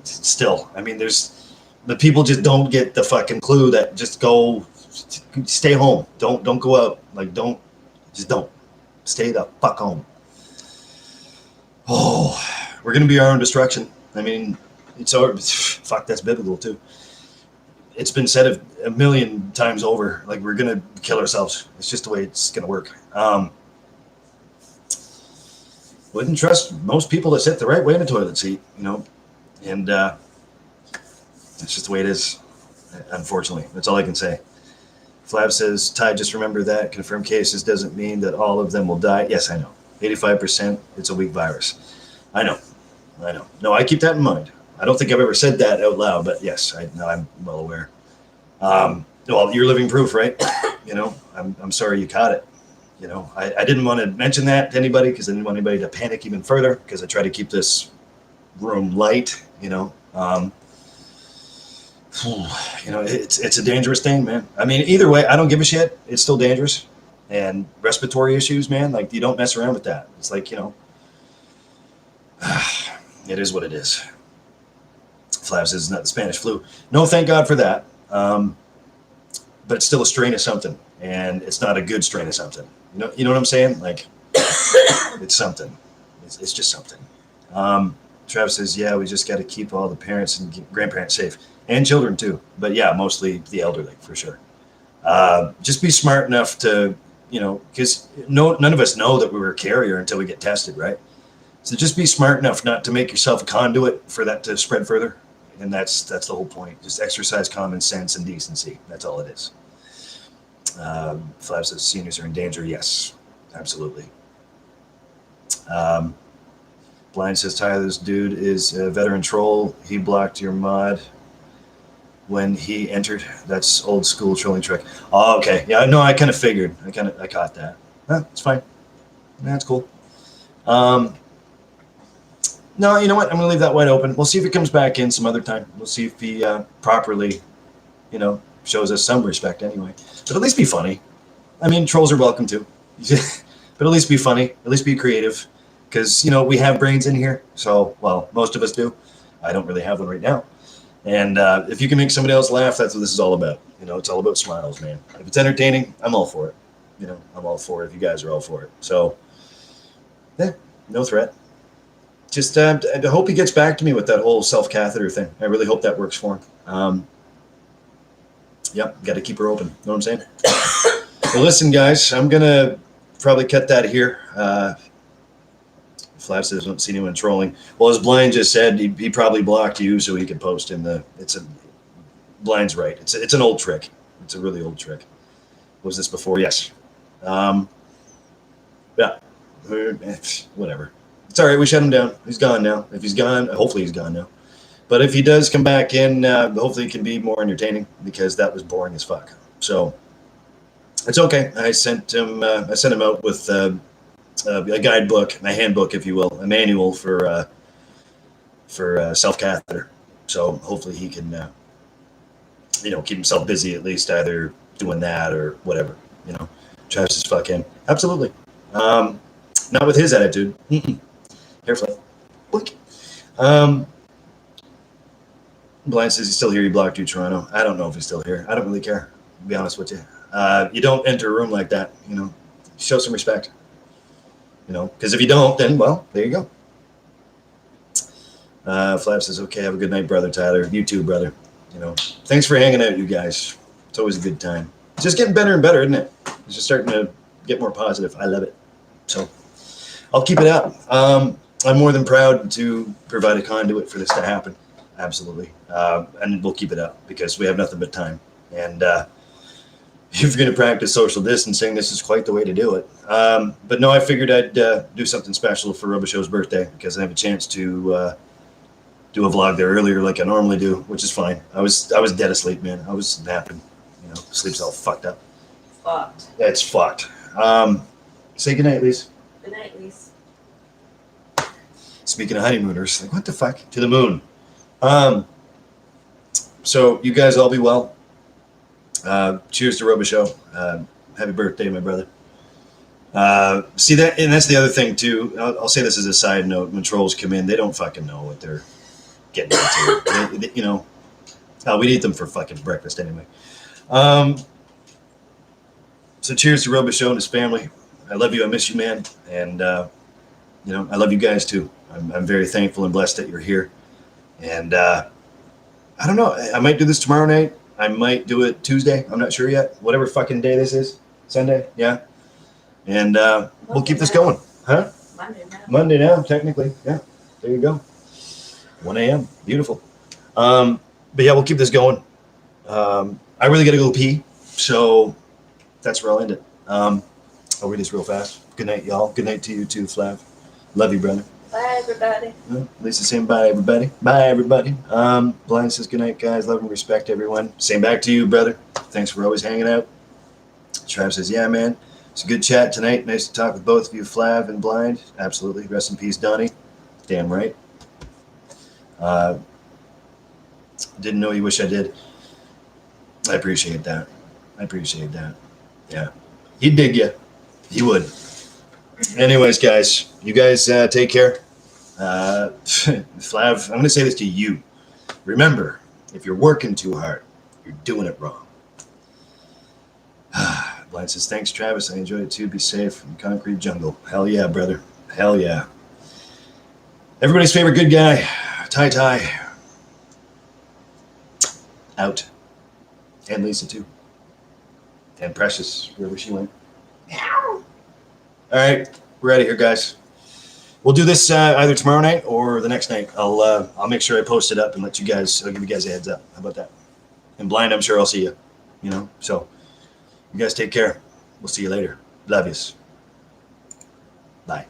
Still, I mean, the people just don't get the fucking clue that just go, stay home. Don't go out. Like, don't stay the fuck home. Oh, we're going to be our own destruction. I mean, fuck, that's biblical too. It's been said a million times over, like we're going to kill ourselves. It's just the way it's going to work. Wouldn't trust most people to sit the right way in the toilet seat, you know, and it's just the way it is, unfortunately. That's all I can say. Flav says, Ty, just remember that confirmed cases doesn't mean that all of them will die. Yes, I know. 85%, it's a weak virus. I know. No, I keep that in mind. I don't think I've ever said that out loud, but yes, I'm well aware. Well, you're living proof, right? You know, I'm sorry you caught it. You know, I didn't want to mention that to anybody because I didn't want anybody to panic even further because I try to keep this room light, you know. You know, it's a dangerous thing, man. I mean, either way, I don't give a shit. It's still dangerous. And respiratory issues, man, like you don't mess around with that. It's like, you know, it is what it is. Flav says it's not the Spanish flu. No, thank God for that. But it's still a strain of something, and it's not a good strain of something. You know what I'm saying? Like, it's something. It's just something. Travis says, yeah, we just got to keep all the parents and grandparents safe, and children too. But yeah, mostly the elderly for sure. Just be smart enough to, you know, because none of us know that we were a carrier until we get tested, right? So just be smart enough not to make yourself a conduit for that to spread further. And that's the whole point. Just exercise common sense and decency. That's all it is. Flav says seniors are in danger. Yes, absolutely. Blind says, Tyler, this dude is a veteran troll. He blocked your mod when he entered. That's old school trolling trick. Oh, okay. Yeah, no, I kind of figured. I caught that. It's fine. That's cool. No, you know what? I'm going to leave that wide open. We'll see if he comes back in some other time. We'll see if he properly, you know, shows us some respect anyway. But at least be funny. I mean, trolls are welcome too. But at least be funny. At least be creative. Because, you know, we have brains in here. So, well, most of us do. I don't really have one right now. And if you can make somebody else laugh, that's what this is all about. You know, it's all about smiles, man. If it's entertaining, I'm all for it. You know, I'm all for it if you guys are all for it. So, yeah, no threat. Just I hope he gets back to me with that whole self-catheter thing. I really hope that works for him. Yep, got to keep her open. Know what I'm saying? Well, listen, guys, I'm going to probably cut that here. Flav says, don't see anyone trolling. Well, as Blind just said, he probably blocked you so he could post in the... Blind's right. It's an old trick. It's a really old trick. Was this before? Yes. Yeah. Whatever. It's all right. We shut him down. He's gone now. If he's gone, hopefully he's gone now. But if he does come back in, hopefully it can be more entertaining because that was boring as fuck. So it's okay. I sent him out with a guidebook, a handbook, if you will, a manual for self-catheter. So hopefully he can, you know, keep himself busy at least, either doing that or whatever. You know, Travis is fuck him. Absolutely. Not with his attitude. Carefully. Blind says he's still here. He blocked you, Toronto. I don't know if he's still here. I don't really care, to be honest with you. You don't enter a room like that, you know. Show some respect. You know, because if you don't, then, well, there you go. Flav says, okay, have a good night, brother Tyler. You too, brother. You know, thanks for hanging out, you guys. It's always a good time. It's just getting better and better, isn't it? It's just starting to get more positive. I love it. So I'll keep it up. I'm more than proud to provide a conduit for this to happen. Absolutely. And we'll keep it up because we have nothing but time. And if you're going to practice social distancing, this is quite the way to do it. But no, I figured I'd do something special for Robichaux's birthday because I have a chance to do a vlog there earlier like I normally do, which is fine. I was dead asleep, man. I was napping. You know, sleep's all fucked up. Fucked. It's fucked. Say goodnight, Lise. Good night, Lise. Speaking of honeymooners, like what the fuck? To the moon. So you guys all be well. Cheers to Robichaud. Happy birthday, my brother. See that, and that's the other thing too. I'll say this as a side note. When trolls come in, they don't fucking know what they're getting into. You know, we'd eat them for fucking breakfast anyway. So cheers to Robichaud and his family. I love you. I miss you, man. And you know, I love you guys too. I'm very thankful and blessed that you're here. And I don't know. I might do this tomorrow night. I might do it Tuesday. I'm not sure yet. Whatever fucking day this is. Sunday. Yeah. And we'll keep this going. Huh? Monday now. Monday now, technically. Yeah. There you go. 1 a.m. Beautiful. But yeah, we'll keep this going. I really got to go pee. So that's where I'll end it. I'll read this real fast. Good night, y'all. Good night to you too, Flav. Love you, brother. Bye, everybody. Lisa saying bye, everybody. Bye, everybody. Blind says good night, guys. Love and respect, everyone. Same back to you, brother. Thanks for always hanging out. Trav says, yeah, man. It's a good chat tonight. Nice to talk with both of you, Flav and Blind. Absolutely. Rest in peace, Donnie. Damn right. Didn't know you wish I did. I appreciate that. I appreciate that. Yeah. He'd dig you. He would. Anyways, guys, you guys take care. Flav, I'm going to say this to you. Remember, if you're working too hard, you're doing it wrong. Blind says, thanks, Travis. I enjoyed it too. Be safe in the concrete jungle. Hell yeah, brother. Hell yeah. Everybody's favorite good guy, Ty. Out. And Lisa too. And Precious, wherever she went. Meow. All right, we're out of here, guys. We'll do this either tomorrow night or the next night. I'll make sure I post it up and I'll give you guys a heads up. How about that? And Blind, I'm sure I'll see you. You know, so you guys take care. We'll see you later. Love yous. Bye.